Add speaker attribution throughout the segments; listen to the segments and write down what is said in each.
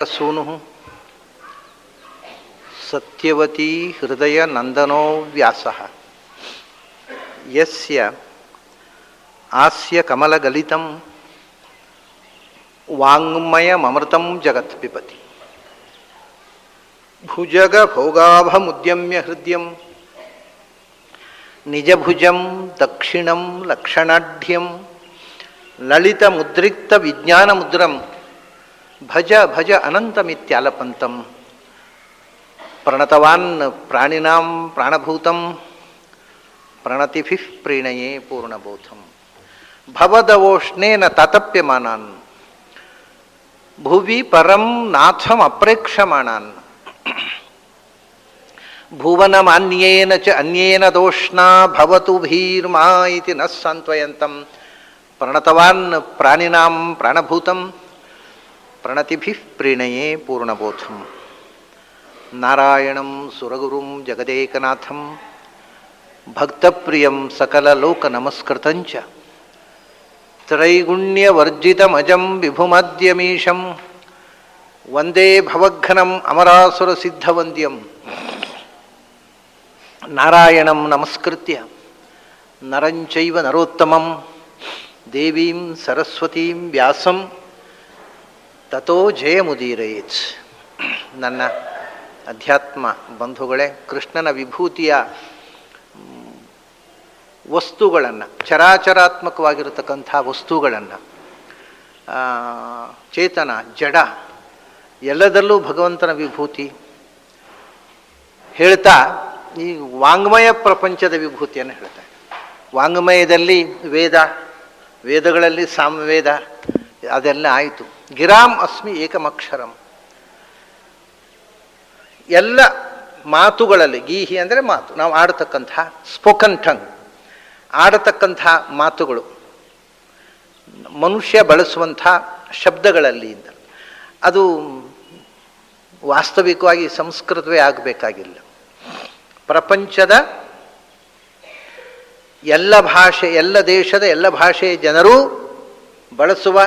Speaker 1: सूनु सत्यवती हृदय नंदनो व्यासः यस्य आस्य कमलगलितं वाङ्मयममृतं जगत् पिबति भुजग भोगाभमुद्यम्य हृद्यं निजभुजं दक्षिणं लक्षणाढ्यं ललितमुद्रिक्तविज्ञानमुद्रं भज भज अनंतमित्यालपंतं प्रणतवान् प्राणिनां प्राणभूतं प्रणतिभिः प्रीणये पूर्णबोधं भवदवोष्णेन तातप्यमानान् भुवि परं नाथम् अप्रेक्षमाणान् भुवनमान्येन च अन्येन दोष्णा भवतु भीर्मा इति न सान्त्वयन्तं प्रणतवान् प्राणिनां प्राणभूतं प्रणतिभिः प्रीणये पूर्णबोधं नारायणं सुरगुरुं जगदेकनाथं भक्तप्रियं सकललोकनमस्कृतं त्रैगुण्यवर्जितमजं विभुमद्यमीशं वन्दे भवघ्नम् अमरासुरसिद्धवन्द्यं नारायणं नमस्कृत्य नरं चैव नरोत्तमं देवीं सरस्वतीं व्यासं ತಥೋ ಜಯಮುದೀರಯೇತ್. ನನ್ನ ಅಧ್ಯಾತ್ಮ ಬಂಧುಗಳೇ, ಕೃಷ್ಣನ ವಿಭೂತಿಯ ವಸ್ತುಗಳನ್ನು, ಚರಾಚರಾತ್ಮಕವಾಗಿರತಕ್ಕಂಥ ವಸ್ತುಗಳನ್ನು, ಚೇತನ ಜಡ ಎಲ್ಲದಲ್ಲೂ ಭಗವಂತನ ವಿಭೂತಿ ಹೇಳ್ತಾ ಈ ವಾಂಗ್ಮಯ ಪ್ರಪಂಚದ ವಿಭೂತಿಯನ್ನು ಹೇಳ್ತಾರೆ. ವಾಂಗ್ಮಯದಲ್ಲಿ ವೇದಗಳಲ್ಲಿ ಸಾಮವೇದ ಅದೆಲ್ಲ ಆಯಿತು. ಗಿರಾಮ್ ಅಸ್ಮಿ ಏಕಮಕ್ಷರಂ, ಎಲ್ಲ ಮಾತುಗಳಲ್ಲಿ, ಗೀಹಿ ಅಂದರೆ ಮಾತು, ನಾವು ಆಡತಕ್ಕಂಥ ಸ್ಪೋಕನ್ ಟಂಗ್, ಆಡತಕ್ಕಂಥ ಮಾತುಗಳು, ಮನುಷ್ಯ ಬಳಸುವಂಥ ಶಬ್ದಗಳಲ್ಲಿ ಅದು ವಾಸ್ತವಿಕವಾಗಿ ಸಂಸ್ಕೃತವೇ ಆಗಬೇಕಾಗಿಲ್ಲ. ಪ್ರಪಂಚದ ಎಲ್ಲ ಭಾಷೆ, ಎಲ್ಲ ದೇಶದ ಎಲ್ಲ ಭಾಷೆಯ ಜನರೂ ಬಳಸುವ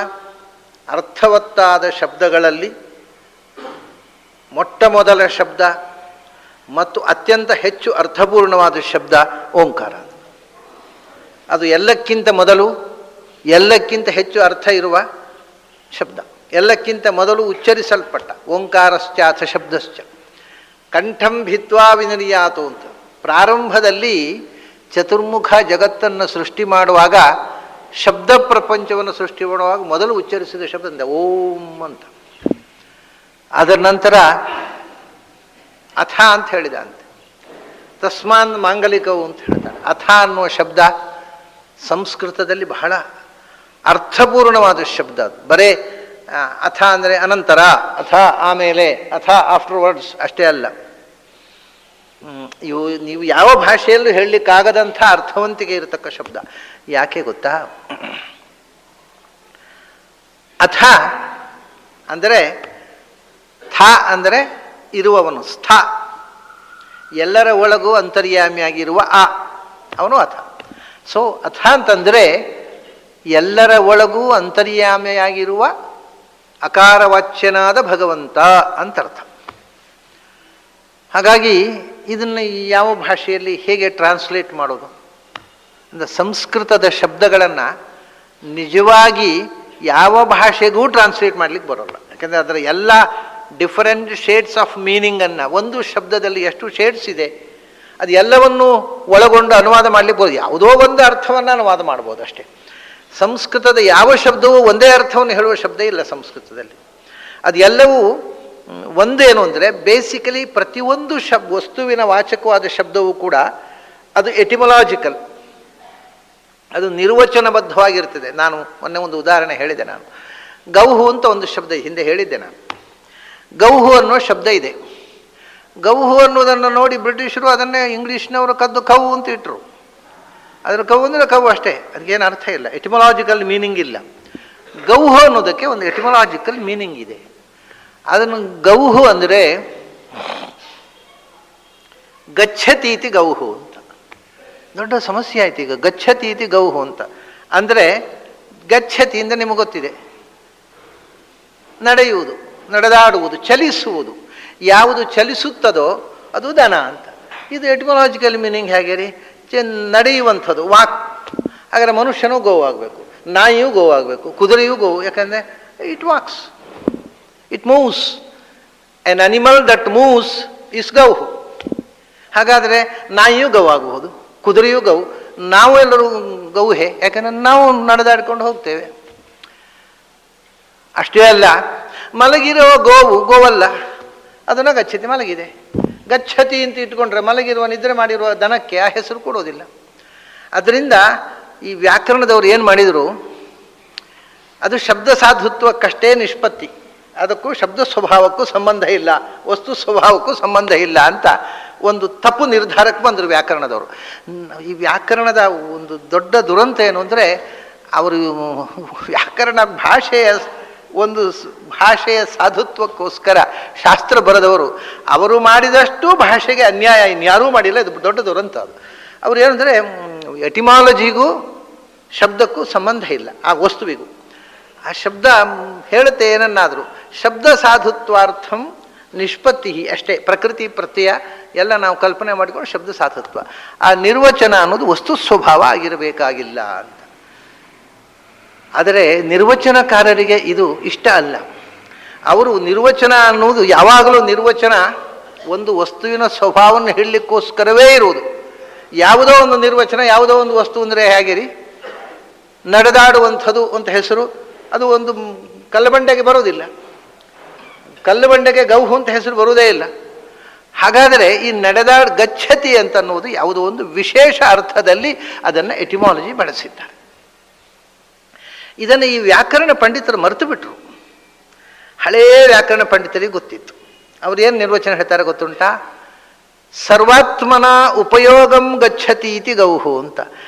Speaker 1: ಅರ್ಥವತ್ತಾದ ಶಬ್ದಗಳಲ್ಲಿ ಮೊಟ್ಟ ಮೊದಲ ಶಬ್ದ ಮತ್ತು ಅತ್ಯಂತ ಹೆಚ್ಚು ಅರ್ಥಪೂರ್ಣವಾದ ಶಬ್ದ ಓಂಕಾರ. ಅದು ಎಲ್ಲಕ್ಕಿಂತ ಮೊದಲು, ಎಲ್ಲಕ್ಕಿಂತ ಹೆಚ್ಚು ಅರ್ಥ ಇರುವ ಶಬ್ದ, ಎಲ್ಲಕ್ಕಿಂತ ಮೊದಲು ಉಚ್ಚರಿಸಲ್ಪಟ್ಟ ಓಂಕಾರಶ್ಚಾಥ ಶಬ್ದಶ್ಚ ಕಂಠಂ ಭಿತ್ವಾ ವಿನಿರ್ಯಾತು ಅಂತ. ಪ್ರಾರಂಭದಲ್ಲಿ ಚತುರ್ಮುಖ ಜಗತ್ತನ್ನು ಸೃಷ್ಟಿ ಮಾಡುವಾಗ, ಶಬ್ದ ಪ್ರಪಂಚವನ್ನು ಸೃಷ್ಟಿ ಮಾಡುವಾಗ ಮೊದಲು ಉಚ್ಚರಿಸಿದ ಶಬ್ದ ಅಂದರೆ ಓಂ ಅಂತ. ಅದರ ನಂತರ ಅಥ ಅಂತ ಹೇಳಿದ ಅಂತೆ, ತಸ್ಮಾನ್ ಮಾಂಗಲಿಕವು ಅಂತ ಹೇಳ್ತಾರೆ. ಅಥ ಅನ್ನುವ ಶಬ್ದ ಸಂಸ್ಕೃತದಲ್ಲಿ ಬಹಳ ಅರ್ಥಪೂರ್ಣವಾದ ಶಬ್ದ. ಅದು ಬರೇ ಅಥ ಅಂದರೆ ಅನಂತರ, ಅಥ ಆಮೇಲೆ, ಅಥ ಆಫ್ಟರ್ವರ್ಡ್ಸ್ ಅಷ್ಟೇ ಅಲ್ಲ. ನೀವು ಯಾವ ಭಾಷೆಯಲ್ಲೂ ಹೇಳಲಿಕ್ಕಾಗದಂಥ ಅರ್ಥವಂತಿಕೆ ಇರತಕ್ಕ ಶಬ್ದ. ಯಾಕೆ ಗೊತ್ತಾ? ಅಥ ಅಂದರೆ, ಥ ಅಂದರೆ ಇರುವವನು, ಸ್ಥಾ, ಎಲ್ಲರ ಒಳಗೂ ಅಂತರ್ಯಾಮಿಯಾಗಿರುವ ಅವನು ಅಥ. ಸೊ ಅಥ ಅಂತಂದರೆ ಎಲ್ಲರ ಒಳಗೂ ಅಂತರ್ಯಾಮಿಯಾಗಿರುವ ಅಕಾರವಾಚ್ಯನಾದ ಭಗವಂತ ಅಂತರ್ಥ. ಹಾಗಾಗಿ ಇದನ್ನು ಯಾವ ಭಾಷೆಯಲ್ಲಿ ಹೇಗೆ ಟ್ರಾನ್ಸ್ಲೇಟ್ ಮಾಡೋದು ಅಂದರೆ, ಸಂಸ್ಕೃತದ ಶಬ್ದಗಳನ್ನು ನಿಜವಾಗಿ ಯಾವ ಭಾಷೆಗೂ ಟ್ರಾನ್ಸ್ಲೇಟ್ ಮಾಡಲಿಕ್ಕೆ ಬರೋಲ್ಲ. ಯಾಕೆಂದರೆ ಅದರ ಎಲ್ಲ ಡಿಫರೆಂಟ್ ಶೇಡ್ಸ್ ಆಫ್ ಮೀನಿಂಗನ್ನು, ಒಂದು ಶಬ್ದದಲ್ಲಿ ಎಷ್ಟು ಶೇಡ್ಸ್ ಇದೆ ಅದು ಎಲ್ಲವನ್ನೂ ಒಳಗೊಂಡು ಅನುವಾದ ಮಾಡಲಿಕ್ಕೆ ಬೋದು. ಯಾವುದೋ ಒಂದು ಅರ್ಥವನ್ನು ಅನುವಾದ ಮಾಡ್ಬೋದು ಅಷ್ಟೇ. ಸಂಸ್ಕೃತದ ಯಾವ ಶಬ್ದವೂ ಒಂದೇ ಅರ್ಥವನ್ನು ಹೇಳುವ ಶಬ್ದ ಇಲ್ಲ ಸಂಸ್ಕೃತದಲ್ಲಿ. ಅದು ಎಲ್ಲವೂ ಒಂದೇನು ಅಂದರೆ, ಬೇಸಿಕಲಿ ಪ್ರತಿಯೊಂದು ವಸ್ತುವಿನ ವಾಚಕವಾದ ಶಬ್ದವೂ ಕೂಡ ಅದು ಎಟಿಮೊಲಾಜಿಕಲ್, ಅದು ನಿರ್ವಚನಬದ್ಧವಾಗಿರ್ತದೆ. ನಾನು ಮೊನ್ನೆ ಒಂದು ಉದಾಹರಣೆ ಹೇಳಿದೆ. ನಾನು ಗೌಹು ಅಂತ ಒಂದು ಶಬ್ದ ಹಿಂದೆ ಹೇಳಿದ್ದೆ. ನಾನು ಗೌಹು ಅನ್ನೋ ಶಬ್ದ ಇದೆ. ಗೌಹು ಅನ್ನೋದನ್ನು ನೋಡಿ ಬ್ರಿಟಿಷರು ಅದನ್ನೇ ಇಂಗ್ಲೀಷ್ನವರು ಕದ್ದು ಕವು ಅಂತ ಇಟ್ಟರು. ಅದರ ಕವು ಅಂದರೆ ಕವು ಅಷ್ಟೇ, ಅದಕ್ಕೇನು ಅರ್ಥ ಇಲ್ಲ, ಎಟಿಮೊಲಾಜಿಕಲ್ ಮೀನಿಂಗ್ ಇಲ್ಲ. ಗೌಹು ಅನ್ನೋದಕ್ಕೆ ಒಂದು ಎಟಿಮೊಲಾಜಿಕಲ್ ಮೀನಿಂಗ್ ಇದೆ. ಅದನ್ನು ಗೌಹು ಅಂದರೆ ಗಚ್ಚತೀತಿ ಗೌಹು ಅಂತ. ದೊಡ್ಡ ಸಮಸ್ಯೆ ಆಯ್ತು ಈಗ. ಗಚ್ಚತೀತಿ ಗೌಹು ಅಂತ ಅಂದರೆ, ಗಚ್ಚತಿ ಅಂದರೆ ನಿಮಗೆ ಗೊತ್ತಿದೆ, ನಡೆಯುವುದು. ನಡೆದಾಡುವುದು, ಚಲಿಸುವುದು. ಯಾವುದು ಚಲಿಸುತ್ತದೋ ಅದು ದನ ಅಂತ. ಇದು ಎಟಿಮಾಲಜಿಕಲ್ ಮೀನಿಂಗ್ ಹೇಗೆ ರೀ? ನಡೆಯುವಂಥದ್ದು, ವಾಕ್. ಹಾಗಾದರೆ ಮನುಷ್ಯನೂ ಗೋವಾಗಬೇಕು, ನಾಯಿಯೂ ಗೋವಾಗಬೇಕು, ಕುದುರೆಯೂ ಗೋವು. ಯಾಕಂದರೆ it walks, it moves. An animal that moves is ಗೌ. ಹಾಗಾದರೆ ನಾಯಿಯೂ ಗೌ ಆಗಬಹುದು, ಕುದುರೆಯೂ ಗೌ. ನಾವು ಎಲ್ಲರೂ ಗೌಹೆ, ಯಾಕಂದರೆ ನಾವು ನಡೆದಾಡ್ಕೊಂಡು ಹೋಗ್ತೇವೆ. ಅಷ್ಟೇ ಅಲ್ಲ, ಮಲಗಿರೋ ಗೋವು ಗೋವಲ್ಲ, ಅದನ್ನು ಗಚ್ಚತಿ, ಮಲಗಿದೆ. ಗಚ್ಚತಿ ಅಂತ ಇಟ್ಕೊಂಡ್ರೆ ಮಲಗಿರುವ ನಿದ್ರೆ ಮಾಡಿರುವ ದನಕ್ಕೆ ಆ ಹೆಸರು ಕೊಡೋದಿಲ್ಲ. ಅದರಿಂದ ಈ ವ್ಯಾಕರಣದವ್ರು ಏನು ಮಾಡಿದರು, ಅದು ಶಬ್ದ ಸಾಧುತ್ವಕ್ಕಷ್ಟೇ ನಿಷ್ಪತ್ತಿ, ಅದಕ್ಕೂ ಶಬ್ದ ಸ್ವಭಾವಕ್ಕೂ ಸಂಬಂಧ ಇಲ್ಲ, ವಸ್ತು ಸ್ವಭಾವಕ್ಕೂ ಸಂಬಂಧ ಇಲ್ಲ ಅಂತ ಒಂದು ತಪ್ಪು ನಿರ್ಧಾರಕ್ಕೆ ಬಂದರು ವ್ಯಾಕರಣದವರು. ಈ ವ್ಯಾಕರಣದ ಒಂದು ದೊಡ್ಡ ದುರಂತ ಏನು ಅಂದರೆ, ಅವರು ವ್ಯಾಕರಣ ಭಾಷೆಯ ಸಾಧುತ್ವಕ್ಕೋಸ್ಕರ ಶಾಸ್ತ್ರ ಬರೆದವರು. ಅವರು ಮಾಡಿದಷ್ಟು ಭಾಷೆಗೆ ಅನ್ಯಾಯ ಇನ್ಯಾರೂ ಮಾಡಿಲ್ಲ. ಇದು ದೊಡ್ಡ ದುರಂತ. ಅದು ಅವ್ರು ಏನಂದರೆ, ಎಟಿಮಾಲಜಿಗೂ ಶಬ್ದಕ್ಕೂ ಸಂಬಂಧ ಇಲ್ಲ, ಆ ವಸ್ತುವಿಗೂ. ಆ ಶಬ್ದ ಹೇಳುತ್ತೆ ಏನನ್ನಾದರೂ. ಶಬ್ದ ಸಾಧುತ್ವಾರ್ಥಂ ನಿಷ್ಪತ್ತಿ ಅಷ್ಟೇ. ಪ್ರಕೃತಿ ಪ್ರತ್ಯಯ ಎಲ್ಲ ನಾವು ಕಲ್ಪನೆ ಮಾಡಿಕೊಂಡು ಶಬ್ದ ಸಾಧುತ್ವ. ಆ ನಿರ್ವಚನ ಅನ್ನೋದು ವಸ್ತು ಸ್ವಭಾವ ಆಗಿರಬೇಕಾಗಿಲ್ಲ ಅಂತ. ಆದರೆ ನಿರ್ವಚನಕಾರರಿಗೆ ಇದು ಇಷ್ಟ ಅಲ್ಲ. ಅವರು ನಿರ್ವಚನ ಅನ್ನೋದು ಯಾವಾಗಲೂ ನಿರ್ವಚನ ಒಂದು ವಸ್ತುವಿನ ಸ್ವಭಾವವನ್ನು ಹೇಳಲಿಕ್ಕೋಸ್ಕರವೇ ಇರುವುದು. ಯಾವುದೋ ಒಂದು ನಿರ್ವಚನ, ಯಾವುದೋ ಒಂದು ವಸ್ತು ಅಂದರೆ ಹೇಗೆ ರೀ? ನಡೆದಾಡುವಂಥದ್ದು ಅಂತ ಹೆಸರು, ಅದು ಒಂದು ಕಲ್ಲುಬಂಡೆಗೆ ಬರೋದಿಲ್ಲ. ಕಲ್ಲುಬಂಡೆಗೆ ಗೌಹು ಅಂತ ಹೆಸರು ಬರುವುದೇ ಇಲ್ಲ. ಹಾಗಾದರೆ ಈ ಗಚ್ಚತಿ ಅಂತ ಅನ್ನೋದು ಯಾವುದೋ ಒಂದು ವಿಶೇಷ ಅರ್ಥದಲ್ಲಿ ಅದನ್ನು ಎಟಿಮಾಲಜಿ ಬಳಸಿದ್ದಾರೆ. ಇದನ್ನು ಈ ವ್ಯಾಕರಣ ಪಂಡಿತರು ಮರೆತು ಬಿಟ್ರು. ಹಳೆಯ ವ್ಯಾಕರಣ ಪಂಡಿತರಿಗೆ ಗೊತ್ತಿತ್ತು. ಅವ್ರು ಏನು ನಿರ್ವಚನ ಹೇಳ್ತಾರೆ ಗೊತ್ತುಂಟಾ? ಸರ್ವಾತ್ಮನ ಉಪಯೋಗಂ ಗಚ್ಚತಿ ಇತಿ ಗೌಹು ಅಂತ.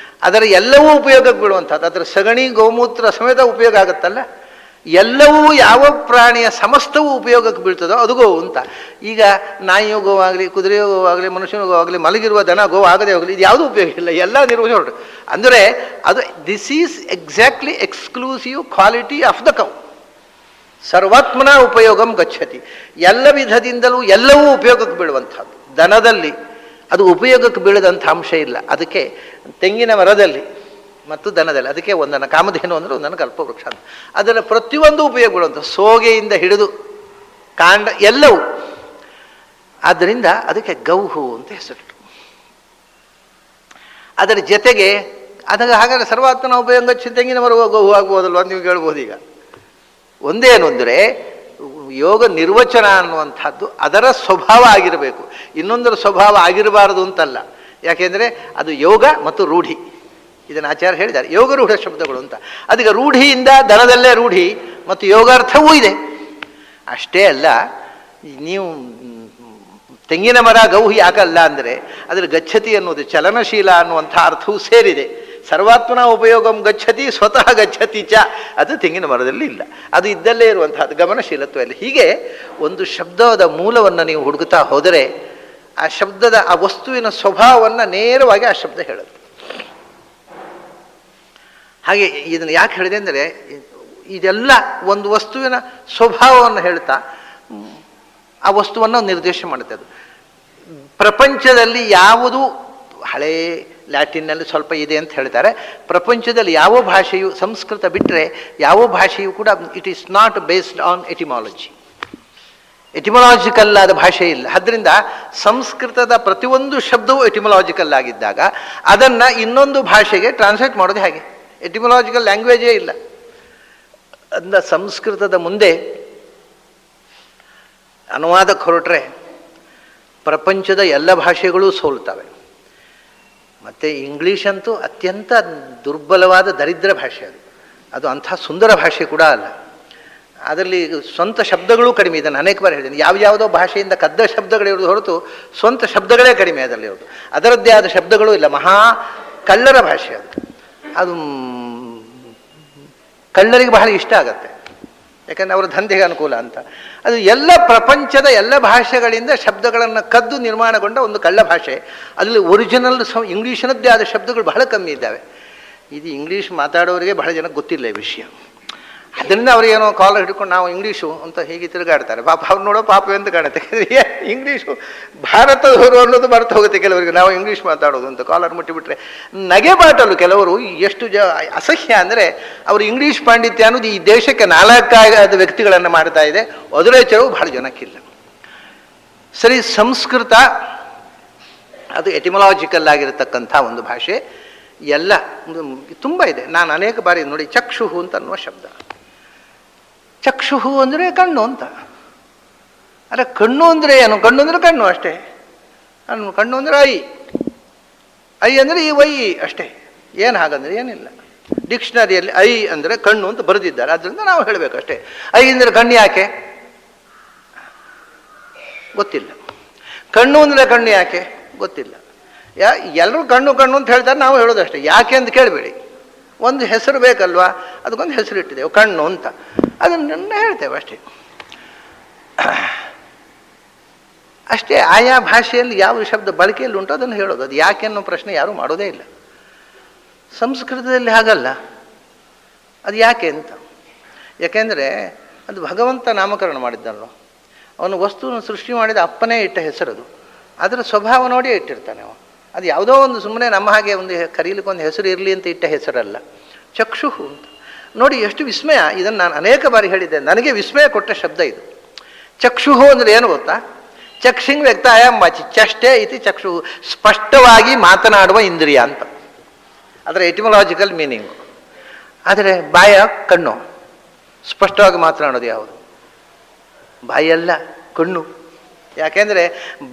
Speaker 1: ಅದರ ಎಲ್ಲವೂ ಉಪಯೋಗಕ್ಕೆ ಬೀಳುವಂಥದ್ದು. ಅದರ ಸಗಣಿ ಗೋಮೂತ್ರ ಸಮೇತ ಉಪಯೋಗ ಆಗುತ್ತಲ್ಲ, ಎಲ್ಲವೂ ಯಾವ ಪ್ರಾಣಿಯ ಸಮಸ್ತವೂ ಉಪಯೋಗಕ್ಕೆ ಬೀಳ್ತದೋ ಅದು ಗೋವು ಅಂತ. ಈಗ ನಾಯಿಯೋ ಗೋವಾಗಲಿ, ಕುದುರೆಯೋ ಗೋವಾಗಲಿ, ಮನುಷ್ಯನೋ ಗೋವಾಗಲಿ, ಮಲಗಿರುವ ದನ ಗೋ ಆಗದೆ ಹೋಗಲಿ, ಇದು ಯಾವುದೂ ಉಪಯೋಗ ಇಲ್ಲ, ಎಲ್ಲ ನಿರ್ವಚನ ಹೊರಟು. ಅಂದರೆ ಅದು this is exactly exclusive quality of the cow. ಸರ್ವಾತ್ಮನ ಉಪಯೋಗಂ ಗಚ್ಚತಿ. ಎಲ್ಲ ವಿಧದಿಂದಲೂ ಎಲ್ಲವೂ ಉಪಯೋಗಕ್ಕೆ ಬೀಳುವಂಥದ್ದು. ದನದಲ್ಲಿ ಅದು ಉಪಯೋಗಕ್ಕೆ ಬೀಳದಂಥ ಅಂಶ ಇಲ್ಲ. ಅದಕ್ಕೆ ತೆಂಗಿನ ಮರದಲ್ಲಿ ಮತ್ತು ದನದಲ್ಲಿ, ಅದಕ್ಕೆ ಒಂದನ್ನು ಕಾಮಧೇನು ಅಂದರೆ ಒಂದನ್ನು ಕಲ್ಪವೃಕ್ಷ ಅಂತ. ಅದರ ಪ್ರತಿಯೊಂದು ಉಪಯೋಗ ಬೀಳುವಂಥ, ಸೋಗೆಯಿಂದ ಹಿಡಿದು ಕಾಂಡ ಎಲ್ಲವೂ. ಆದ್ದರಿಂದ ಅದಕ್ಕೆ ಗೌಹು ಅಂತ ಹೆಸರಿಟ್ಟು. ಅದರ ಜೊತೆಗೆ ಹಾಗಾದರೆ ಸರ್ವಾತ್ಮನ ಉಪಯೋಗ ತೆಂಗಿನ ಮರ ಗೌಹು ಆಗ್ಬೋದಲ್ವ ನೀವು ಕೇಳ್ಬೋದು. ಈಗ ಒಂದೇನು ಅಂದರೆ, ಯೋಗ ನಿರ್ವಚನ ಅನ್ನುವಂಥದ್ದು ಅದರ ಸ್ವಭಾವ ಆಗಿರಬೇಕು, ಇನ್ನೊಂದರ ಸ್ವಭಾವ ಆಗಿರಬಾರದು ಅಂತಲ್ಲ. ಯಾಕೆಂದರೆ ಅದು ಯೋಗ ಮತ್ತು ರೂಢಿ. ಇದನ್ನು ಆಚಾರ್ಯ ಹೇಳಿದ್ದಾರೆ, ಯೋಗ ರೂಢ ಶಬ್ದಗಳು ಅಂತ. ಅದಕ್ಕೆ ರೂಢಿಯಿಂದ ದನದಲ್ಲೇ ರೂಢಿ ಮತ್ತು ಯೋಗಾರ್ಥವೂ ಇದೆ. ಅಷ್ಟೇ ಅಲ್ಲ, ನೀವು ತೆಂಗಿನ ಮರ ಗೌಹಿ ಯಾಕಲ್ಲ ಅಂದರೆ ಅದರ ಗಚ್ಚತಿ ಅನ್ನೋದು ಚಲನಶೀಲ ಅನ್ನುವಂಥ ಅರ್ಥವೂ ಸೇರಿದೆ. ಸರ್ವಾತ್ಮನ ಉಪಯೋಗಂ ಗಚ್ಚತಿ ಸ್ವತಃ ಗಚ್ಚತಿ ಚ, ಅದು ತೆಂಗಿನ ಮರದಲ್ಲಿ ಇಲ್ಲ, ಅದು ಇದ್ದಲ್ಲೇ ಇರುವಂಥದ್ದು ಗಮನಶೀಲತ್ವ ಇಲ್ಲ. ಹೀಗೆ ಒಂದು ಶಬ್ದದ ಮೂಲವನ್ನು ನೀವು ಹುಡುಕ್ತಾ ಹೋದರೆ ಆ ಶಬ್ದದ ಆ ವಸ್ತುವಿನ ಸ್ವಭಾವವನ್ನು ನೇರವಾಗಿ ಆ ಶಬ್ದ ಹೇಳುತ್ತೆ. ಹಾಗೆ ಇದನ್ನು ಯಾಕೆ ಹೇಳಿದೆ ಅಂದರೆ, ಇದೆಲ್ಲ ಒಂದು ವಸ್ತುವಿನ ಸ್ವಭಾವವನ್ನು ಹೇಳ್ತಾ ಆ ವಸ್ತುವನ್ನು ನಿರ್ದೇಶ ಮಾಡುತ್ತೆ. ಅದು ಪ್ರಪಂಚದಲ್ಲಿ ಯಾವುದು, ಹಳೇ ಲ್ಯಾಟಿನ್ನಲ್ಲಿ ಸ್ವಲ್ಪ ಇದೆ ಅಂತ ಹೇಳ್ತಾರೆ, ಪ್ರಪಂಚದಲ್ಲಿ ಯಾವ ಭಾಷೆಯು ಸಂಸ್ಕೃತ ಬಿಟ್ಟರೆ ಯಾವ ಭಾಷೆಯು ಕೂಡ it is not based on etymology. Etymological ಆದ ಭಾಷೆ ಇಲ್ಲ. ಆದ್ದರಿಂದ ಸಂಸ್ಕೃತದ ಪ್ರತಿಯೊಂದು ಶಬ್ದವೂ ಎಟಿಮಾಲಜಿಕಲ್ ಆಗಿದ್ದಾಗ ಅದನ್ನು ಇನ್ನೊಂದು ಭಾಷೆಗೆ ಟ್ರಾನ್ಸ್ಲೇಟ್ ಮಾಡೋದು ಹೇಗೆ? ಎಟಿಮಾಲಜಿಕಲ್ ಲ್ಯಾಂಗ್ವೇಜೇ ಇಲ್ಲ. ಅದನ್ನ ಸಂಸ್ಕೃತದ ಮುಂದೆ ಅನುವಾದಕ್ಕೆ ಹೊರಟ್ರೆ ಪ್ರಪಂಚದ ಎಲ್ಲ ಭಾಷೆಗಳೂ ಸೋಲ್ತವೆ. ಮತ್ತು ಇಂಗ್ಲೀಷ್ ಅಂತೂ ಅತ್ಯಂತ ದುರ್ಬಲವಾದ ದರಿದ್ರ ಭಾಷೆ. ಅದು ಅಂಥ ಸುಂದರ ಭಾಷೆ ಕೂಡ ಅಲ್ಲ. ಅದರಲ್ಲಿ ಸ್ವಂತ ಶಬ್ದಗಳೂ ಕಡಿಮೆ. ಇದನ್ನು ಅನೇಕ ಬಾರಿ ಹೇಳಿದ್ದೀನಿ. ಯಾವ್ಯಾವುದೋ ಭಾಷೆಯಿಂದ ಕದ್ದ ಶಬ್ದಗಳಿರೋದು ಹೊರತು ಸ್ವಂತ ಶಬ್ದಗಳೇ ಕಡಿಮೆ ಅದರಲ್ಲಿರೋದು. ಅದರದ್ದೇ ಆದ ಶಬ್ದಗಳೂ ಇಲ್ಲ. ಮಹಾ ಕಳ್ಳರ ಭಾಷೆ ಅದು. ಅದು ಕಳ್ಳರಿಗೆ ಬಹಳ ಇಷ್ಟ ಆಗತ್ತೆ, ಯಾಕಂದರೆ ಅವರ ದಂಧೆಗೆ ಅನುಕೂಲ ಅಂತ. ಅದು ಎಲ್ಲ ಪ್ರಪಂಚದ ಎಲ್ಲ ಭಾಷೆಗಳಿಂದ ಶಬ್ದಗಳನ್ನು ಕದ್ದು ನಿರ್ಮಾಣಗೊಂಡ ಒಂದು ಕಳ್ಳ ಭಾಷೆ. ಅದರಲ್ಲಿ ಒರಿಜಿನಲ್ ಇಂಗ್ಲೀಷಿನದ್ದೇ ಆದ ಶಬ್ದಗಳು ಬಹಳ ಕಮ್ಮಿ ಇದ್ದಾವೆ. ಇದು ಇಂಗ್ಲೀಷ್ ಮಾತಾಡೋರಿಗೆ ಬಹಳ ಜನಕ್ಕೆ ಗೊತ್ತಿಲ್ಲ ಈ ವಿಷಯ. ಅದರಿಂದ ಅವ್ರಿಗೇನೋ ಕಾಲರ್ ಹಿಡ್ಕೊಂಡು ನಾವು ಇಂಗ್ಲೀಷು ಅಂತ ಹೀಗೆ ತಿರುಗಾಡ್ತಾರೆ. ಪಾಪ ಅವ್ರು ನೋಡೋ ಪಾಪ ಅಂತ ಕಾಣುತ್ತೆ. ಇಂಗ್ಲೀಷು ಭಾರತದವರು ಅನ್ನೋದು ಬರ್ತಾ ಹೋಗುತ್ತೆ ಕೆಲವರಿಗೆ. ನಾವು ಇಂಗ್ಲೀಷ್ ಮಾತಾಡೋದು ಅಂತ ಕಾಲರ್ ಮುಟ್ಟಿಬಿಟ್ರೆ ನಗೆ ಬಾಟಲು ಕೆಲವರು ಎಷ್ಟು ಅಸಹ್ಯ ಅಂದರೆ ಅವರು ಇಂಗ್ಲೀಷ್ ಪಾಂಡಿತ್ಯ ಅನ್ನೋದು ಈ ದೇಶಕ್ಕೆ ನಾಲ್ಕಾದ ವ್ಯಕ್ತಿಗಳನ್ನು ಮಾಡ್ತಾ ಇದೆ. ಒದರೇಚರವು ಬಹಳ ಜನಕ್ಕಿಲ್ಲ. ಸರಿ, ಸಂಸ್ಕೃತ ಅದು ಎಟಿಮಲಾಜಿಕಲ್ ಆಗಿರತಕ್ಕಂಥ ಒಂದು ಭಾಷೆ. ಎಲ್ಲ ತುಂಬ ಇದೆ. ನಾನು ಅನೇಕ ಬಾರಿ ನೋಡಿ, ಚಕ್ಷುಹು ಅಂತ ಅನ್ನುವ ಶಬ್ದ. ಚಕ್ಷುಹು ಅಂದರೆ ಕಣ್ಣು ಅಂತ. ಅಲ್ಲ, ಕಣ್ಣು ಅಂದರೆ ಏನು? ಕಣ್ಣು ಅಂದರೆ ಕಣ್ಣು ಅಷ್ಟೇ. ಕಣ್ಣು ಅಂದರೆ ಐ ಅಂದರೆ ಈ ವೈ ಅಷ್ಟೇ. ಏನು ಹಾಗಂದ್ರೆ ಏನಿಲ್ಲ. ಡಿಕ್ಷನರಿಯಲ್ಲಿ ಐ ಅಂದರೆ ಕಣ್ಣು ಅಂತ ಬರೆದಿದ್ದಾರೆ. ಅದರಿಂದ ನಾವು ಹೇಳಬೇಕಷ್ಟೇ. ಐ ಅಂದರೆ ಕಣ್ಣು ಯಾಕೆ ಗೊತ್ತಿಲ್ಲ. ಕಣ್ಣು ಅಂದರೆ ಕಣ್ಣು ಯಾಕೆ ಗೊತ್ತಿಲ್ಲ. ಎಲ್ಲರೂ ಕಣ್ಣು ಕಣ್ಣು ಅಂತ ಹೇಳ್ತಾರೆ, ನಾವು ಹೇಳೋದಷ್ಟೇ. ಯಾಕೆ ಅಂತ ಕೇಳಬೇಡಿ. ಒಂದು ಹೆಸರು ಬೇಕಲ್ವಾ, ಅದಕ್ಕೊಂದು ಹೆಸರು ಇಟ್ಟಿದ್ದೇವೆ ಕಣ್ಣು ಅಂತ. ಅದನ್ನು ಹೇಳ್ತೇವೆ ಅಷ್ಟೇ. ಅಷ್ಟೇ. ಆಯಾ ಭಾಷೆಯಲ್ಲಿ ಯಾವ ಶಬ್ದ ಬಳಕೆಯಲ್ಲಿ ಉಂಟು ಅದನ್ನು ಹೇಳೋದು. ಅದು ಯಾಕೆ ಅನ್ನೋ ಪ್ರಶ್ನೆ ಯಾರೂ ಮಾಡೋದೇ ಇಲ್ಲ. ಸಂಸ್ಕೃತದಲ್ಲಿ ಹಾಗಲ್ಲ. ಅದು ಯಾಕೆ ಅಂತ. ಯಾಕೆಂದರೆ ಅದು ಭಗವಂತ ನಾಮಕರಣ ಮಾಡಿದ್ದಲ್ಲೋ. ಅವನು ವಸ್ತುವನ್ನು ಸೃಷ್ಟಿ ಮಾಡಿದ ಅಪ್ಪನೇ ಇಟ್ಟ ಹೆಸರದು. ಅದರ ಸ್ವಭಾವ ನೋಡಿಯೇ ಇಟ್ಟಿರ್ತಾನೆ ಅವ. ಅದು ಯಾವುದೋ ಒಂದು ಸುಮ್ಮನೆ ನಮ್ಮ ಹಾಗೆ ಒಂದು ಕರೀಲಿಕ್ಕೊಂದು ಹೆಸರು ಇರಲಿ ಅಂತ ಇಟ್ಟ ಹೆಸರಲ್ಲ. ಚಕ್ಷುಹು ಅಂತ ನೋಡಿ, ಎಷ್ಟು ವಿಸ್ಮಯ. ಇದನ್ನು ನಾನು ಅನೇಕ ಬಾರಿ ಹೇಳಿದ್ದೆ. ನನಗೆ ವಿಸ್ಮಯ ಕೊಟ್ಟ ಶಬ್ದ ಇದು. ಚಕ್ಷುಹು ಅಂದರೆ ಏನು ಗೊತ್ತಾ? ಚಕ್ಷಿಂಗ್ ವ್ಯಕ್ತಾಯ ವಾಚಿ ಚಷ್ಟೇ ಇತಿ ಚಕ್ಷುಹು, ಸ್ಪಷ್ಟವಾಗಿ ಮಾತನಾಡುವ ಇಂದ್ರಿಯ ಅಂತ ಅದರ ಎಟಿಮಲಾಜಿಕಲ್ ಮೀನಿಂಗು. ಆದರೆ ಬಾಯ ಕಣ್ಣು ಸ್ಪಷ್ಟವಾಗಿ ಮಾತನಾಡೋದು ಯಾವುದು? ಬಾಯಲ್ಲ, ಕಣ್ಣು. ಯಾಕೆಂದರೆ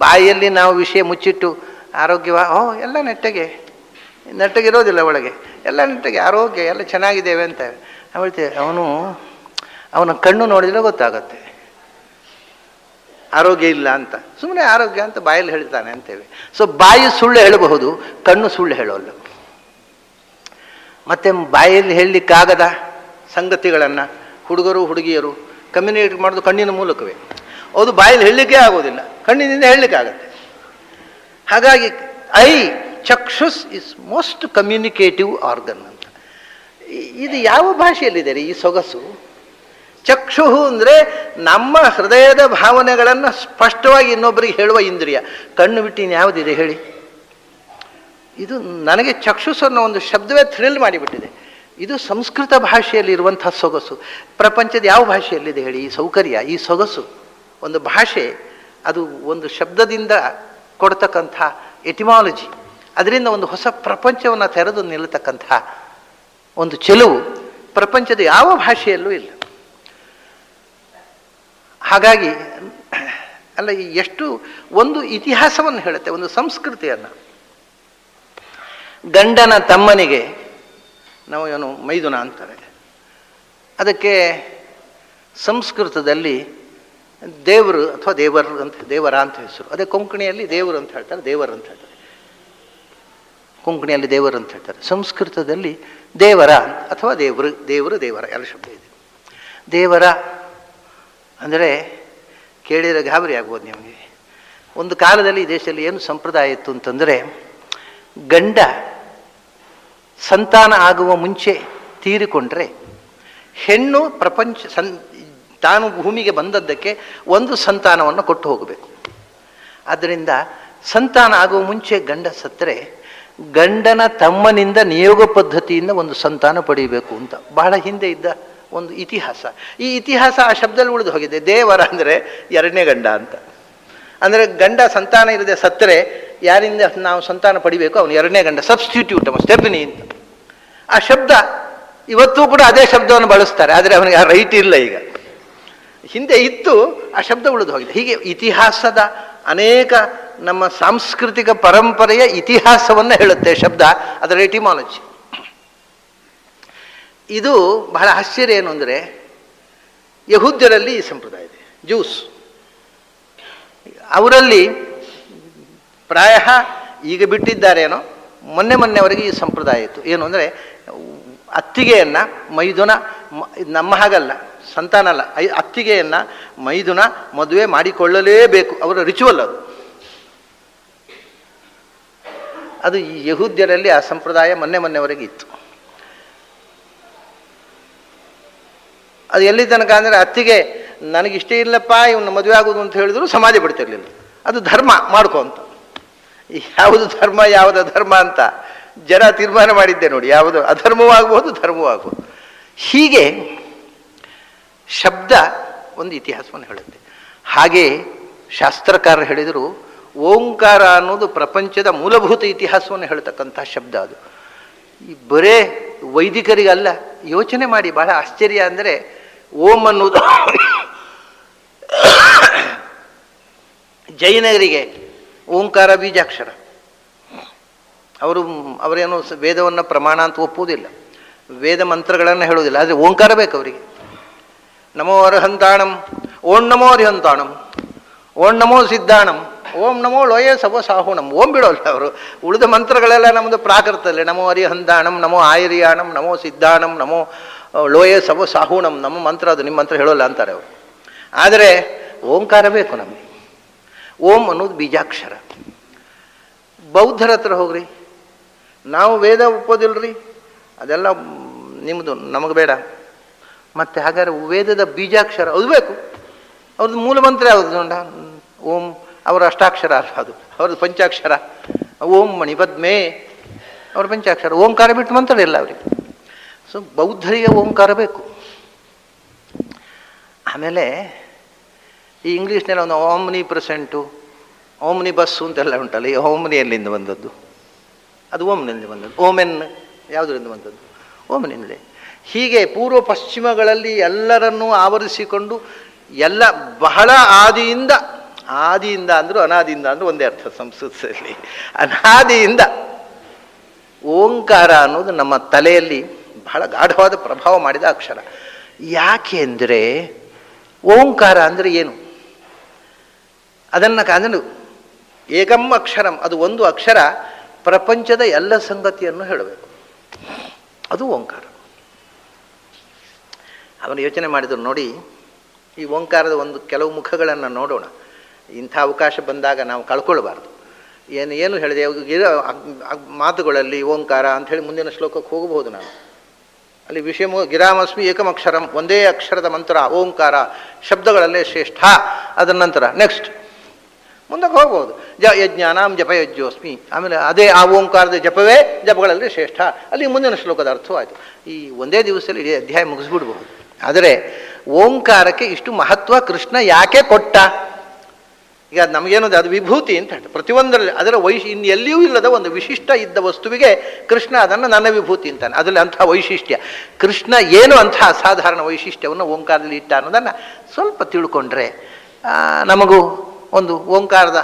Speaker 1: ಬಾಯಲ್ಲಿ ನಾವು ವಿಷಯ ಮುಚ್ಚಿಟ್ಟು ಆರೋಗ್ಯವ ಎಲ್ಲ ನೆಟ್ಟಗಿರೋದಿಲ್ಲ ಒಳಗೆ, ಎಲ್ಲ ನೆಟ್ಟಗೆ ಆರೋಗ್ಯ ಎಲ್ಲ ಚೆನ್ನಾಗಿದ್ದೇವೆ ಅಂತ ಹೇಳ್ತೇವೆ. ಅವನ ಕಣ್ಣು ನೋಡಿದರೆ ಗೊತ್ತಾಗತ್ತೆ ಆರೋಗ್ಯ ಇಲ್ಲ ಅಂತ. ಸುಮ್ಮನೆ ಆರೋಗ್ಯ ಅಂತ ಬಾಯಲ್ಲಿ ಹೇಳ್ತಾನೆ ಅಂತೇವೆ. ಸೊ ಬಾಯಿ ಸುಳ್ಳು ಹೇಳಬಹುದು, ಕಣ್ಣು ಸುಳ್ಳು ಹೇಳೋಲ್ಲ. ಮತ್ತು ಬಾಯಲ್ಲಿ ಹೇಳಲಿಕ್ಕಾಗದ ಸಂಗತಿಗಳನ್ನು ಹುಡುಗರು ಹುಡುಗಿಯರು ಕಮ್ಯುನಿಕೇಟ್ ಮಾಡೋದು ಕಣ್ಣಿನ ಮೂಲಕವೇ. ಅದು ಬಾಯಲ್ಲಿ ಹೇಳಲಿಕ್ಕೆ ಆಗೋದಿಲ್ಲ, ಕಣ್ಣಿನಿಂದ ಹೇಳಲಿಕ್ಕಾಗತ್ತೆ. ಹಾಗಾಗಿ ಚಕ್ಷುಸ್ ಇಸ್ ಮೋಸ್ಟ್ ಕಮ್ಯುನಿಕೇಟಿವ್ ಆರ್ಗನ್ ಅಂತ. ಇದು ಯಾವ ಭಾಷೆಯಲ್ಲಿದೆ ರೀ ಈ ಸೊಗಸು? ಚಕ್ಷುಹು ಅಂದರೆ ನಮ್ಮ ಹೃದಯದ ಭಾವನೆಗಳನ್ನು ಸ್ಪಷ್ಟವಾಗಿ ಇನ್ನೊಬ್ಬರಿಗೆ ಹೇಳುವ ಇಂದ್ರಿಯ. ಕಣ್ಣು ಬಿಟ್ಟು ಇನ್ಯಾವುದಿದೆ ಹೇಳಿ? ಇದು ನನಗೆ ಚಕ್ಷುಸ್ ಅನ್ನೋ ಒಂದು ಶಬ್ದವೇ ಥ್ರಿಲ್ ಮಾಡಿಬಿಟ್ಟಿದೆ. ಇದು ಸಂಸ್ಕೃತ ಭಾಷೆಯಲ್ಲಿರುವಂಥ ಸೊಗಸು. ಪ್ರಪಂಚದ ಯಾವ ಭಾಷೆಯಲ್ಲಿದೆ ಹೇಳಿ ಈ ಸೌಕರ್ಯ, ಈ ಸೊಗಸು? ಒಂದು ಭಾಷೆ ಅದು ಒಂದು ಶಬ್ದದಿಂದ ಕೊಡ್ತಕ್ಕಂಥ ಎಟಿಮಾಲಜಿ, ಅದರಿಂದ ಒಂದು ಹೊಸ ಪ್ರಪಂಚವನ್ನು ತೆರೆದು ನಿಲ್ಲತಕ್ಕಂಥ ಒಂದು ಚೆಲುವು ಪ್ರಪಂಚದ ಯಾವ ಭಾಷೆಯಲ್ಲೂ ಇಲ್ಲ. ಹಾಗಾಗಿ ಅಲ್ಲ, ಎಷ್ಟು ಒಂದು ಇತಿಹಾಸವನ್ನು ಹೇಳುತ್ತೆ, ಒಂದು ಸಂಸ್ಕೃತಿಯನ್ನು. ಗಂಡನ ತಮ್ಮನಿಗೆ ನಾವು ಏನು ಮೈದುನ ಅಂತಾರೆ. ಅದಕ್ಕೆ ಸಂಸ್ಕೃತದಲ್ಲಿ ದೇವರು ಅಥವಾ ದೇವರ ಅಂತ ಹೆಸರು. ಅದೇ ಕೊಂಕಣಿಯಲ್ಲಿ ದೇವರು ಅಂತ ಹೇಳ್ತಾರೆ, ದೇವರು ಅಂತ ಹೇಳ್ತಾರೆ. ಕೊಂಕಣಿಯಲ್ಲಿ ದೇವರು ಅಂತ ಹೇಳ್ತಾರೆ, ಸಂಸ್ಕೃತದಲ್ಲಿ ದೇವರ ಅಥವಾ ದೇವರ ಎಲ್ಲ ಶಬ್ದ ಇದೆ. ದೇವರ ಅಂದರೆ ಕೇಳಿದರೆ ಗಾಬರಿ ಆಗ್ಬೋದು ನಿಮಗೆ. ಒಂದು ಕಾಲದಲ್ಲಿ ಈ ದೇಶದಲ್ಲಿ ಏನು ಸಂಪ್ರದಾಯ ಇತ್ತು ಅಂತಂದರೆ, ಗಂಡ ಸಂತಾನ ಆಗುವ ಮುಂಚೆ ತೀರಿಕೊಂಡ್ರೆ ಹೆಣ್ಣು ತಾನು ಭೂಮಿಗೆ ಬಂದದ್ದಕ್ಕೆ ಒಂದು ಸಂತಾನವನ್ನು ಕೊಟ್ಟು ಹೋಗಬೇಕು. ಆದ್ದರಿಂದ ಸಂತಾನ ಆಗುವ ಮುಂಚೆ ಗಂಡ ಸತ್ತರೆ ಗಂಡನ ತಮ್ಮನಿಂದ ನಿಯೋಗ ಪದ್ಧತಿಯಿಂದ ಒಂದು ಸಂತಾನ ಪಡೀಬೇಕು ಅಂತ ಬಹಳ ಹಿಂದೆ ಇದ್ದ ಒಂದು ಇತಿಹಾಸ. ಈ ಇತಿಹಾಸ ಆ ಶಬ್ದದಲ್ಲಿ ಉಳಿದು ಹೋಗಿದೆ. ದೇವರ ಅಂದರೆ ಎರಡನೇ ಗಂಡ ಅಂತ. ಅಂದರೆ ಗಂಡ ಸಂತಾನ ಇರದೆ ಸತ್ತರೆ ಯಾರಿಂದ ನಾವು ಸಂತಾನ ಪಡಿಬೇಕು ಅವನು ಎರಡನೇ ಗಂಡ, ಸಬ್ಸ್ಟಿಟ್ಯೂಟ್ ಸ್ಟೆಪ್ನಿ ಅಂತ. ಆ ಶಬ್ದ ಇವತ್ತೂ ಕೂಡ ಅದೇ ಶಬ್ದವನ್ನು ಬಳಸ್ತಾರೆ, ಆದರೆ ಅವನಿಗೆ ಆ ರೈಟ್ ಇಲ್ಲ. ಈಗ ಹಿಂದೆ ಇತ್ತು, ಆ ಶಬ್ದ ಉಳಿದು ಹೋಗಿದೆ. ಹೀಗೆ ಇತಿಹಾಸದ ಅನೇಕ ನಮ್ಮ ಸಾಂಸ್ಕೃತಿಕ ಪರಂಪರೆಯ ಇತಿಹಾಸವನ್ನು ಹೇಳುತ್ತೆ ಶಬ್ದ, ಅದರ ಎಟಿಮಾಲಜಿ. ಇದು ಬಹಳ ಆಶ್ಚರ್ಯ ಏನು ಅಂದರೆ, ಯಹೂದ್ಯರಲ್ಲಿ ಈ ಸಂಪ್ರದಾಯ ಇದೆ, ಜ್ಯೂಸ್. ಅವರಲ್ಲಿ ಪ್ರಾಯ ಈಗ ಬಿಟ್ಟಿದ್ದಾರೇನೋ, ಮೊನ್ನೆವರೆಗೆ ಈ ಸಂಪ್ರದಾಯ ಇತ್ತು. ಏನು ಅಂದರೆ, ಅತ್ತಿಗೆಯನ್ನು ಮೈದುನ, ನಮ್ಮ ಹಾಗಲ್ಲ, ಸಂತಾನ ಅಲ್ಲ, ಅತ್ತಿಗೆಯನ್ನು ಮೈದುನ ಮದುವೆ ಮಾಡಿಕೊಳ್ಳಲೇಬೇಕು, ಅವರ ರಿಚುವಲ್ ಅದು. ಅದು ಈ ಯಹೂದ್ಯರಲ್ಲಿ ಆ ಸಂಪ್ರದಾಯ ಮೊನ್ನೆವರೆಗೆ ಇತ್ತು. ಅದು ಎಲ್ಲಿ ತನಕ ಅಂದರೆ ಅತ್ತಿಗೆ ನನಗಿಷ್ಟ ಇಲ್ಲಪ್ಪ ಇವನ್ನ ಮದುವೆ ಆಗೋದು ಅಂತ ಹೇಳಿದ್ರು ಸಮಾಧಿ ಬಿಡ್ತಿರ್ಲಿಲ್ಲ. ಅದು ಧರ್ಮ ಮಾಡ್ಕೊ ಅಂತ. ಯಾವುದು ಧರ್ಮ ಯಾವುದು ಅಧರ್ಮ ಅಂತ ಜನ ತೀರ್ಮಾನ ಮಾಡಿದ್ದೆ ನೋಡಿ. ಯಾವುದು ಅಧರ್ಮವೂ ಆಗ್ಬೋದು, ಧರ್ಮವೂ ಆಗ್ಬೋದು. ಹೀಗೆ ಶಬ್ದ ಒಂದು ಇತಿಹಾಸವನ್ನು ಹೇಳುತ್ತೆ. ಹಾಗೆ ಶಾಸ್ತ್ರಕಾರರು ಹೇಳಿದರು, ಓಂಕಾರ ಅನ್ನೋದು ಪ್ರಪಂಚದ ಮೂಲಭೂತ ಇತಿಹಾಸವನ್ನು ಹೇಳ್ತಕ್ಕಂಥ ಶಬ್ದ. ಅದು ಈ ಬರೇ ವೈದಿಕರಿಗಲ್ಲ. ಯೋಚನೆ ಮಾಡಿ, ಬಹಳ ಆಶ್ಚರ್ಯ ಅಂದರೆ ಓಂ ಅನ್ನೋದು ಜೈನರಿಗೆ ಓಂಕಾರ ಬೀಜಾಕ್ಷರ. ಅವರೇನು ವೇದವನ್ನು ಪ್ರಮಾಣ ಅಂತ ಒಪ್ಪುವುದಿಲ್ಲ, ವೇದ ಮಂತ್ರಗಳನ್ನು ಹೇಳುವುದಿಲ್ಲ. ಆದರೆ ಓಂಕಾರ ಬೇಕು ಅವರಿಗೆ. ನಮೋ ಅರ್ಹಂತಾಣಂ, ಓಂ ನಮೋ ಅರ್ಹಂತಾಣಂ, ಓಂ ನಮೋ ಸಿದ್ಧಾಣಂ, ಓಂ ನಮೋ ಲೋಯೇ ಸವ ಸಾಹುಣಂ. ಓಂ ಬಿಡೋಲ್ಲ ಅವರು. ಉಳಿದ ಮಂತ್ರಗಳೆಲ್ಲ ನಮ್ಮದು ಪ್ರಾಕೃತಲ್ಲೇ. ನಮೋ ಅರಿಹಂತಾಣಂ, ನಮೋ ಆಯರ್ಯಾಣಂ, ನಮೋ ಸಿದ್ಧಾಣಂ, ನಮೋ ಲೋಯೇ ಸವ ಸಾಹುಣಂ. ನಮ್ಮ ಮಂತ್ರ ಅದು, ನಿಮ್ಮ ಮಂತ್ರ ಹೇಳೋಲ್ಲ ಅಂತಾರೆ ಅವರು. ಆದರೆ ಓಂಕಾರ ಬೇಕು ನಮಗೆ. ಓಂ ಅನ್ನೋದು ಬೀಜಾಕ್ಷರ. ಬೌದ್ಧರ ಹತ್ರ ಹೋಗ್ರಿ, ನಾವು ವೇದ ಒಪ್ಪೋದಿಲ್ರಿ, ಅದೆಲ್ಲ ನಿಮ್ಮದು, ನಮಗೆ ಬೇಡ. ಮತ್ತು ಹಾಗಾದ್ರೆ ವೇದದ ಬೀಜಾಕ್ಷರ ಅದು ಬೇಕು. ಅವ್ರದ್ದು ಮೂಲ ಮಂತ್ರ ಯಾವುದು ನೋಡ? ಓಂ. ಅವರ ಅಷ್ಟಾಕ್ಷರ ಅಲ್ಲ ಅದು, ಅವ್ರದ್ದು ಪಂಚಾಕ್ಷರ. ಓಂ ಮಣಿಪದ್ಮೇ ಅವ್ರ ಪಂಚಾಕ್ಷರ. ಓಂಕಾರ ಬಿಟ್ಟು ಮಂತ್ರ ಇಲ್ಲ ಅವರಿಗೆ. ಸೊ ಬೌದ್ಧರಿಗೆ ಓಂಕಾರ ಬೇಕು. ಆಮೇಲೆ ಈ ಇಂಗ್ಲೀಷ್ನಲ್ಲಿ ಒಂದು ಓಮ್ನಿ ಪ್ರೆಸೆಂಟು, ಓಮ್ನಿ ಬಸ್ಸು ಅಂತೆಲ್ಲ ಉಂಟಲ್ಲ. ಈ ಓಮ್ನಿ ಎಲ್ಲಿಂದ ಬಂದದ್ದು? ಅದು ಓಮ್ನಿಂದ ಬಂದದ್ದು. ಓಮೆನ್ ಯಾವುದರಿಂದ ಬಂದದ್ದು? ಓಮ್ನಿಂದಲೇ. ಹೀಗೆ ಪೂರ್ವ ಪಶ್ಚಿಮಗಳಲ್ಲಿ ಎಲ್ಲರನ್ನೂ ಆವರಿಸಿಕೊಂಡು ಎಲ್ಲ ಬಹಳ ಆದಿಯಿಂದ ಅಂದರೂ ಅನಾದಿಯಿಂದ ಅಂದರೂ ಒಂದೇ ಅರ್ಥ ಸಂಸ್ಕೃತದಲ್ಲಿ. ಅನಾದಿಯಿಂದ ಓಂಕಾರ ಅನ್ನೋದು ನಮ್ಮ ತಲೆಯಲ್ಲಿ ಬಹಳ ಗಾಢವಾದ ಪ್ರಭಾವ ಮಾಡಿದ ಅಕ್ಷರ. ಯಾಕೆ ಅಂದರೆ ಓಂಕಾರ ಅಂದರೆ ಏನು? ಅದನ್ನು ಅಂದರೆ ಏಕಂ ಅಕ್ಷರಂ, ಅದು ಒಂದು ಅಕ್ಷರ ಪ್ರಪಂಚದ ಎಲ್ಲ ಸಂಗತಿಯನ್ನು ಹೇಳಬೇಕು. ಅದು ಓಂಕಾರ. ಅವನು ಯೋಚನೆ ಮಾಡಿದರು ನೋಡಿ. ಈ ಓಂಕಾರದ ಒಂದು ಕೆಲವು ಮುಖಗಳನ್ನು ನೋಡೋಣ. ಇಂಥ ಅವಕಾಶ ಬಂದಾಗ ನಾವು ಕಳ್ಕೊಳ್ಬಾರ್ದು. ಏನು ಹೇಳಿದೆ ಮಾತುಗಳಲ್ಲಿ ಓಂಕಾರ ಅಂಥೇಳಿ ಮುಂದಿನ ಶ್ಲೋಕಕ್ಕೆ ಹೋಗಬಹುದು ನಾನು. ಅಲ್ಲಿ ವಿಷಯ ಗಿರಾಮಸ್ಮಿ ಏಕಮಕ್ಷರಂ, ಒಂದೇ ಅಕ್ಷರದ ಮಂತ್ರ ಓಂಕಾರ, ಶಬ್ದಗಳಲ್ಲೇ ಶ್ರೇಷ್ಠ. ಅದರ ನಂತರ ನೆಕ್ಸ್ಟ್ ಮುಂದಕ್ಕೆ ಹೋಗ್ಬೋದು. ಯಜ್ಞಾನಾಂ ಜಪಯಜ್ಜೋಸ್ಮಿ, ಆಮೇಲೆ ಅದೇ ಆ ಓಂಕಾರದ ಜಪವೇ ಜಪಗಳಲ್ಲಿ ಶ್ರೇಷ್ಠ. ಅಲ್ಲಿ ಮುಂದಿನ ಶ್ಲೋಕದ ಅರ್ಥವಾಯಿತು. ಈ ಒಂದೇ ದಿವಸದಲ್ಲಿ ಇಡೀ ಅಧ್ಯಾಯ ಮುಗಿಸ್ಬಿಡ್ಬಹುದು. ಆದರೆ ಓಂಕಾರಕ್ಕೆ ಇಷ್ಟು ಮಹತ್ವ ಕೃಷ್ಣ ಯಾಕೆ ಕೊಟ್ಟ? ಈಗ ನಮಗೇನದು ಅದು ವಿಭೂತಿ ಅಂತ ಹೇಳ್ತಾರೆ. ಪ್ರತಿಯೊಂದರಲ್ಲಿ ಅದರ ಇನ್ನು ಎಲ್ಲಿಯೂ ಇಲ್ಲದ ಒಂದು ವಿಶಿಷ್ಟ ಇದ್ದ ವಸ್ತುವಿಗೆ ಕೃಷ್ಣ ಅದನ್ನು ನನ್ನ ವಿಭೂತಿ ಅಂತಾನೆ. ಅದರಲ್ಲಿ ಅಂಥ ವೈಶಿಷ್ಟ್ಯ. ಕೃಷ್ಣ ಏನು ಅಂಥ ಅಸಾಧಾರಣ ವೈಶಿಷ್ಟ್ಯವನ್ನು ಓಂಕಾರದಲ್ಲಿ ಇಟ್ಟ ಅನ್ನೋದನ್ನು ಸ್ವಲ್ಪ ತಿಳ್ಕೊಂಡ್ರೆ ನಮಗೂ ಒಂದು ಓಂಕಾರದ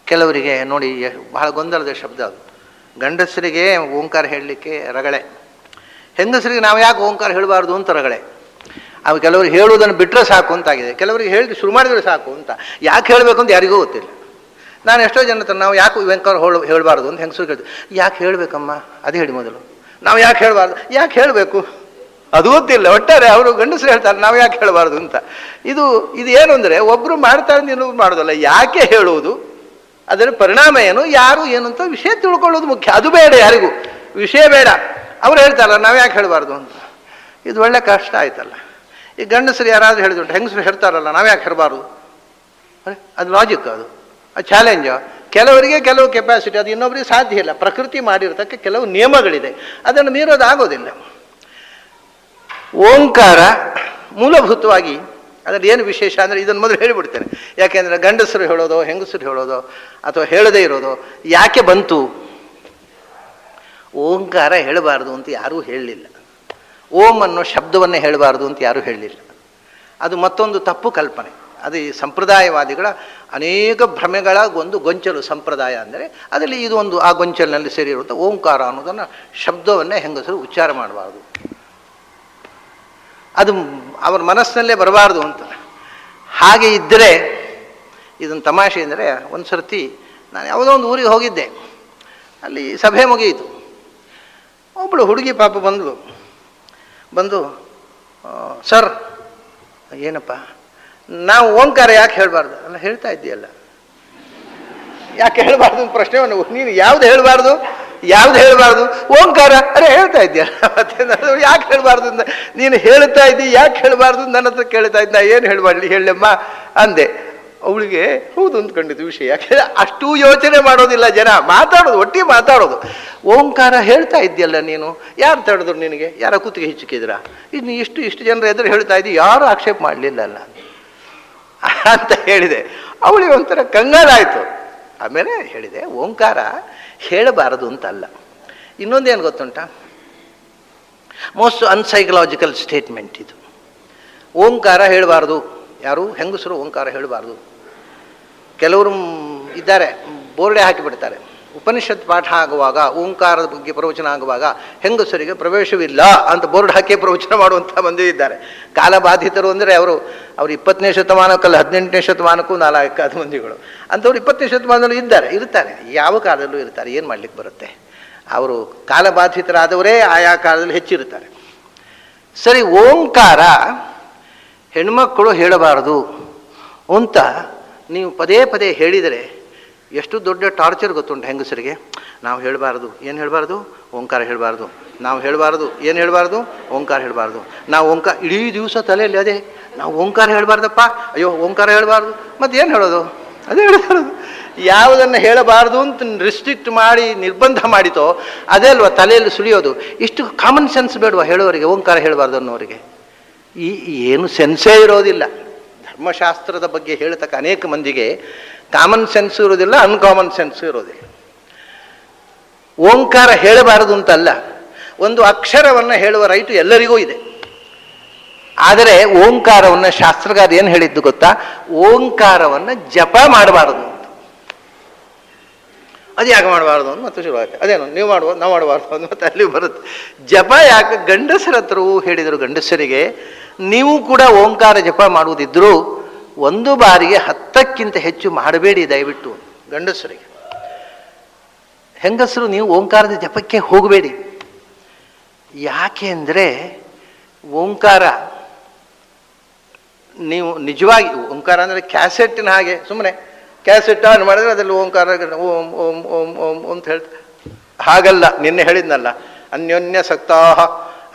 Speaker 1: ಕೆಲವರಿಗೆ ನೋಡಿ ಬಹಳ ಗೊಂದಲದ ಶಬ್ದ ಅದು. ಗಂಡಸರಿಗೆ ಓಂಕಾರ ಹೇಳಲಿಕ್ಕೆ ರಗಳೆ, ಹೆಂಗಸರಿಗೆ ನಾವು ಯಾಕೆ ಓಂಕಾರ ಹೇಳಬಾರ್ದು ಅಂತ ರಗಳೆ. ಅವು ಕೆಲವರು ಹೇಳುವುದನ್ನು ಬಿಟ್ಟರೆ ಸಾಕು ಅಂತಾಗಿದೆ, ಕೆಲವರಿಗೆ ಹೇಳಿ ಶುರು ಮಾಡಿದರೆ ಸಾಕು ಅಂತ. ಯಾಕೆ ಹೇಳಬೇಕು ಅಂತ ಯಾರಿಗೂ ಗೊತ್ತಿಲ್ಲ. ನಾನು ಎಷ್ಟೋ ಜನ ಹತ್ರ ನಾವು ಯಾಕೆ ಓಂಕಾರ ಹೇಳಬಾರ್ದು ಅಂತ ಹೆಂಗಸರು ಕೇಳ್ತೀವಿ. ಯಾಕೆ ಹೇಳಬೇಕಮ್ಮ ಅದು ಹೇಳಿ ಮೊದಲು. ನಾವು ಯಾಕೆ ಹೇಳಬಾರ್ದು, ಯಾಕೆ ಹೇಳಬೇಕು ಅದು ಗೊತ್ತಿಲ್ಲ. ಒಟ್ಟಾರೆ ಅವರು ಗಂಡಸರು ಹೇಳ್ತಾರೆ ನಾವು ಯಾಕೆ ಹೇಳಬಾರ್ದು ಅಂತ. ಇದು ಏನು ಅಂದರೆ ಒಬ್ಬರು ಮಾಡ್ತಾರೆ ಇನ್ನೊಬ್ರು ಮಾಡೋದಲ್ಲ. ಯಾಕೆ ಹೇಳುವುದು, ಅದರ ಪರಿಣಾಮ ಏನು, ಯಾರು ಏನು ಅಂತ ವಿಷಯ ತಿಳ್ಕೊಳ್ಳೋದು ಮುಖ್ಯ. ಅದು ಬೇಡ, ಯಾರಿಗೂ ವಿಷಯ ಬೇಡ. ಅವ್ರು ಹೇಳ್ತಾರಲ್ಲ ನಾವು ಯಾಕೆ ಹೇಳಬಾರ್ದು ಅಂತ. ಇದು ಒಳ್ಳೆ ಕಷ್ಟ ಆಯ್ತಲ್ಲ. ಈ ಗಂಡಸರು ಯಾರಾದರೂ ಹೇಳಿದುಂಟು, ಹೆಂಗಸರು ಹೇಳ್ತಾರಲ್ಲ ನಾವು ಯಾಕೆ ಹೇಳಬಾರ್ದು. ಅದು ಲಾಜಿಕ್, ಅದು ಚಾಲೆಂಜು. ಕೆಲವರಿಗೆ ಕೆಲವು ಕೆಪಾಸಿಟಿ, ಅದು ಇನ್ನೊಬ್ಬರಿಗೆ ಸಾಧ್ಯ ಇಲ್ಲ. ಪ್ರಕೃತಿ ಮಾಡಿರ್ತಕ್ಕ ಕೆಲವು ನಿಯಮಗಳಿದೆ, ಅದನ್ನು ಮೀರೋದಾಗೋದಿಲ್ಲ. ಓಂಕಾರ ಮೂಲಭೂತವಾಗಿ ಅದರಲ್ಲಿ ಏನು ವಿಶೇಷ ಅಂದರೆ ಇದನ್ನು ಮೊದಲು ಹೇಳಿಬಿಡ್ತೇನೆ. ಯಾಕೆಂದರೆ ಗಂಡಸರು ಹೇಳೋದು, ಹೆಂಗಸರು ಹೇಳೋದು, ಅಥವಾ ಹೇಳದೇ ಇರೋದು ಯಾಕೆ ಬಂತು? ಓಂಕಾರ ಹೇಳಬಾರ್ದು ಅಂತ ಯಾರೂ ಹೇಳಲಿಲ್ಲ. ಓಂ ಅನ್ನೋ ಶಬ್ದವನ್ನೇ ಹೇಳಬಾರ್ದು ಅಂತ ಯಾರೂ ಹೇಳಲಿಲ್ಲ. ಅದು ಮತ್ತೊಂದು ತಪ್ಪು ಕಲ್ಪನೆ. ಅದು ಈ ಸಂಪ್ರದಾಯವಾದಿಗಳ ಅನೇಕ ಭ್ರಮೆಗಳ ಒಂದು ಗೊಂಚಲು. ಸಂಪ್ರದಾಯ ಅಂದರೆ ಅದರಲ್ಲಿ ಇದು ಒಂದು ಆ ಗೊಂಚಲಿನಲ್ಲಿ ಸೇರಿರುತ್ತೆ. ಓಂಕಾರ ಅನ್ನೋದನ್ನು ಶಬ್ದವನ್ನೇ ಹೆಂಗಸರು ಉಚ್ಚಾರ ಮಾಡಬಾರ್ದು, ಅದು ಅವರ ಮನಸ್ಸಿನಲ್ಲೇ ಬರಬಾರ್ದು ಅಂತ. ಹಾಗೆ ಇದ್ದರೆ ಇದೊಂದು ತಮಾಷೆ ಅಂದರೆ, ಒಂದು ಸರ್ತಿ ನಾನು ಯಾವುದೋ ಒಂದು ಊರಿಗೆ ಹೋಗಿದ್ದೆ. ಅಲ್ಲಿ ಸಭೆ ಮುಗಿಯಿತು. ಒಬ್ಬಳು ಹುಡುಗಿ ಪಾಪ ಬಂದು ಸರ್, ಏನಪ್ಪ ನಾವು ಓಂಕಾರ ಯಾಕೆ ಹೇಳಬಾರ್ದು? ಅಲ್ಲ ಹೇಳ್ತಾ ಇದ್ದೀಯಲ್ಲ, ಯಾಕೆ ಹೇಳಬಾರ್ದು ಅಂತ ಪ್ರಶ್ನೆ. ನೀನು ಯಾವುದು ಹೇಳಬಾರ್ದು? ಯಾವ್ದು ಹೇಳಬಾರ್ದು? ಓಂಕಾರ. ಅರೆ ಹೇಳ್ತಾ ಇದ್ದೀಯ ಮತ್ತೆ ಯಾಕೆ ಹೇಳಬಾರ್ದು? ನೀನು ಹೇಳ್ತಾ ಇದ್ದಿ, ಯಾಕೆ ಹೇಳಬಾರ್ದು? ನನ್ನ ಹತ್ರ ಕೇಳ್ತಾ ಇದ್ದ, ನಾ ಏನು ಹೇಳಬಾರ್ಲಿ ಹೇಳಮ್ಮ ಅಂದೆ. ಅವಳಿಗೆ ಹೌದು ಅಂದ್ಕೊಂಡಿದ್ದು ವಿಷಯ. ಯಾಕೆ ಅಷ್ಟೂ ಯೋಚನೆ ಮಾಡೋದಿಲ್ಲ ಜನ, ಮಾತಾಡೋದು, ಒಟ್ಟಿಗೆ ಮಾತಾಡೋದು. ಓಂಕಾರ ಹೇಳ್ತಾ ಇದ್ದೀಯಲ್ಲ ನೀನು, ಯಾರು ತಡೆದ್ರು ನಿನಗೆ? ಯಾರ ಕೂತಿಗೆ ಹಿಚ್ಚಿಕಿದ್ರ? ಇನ್ನು ಇಷ್ಟು ಜನರ ಎದುರು ಹೇಳ್ತಾ ಇದ್ದಿ, ಯಾರು ಆಕ್ಷೇಪ ಮಾಡಲಿಲ್ಲಲ್ಲ ಅಂತ ಹೇಳಿದೆ. ಅವಳಿಗೆ ಒಂಥರ ಕಂಗಾಲಾಯಿತು. ಆಮೇಲೆ ಹೇಳಿದೆ, ಓಂಕಾರ ಹೇಳಬಾರದು ಅಂತಲ್ಲ. ಇನ್ನೊಂದೇನು ಗೊತ್ತುಂಟ, ಮೋಸ್ಟ್ ಅನ್ಸೈಕಲಾಜಿಕಲ್ ಸ್ಟೇಟ್ಮೆಂಟ್ ಇದು. ಓಂಕಾರ ಹೇಳಬಾರ್ದು, ಯಾರು ಹೆಂಗಸರು ಓಂಕಾರ ಹೇಳಬಾರ್ದು. ಕೆಲವರು ಇದ್ದಾರೆ, ಬೋರ್ಡೆ ಹಾಕಿಬಿಡ್ತಾರೆ, ಉಪನಿಷತ್ ಪಾಠ ಆಗುವಾಗ, ಓಂಕಾರದ ಬಗ್ಗೆ ಪ್ರವಚನ ಆಗುವಾಗ ಹೆಂಗಸರಿಗೆ ಪ್ರವೇಶವಿಲ್ಲ ಅಂತ ಬೋರ್ಡ್ ಹಾಕಿ ಪ್ರವಚನ ಮಾಡುವಂಥ ಮಂದಿ ಇದ್ದಾರೆ. ಕಾಲಬಾಧಿತರು ಅಂದರೆ ಅವರು 20ನೇ ಶತಮಾನಕ್ಕಲ್ಲ 18ನೇ ಶತಮಾನಕ್ಕೂ 4 ಮಂದಿಗಳು ಅಂಥವ್ರು 20ನೇ ಶತಮಾನದಲ್ಲೂ ಇರ್ತಾರೆ, ಯಾವ ಕಾಲದಲ್ಲೂ ಇರ್ತಾರೆ. ಏನು ಮಾಡಲಿಕ್ಕೆ ಬರುತ್ತೆ? ಅವರು ಕಾಲಬಾಧಿತರಾದವರೇ ಆಯಾ ಕಾಲದಲ್ಲಿ ಹೆಚ್ಚಿರ್ತಾರೆ. ಸರಿ, ಓಂಕಾರ ಹೆಣ್ಮಕ್ಕಳು ಹೇಳಬಾರದು ಅಂತ ನೀವು ಪದೇ ಪದೇ ಹೇಳಿದರೆ ಎಷ್ಟು ದೊಡ್ಡ ಟಾರ್ಚರ್ ಗೊತ್ತುಂಟು ಹೆಂಗಸರಿಗೆ. ನಾವು ಹೇಳಬಾರ್ದು, ಏನು ಹೇಳಬಾರ್ದು? ಓಂಕಾರ ಹೇಳಬಾರ್ದು. ನಾವು ಹೇಳಬಾರ್ದು, ಏನು ಹೇಳಬಾರ್ದು? ಓಂಕಾರ ಹೇಳಬಾರ್ದು. ನಾವು ಓಂಕಾರ ಇಡೀ ದಿವಸ ತಲೆಯಲ್ಲಿ ಅದೇ, ನಾವು ಓಂಕಾರ ಹೇಳಬಾರ್ದಪ್ಪ, ಅಯ್ಯೋ ಓಂಕಾರ ಹೇಳಬಾರ್ದು. ಮತ್ತು ಏನು ಹೇಳೋದು? ಅದೇ ಹೇಳಬಾರ್ದು. ಯಾವುದನ್ನು ಹೇಳಬಾರ್ದು ಅಂತ ರಿಸ್ಟ್ರಿಕ್ಟ್ ಮಾಡಿ ನಿರ್ಬಂಧ ಮಾಡಿತೋ ಅದೇ ಅಲ್ವಾ ತಲೆಯಲ್ಲಿ ಸುಳಿಯೋದು. ಇಷ್ಟು ಕಾಮನ್ ಸೆನ್ಸ್ ಬೇಡವಾ ಹೇಳೋರಿಗೆ? ಓಂಕಾರ ಹೇಳಬಾರ್ದು ಅನ್ನೋರಿಗೆ ಏನು ಸೆನ್ಸೇ ಇರೋದಿಲ್ಲ. ಧರ್ಮಶಾಸ್ತ್ರದ ಬಗ್ಗೆ ಹೇಳ್ತಕ್ಕ ಅನೇಕ ಮಂದಿಗೆ ಕಾಮನ್ ಸೆನ್ಸ್ ಇರೋದಿಲ್ಲ, ಅನ್ಕಾಮನ್ ಸೆನ್ಸ್ ಇರೋದಿಲ್ಲ. ಓಂಕಾರ ಹೇಳಬಾರದು ಅಂತಲ್ಲ, ಒಂದು ಅಕ್ಷರವನ್ನು ಹೇಳುವ ರೈಟು ಎಲ್ಲರಿಗೂ ಇದೆ. ಆದರೆ ಓಂಕಾರವನ್ನು ಶಾಸ್ತ್ರಗಾರ ಏನು ಹೇಳಿದ್ದು ಗೊತ್ತಾ? ಓಂಕಾರವನ್ನು ಜಪ ಮಾಡಬಾರದು ಅಂತ. ಅದು ಯಾಕೆ ಮಾಡಬಾರ್ದು ಅಂತ ಮತ್ತೆ ಶುರುವಾಗುತ್ತೆ. ಅದೇನು ನೀವು ಮಾಡುವ, ನಾವು ಮಾಡಬಾರ್ದು ಅಂತ ಮತ್ತೆ ಅಲ್ಲಿ ಬರುತ್ತೆ. ಜಪ ಯಾಕೆ? ಗಂಡಸರ ಹತ್ರವೂ ಹೇಳಿದರು, ಗಂಡಸರಿಗೆ ನೀವು ಕೂಡ ಓಂಕಾರ ಜಪ ಮಾಡುವುದಿದ್ರೂ ಒಂದು ಬಾರಿಗೆ 10ಕ್ಕಿಂತ ಹೆಚ್ಚು ಮಾಡಬೇಡಿ ದಯವಿಟ್ಟು ಗಂಡಸರಿಗೆ. ಹೆಂಗಸರು ನೀವು ಓಂಕಾರದ ಜಪಕ್ಕೆ ಹೋಗಬೇಡಿ. ಯಾಕೆ ಅಂದರೆ ಓಂಕಾರ ನೀವು ನಿಜವಾಗಿ ಓಂಕಾರ ಅಂದರೆ ಕ್ಯಾಸೆಟ್ಟಿನ ಹಾಗೆ, ಸುಮ್ಮನೆ ಕ್ಯಾಸೆಟ್ ಆನ್ ಮಾಡಿದ್ರೆ ಅದರಲ್ಲಿ ಓಂಕಾರ ಓಂ ಓಂ ಓಂ ಓಂ ಅಂತ ಹೇಳ್ತಾರೆ. ಹಾಗಲ್ಲ, ನಿನ್ನೆ ಹೇಳಿದ್ನಲ್ಲ, ಅನ್ಯೋನ್ಯ ಸಕ್ತಾಹ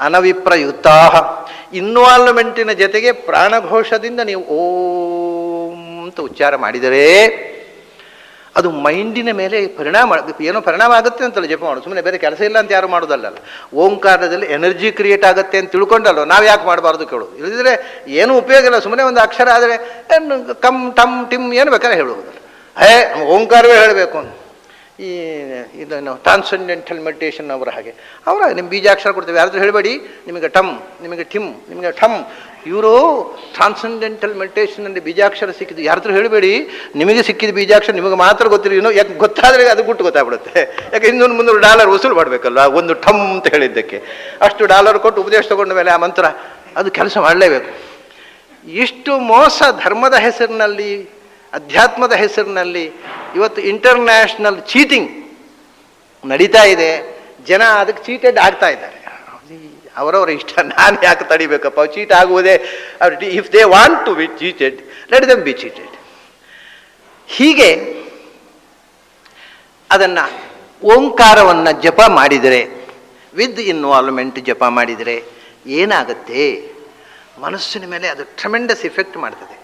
Speaker 1: ಅನವಿಪ್ರಯುಕ್ತಾಹ. ಇನ್ವಾಲ್ವ್ಮೆಂಟಿನ ಜೊತೆಗೆ ಪ್ರಾಣಘೋಷದಿಂದ ನೀವು ಓಂ ಅಂತ ಉಚ್ಚಾರ ಮಾಡಿದರೆ ಅದು ಮೈಂಡಿನ ಮೇಲೆ ಏನೋ ಪರಿಣಾಮ ಆಗುತ್ತೆ ಅಂತಲ್ಲ ಜಪ ಮಾಡೋದು. ಸುಮ್ಮನೆ ಬೇರೆ ಕೆಲಸ ಇಲ್ಲ ಅಂತ ಯಾರು ಮಾಡೋದಲ್ಲ. ಓಂಕಾರದಲ್ಲಿ ಎನರ್ಜಿ ಕ್ರಿಯೇಟ್ ಆಗುತ್ತೆ ಅಂತ ತಿಳ್ಕೊಂಡಲ್ವ ನಾವು ಯಾಕೆ ಮಾಡಬಾರ್ದು ಕೇಳೋದು. ಇಲ್ಲದಿದ್ರೆ ಏನೂ ಉಪಯೋಗ ಇಲ್ಲ. ಸುಮ್ಮನೆ ಒಂದು ಅಕ್ಷರ ಆದರೆ ಕಮ್ ಟಮ್ ಟಿಮ್ ಏನು ಬೇಕಾದ್ರೆ ಹೇಳುವುದು. ಓಂಕಾರವೇ ಹೇಳಬೇಕು ಅಂತ. ಈ ಇದನ್ನು ಟ್ರಾನ್ಸೆಂಡೆಂಟಲ್ ಮೆಡಿಟೇಷನ್ ಅವರ ಹಾಗೆ ನಿಮ್ಮ ಬೀಜಾಕ್ಷರ ಕೊಡ್ತೇವೆ, ಯಾರಾದ್ರೂ ಹೇಳಬೇಡಿ ನಿಮಗೆ ಟಮ್, ನಿಮಗೆ ಠಿಮ್, ನಿಮಗೆ ಠಮ್. ಇವರು ಟ್ರಾನ್ಸೆಂಡೆಂಟಲ್ ಮೆಡಿಟೇಷನಲ್ಲಿ ಬೀಜಾಕ್ಷರ ಸಿಕ್ಕಿದ್ದು ಯಾರಾದ್ರೂ ಹೇಳಬೇಡಿ, ನಿಮಗೆ ಸಿಕ್ಕಿದ ಬೀಜಾಕ್ಷರ ನಿಮಗೆ ಮಾತ್ರ ಗೊತ್ತಿರೋ. ಯಾಕೆ ಗೊತ್ತಾದರೆ ಅದು ಗುಟ್ಟು ಗೊತ್ತಾಗ್ಬಿಡುತ್ತೆ. ಯಾಕೆ $200 ವಸೂಲು ಮಾಡಬೇಕಲ್ವ ಒಂದು ಠಮ್ ಅಂತ ಹೇಳಿದ್ದಕ್ಕೆ. ಅಷ್ಟು $1 ಕೊಟ್ಟು ಉಪದೇಶ ತಗೊಂಡ ಮೇಲೆ ಆ ಮಂತ್ರ ಅದು ಕೆಲಸ ಮಾಡಲೇಬೇಕು. ಇಷ್ಟು ಮೋಸ ಧರ್ಮದ ಹೆಸರಿನಲ್ಲಿ, ಅಧ್ಯಾತ್ಮದ ಹೆಸರಿನಲ್ಲಿ ಇವತ್ತು ಇಂಟರ್ನ್ಯಾಷನಲ್ ಚೀಟಿಂಗ್ ನಡೀತಾ ಇದೆ. ಜನ ಅದಕ್ಕೆ ಚೀಟೆಡ್ ಆಗ್ತಾ ಇದ್ದಾರೆ. ಅವರವರ ಇಷ್ಟ, ನಾನು ಯಾಕೆ ತಡಿಬೇಕಪ್ಪ? ಚೀಟ್ ಆಗುವುದೇ, if they want to be cheated let them be cheated. ಹೀಗೆ ಅದನ್ನು ಓಂಕಾರವನ್ನು ಜಪ ಮಾಡಿದರೆ, ವಿತ್ ಇನ್ವಾಲ್ವ್ಮೆಂಟ್ ಜಪ ಮಾಡಿದರೆ ಏನಾಗುತ್ತೆ? ಮನಸ್ಸಿನ ಮೇಲೆ ಅದು ಟ್ರೆಮೆಂಡಸ್ ಇಫೆಕ್ಟ್ ಮಾಡ್ತದೆ.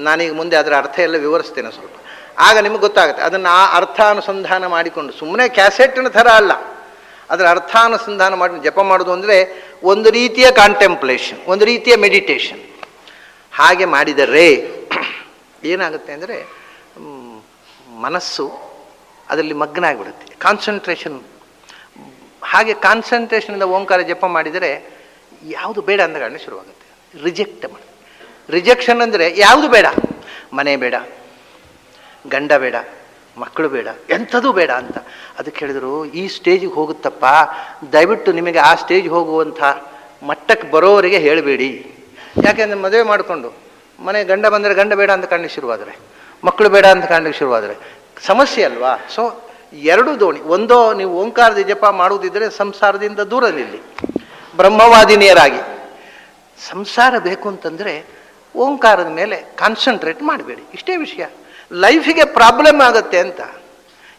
Speaker 1: ನಾನೀಗ ಮುಂದೆ ಅದರ ಅರ್ಥ ಎಲ್ಲ ವಿವರಿಸ್ತೇನೆ ಸ್ವಲ್ಪ, ಆಗ ನಿಮಗೆ ಗೊತ್ತಾಗುತ್ತೆ. ಅದನ್ನು ಆ ಅರ್ಥಾನುಸಂಧಾನ ಮಾಡಿಕೊಂಡು, ಸುಮ್ಮನೆ ಕ್ಯಾಸೆಟ್ಟಿನ ಥರ ಅಲ್ಲ, ಅದರ ಅರ್ಥಾನುಸಂಧಾನ ಮಾಡಿ ಜಪ ಮಾಡೋದು ಅಂದರೆ ಒಂದು ರೀತಿಯ ಕಾಂಟೆಂಪ್ಲೇಷನ್, ಒಂದು ರೀತಿಯ ಮೆಡಿಟೇಷನ್. ಹಾಗೆ ಮಾಡಿದರೆ ಏನಾಗುತ್ತೆ ಅಂದರೆ ಮನಸ್ಸು ಅದರಲ್ಲಿ ಮಗ್ನ ಆಗಿಬಿಡುತ್ತೆ, ಕಾನ್ಸಂಟ್ರೇಷನ್. ಹಾಗೆ ಕಾನ್ಸಂಟ್ರೇಷನಿಂದ ಓಂಕಾರ ಜಪ ಮಾಡಿದರೆ ಯಾವುದು ಬೇಡ ಅಂದ ಶುರುವಾಗುತ್ತೆ. ರಿಜೆಕ್ಟ್ ಮಾಡಿ. ರಿಜೆಕ್ಷನ್ ಅಂದರೆ ಯಾವುದು ಬೇಡ, ಮನೆ ಬೇಡ, ಗಂಡ ಬೇಡ, ಮಕ್ಕಳು ಬೇಡ, ಎಂಥದೂ ಬೇಡ ಅಂತ. ಅದಕ್ಕೆ ಹೇಳಿದರು, ಈ ಸ್ಟೇಜಿಗೆ ಹೋಗುತ್ತಪ್ಪ, ದಯವಿಟ್ಟು ನಿಮಗೆ ಆ ಸ್ಟೇಜ್ ಹೋಗುವಂಥ ಮಟ್ಟಕ್ಕೆ ಬರೋವರೆಗೆ ಹೇಳಬೇಡಿ. ಯಾಕೆಂದರೆ ಮದುವೆ ಮಾಡಿಕೊಂಡು ಮನೆ ಗಂಡ ಬಂದರೆ ಗಂಡ ಬೇಡ ಅಂತ ಕಾಣಲಿಕ್ಕೆ ಶುರುವಾದರೆ, ಮಕ್ಕಳು ಬೇಡ ಅಂತ ಕಾಣಲಿಕ್ಕೆ ಶುರುವಾದರೆ ಸಮಸ್ಯೆ ಅಲ್ವಾ? ಸೊ ಎರಡು ದೋಣಿ. ಒಂದೋ ನೀವು ಓಂಕಾರದ ಜಪ ಮಾಡುವುದಿದ್ದರೆ ಸಂಸಾರದಿಂದ ದೂರ ನಿಲ್ಲಿ, ಬ್ರಹ್ಮವಾದಿನಿಯರಾಗಿ. ಸಂಸಾರ ಬೇಕು ಅಂತಂದರೆ ಓಂಕಾರದ ಮೇಲೆ ಕಾನ್ಸಂಟ್ರೇಟ್ ಮಾಡಬೇಡಿ, ಇಷ್ಟೇ ವಿಷಯ. ಲೈಫಿಗೆ ಪ್ರಾಬ್ಲಮ್ ಆಗುತ್ತೆ ಅಂತ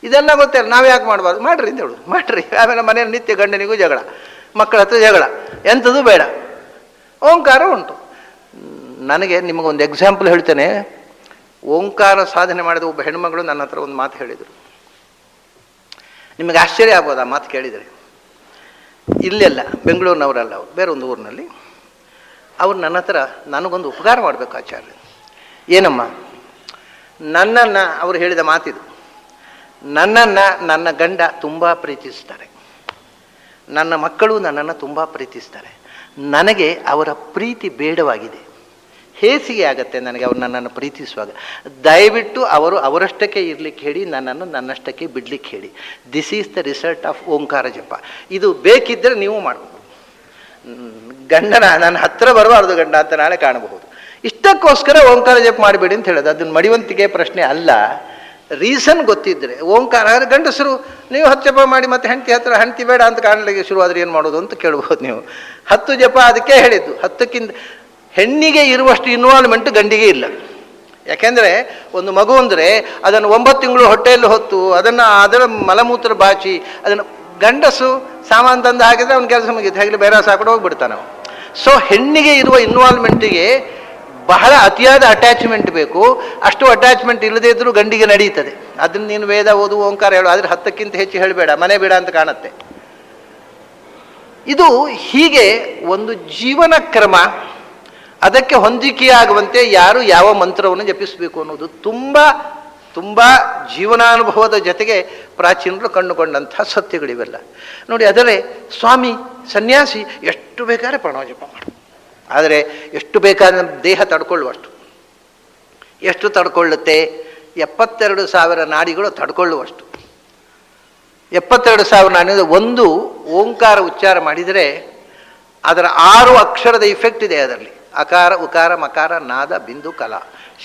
Speaker 1: ಇದೆಲ್ಲ ಗೊತ್ತಿಲ್ಲ, ನಾವು ಯಾಕೆ ಮಾಡಬಾರ್ದು? ಮಾಡಿರಿ ಅಂತ ಹೇಳೋದು, ಮಾಡಿರಿ. ಆಮೇಲೆ ಮನೆಯಲ್ಲಿ ನಿತ್ಯ ಗಂಡನಿಗೂ ಜಗಳ, ಮಕ್ಕಳ ಹತ್ರ ಜಗಳ, ಎಂಥದ್ದು ಬೇಡ, ಓಂಕಾರ ಉಂಟು. ನನಗೆ ನಿಮಗೊಂದು ಎಕ್ಸಾಂಪಲ್ ಹೇಳ್ತೇನೆ. ಓಂಕಾರ ಸಾಧನೆ ಮಾಡಿದ ಒಬ್ಬ ಹೆಣ್ಮಗಳು ನನ್ನ ಹತ್ರ ಒಂದು ಮಾತು ಹೇಳಿದರು. ನಿಮಗೆ ಆಶ್ಚರ್ಯ ಆಗ್ಬೋದು ಆ ಮಾತು ಕೇಳಿದರೆ. ಇಲ್ಲೆಲ್ಲ ಬೆಂಗಳೂರಿನವರಲ್ಲ, ಅವರು ಬೇರೆ ಒಂದು ಊರಿನಲ್ಲಿ. ಅವ್ರು ನನ್ನ ಹತ್ರ ನನಗೊಂದು ಉಪಕಾರ ಮಾಡಬೇಕು ಆಚಾರ್ಯ. ಏನಮ್ಮ? ನನ್ನನ್ನು ಅವರು ಹೇಳಿದ ಮಾತಿದು, ನನ್ನನ್ನು ನನ್ನ ಗಂಡ ತುಂಬ ಪ್ರೀತಿಸ್ತಾರೆ, ನನ್ನ ಮಕ್ಕಳು ನನ್ನನ್ನು ತುಂಬ ಪ್ರೀತಿಸ್ತಾರೆ, ನನಗೆ ಅವರ ಪ್ರೀತಿ ಬೇಡವಾಗಿದೆ, ಹೇಸಿಗೆ ಆಗತ್ತೆ ನನಗೆ ಅವ್ರು ನನ್ನನ್ನು ಪ್ರೀತಿಸುವಾಗ. ದಯವಿಟ್ಟು ಅವರು ಅವರಷ್ಟಕ್ಕೆ ಇರಲಿಕ್ಕೆ ಹೇಳಿ, ನನ್ನನ್ನು ನನ್ನಷ್ಟಕ್ಕೆ ಬಿಡಲಿಕ್ಕೆ ಹೇಳಿ. This is the result of Omkara japa. ಇದು ಬೇಕಿದ್ದರೆ ನೀವು ಮಾಡಬಹುದು. ಗಂಡನ ನನ್ನ ಹತ್ತಿರ ಬರಬಾರ್ದು ಗಂಡ ಅಂತ ನಾಳೆ ಕಾಣಬಹುದು. ಇಷ್ಟಕ್ಕೋಸ್ಕರ ಓಂಕಾರ ಜಪ ಮಾಡಬೇಡಿ ಅಂತ ಹೇಳೋದು. ಅದನ್ನು ಮಡಿವಂತಿಕೆ ಪ್ರಶ್ನೆ ಅಲ್ಲ, ರೀಸನ್ ಗೊತ್ತಿದ್ದರೆ. ಓಂಕಾರ ಗಂಡಸರು ನೀವು 10 ಜಪ ಮಾಡಿ ಮತ್ತೆ ಹೆಂಡತಿ ಹತ್ರ ಹೆಂಡತಿ ಬೇಡ ಅಂತ ಕಾಣಲಿಕ್ಕೆ ಶುರುವಾದ್ರೆ ಏನು ಮಾಡೋದು ಅಂತ ಕೇಳ್ಬೋದು ನೀವು. 10 ಜಪ ಅದಕ್ಕೆ ಹೇಳಿದ್ದು. 10ಕ್ಕಿಂತ ಹೆಣ್ಣಿಗೆ ಇರುವಷ್ಟು ಇನ್ವಾಲ್ವ್ಮೆಂಟ್ ಗಂಡಿಗೆ ಇಲ್ಲ. ಯಾಕೆಂದರೆ ಒಂದು ಮಗು ಅಂದರೆ ಅದನ್ನು 9 ತಿಂಗಳು ಹೊಟ್ಟೆಯಲ್ಲಿ ಹೊತ್ತು ಅದರ ಮಲಮೂತ್ರ ಬಾಚಿ ಅದನ್ನು ಗಂಡಸು ಸಾಮಾನು ತಂದು ಹಾಕಿದರೆ ಅವ್ನ ಕೆಲಸ ಮುಗಿತು, ಹೇಗೆ ಬೇರೆ ಸಾಕೊಂಡು ಹೋಗ್ಬಿಡ್ತಾನೆ ನಾವು. ಸೊ ಹೆಣ್ಣಿಗೆ ಇರುವ ಇನ್ವಾಲ್ವ್ಮೆಂಟಿಗೆ ಬಹಳ ಅತಿಯಾದ ಅಟ್ಯಾಚ್ಮೆಂಟ್ ಬೇಕು. ಅಷ್ಟು ಅಟ್ಯಾಚ್ಮೆಂಟ್ ಇಲ್ಲದೇ ಇದ್ದರೂ ಗಂಡಿಗೆ ನಡೀತದೆ. ಅದನ್ನು ನೀನು ವೇದ ಓದು ಓಂಕಾರ ಹೇಳು, ಆದರೆ 10ಕ್ಕಿಂತ ಹೆಚ್ಚು ಹೇಳಬೇಡ, ಮನೆ ಬೇಡ ಅಂತ ಕಾಣುತ್ತೆ. ಇದು ಹೀಗೆ ಒಂದು ಜೀವನ ಕ್ರಮ. ಅದಕ್ಕೆ ಹೊಂದಿಕೆಯಾಗುವಂತೆ ಯಾರು ಯಾವ ಮಂತ್ರವನ್ನು ಜಪಿಸಬೇಕು ಅನ್ನೋದು ತುಂಬ ತುಂಬ ಜೀವನಾನುಭವದ ಜೊತೆಗೆ ಪ್ರಾಚೀನರು ಕಂಡುಕೊಂಡಂಥ ಸತ್ಯಗಳಿವೆಲ್ಲ ನೋಡಿ. ಅದರೇ ಸ್ವಾಮಿ ಸನ್ಯಾಸಿ ಎಷ್ಟು ಬೇಕಾದ್ರೆ ಪ್ರಣವ ಜಪ ಮಾಡು, ಆದರೆ ಎಷ್ಟು ಬೇಕಾದ್ರೆ ದೇಹ ತಡ್ಕೊಳ್ಳುವಷ್ಟು. ಎಷ್ಟು ತಡ್ಕೊಳ್ಳುತ್ತೆ? 72,000 ನಾಡಿಗಳು ತಡ್ಕೊಳ್ಳುವಷ್ಟು. 72,000 ನಾಡಿಗಳು. ಒಂದು ಓಂಕಾರ ಉಚ್ಚಾರ ಮಾಡಿದರೆ ಅದರ 6 ಅಕ್ಷರದ ಇಫೆಕ್ಟ್ ಇದೆ ಅದರಲ್ಲಿ. ಅಕಾರ ಉಕಾರ ಮಕಾರ ನಾದ ಬಿಂದು ಕಲ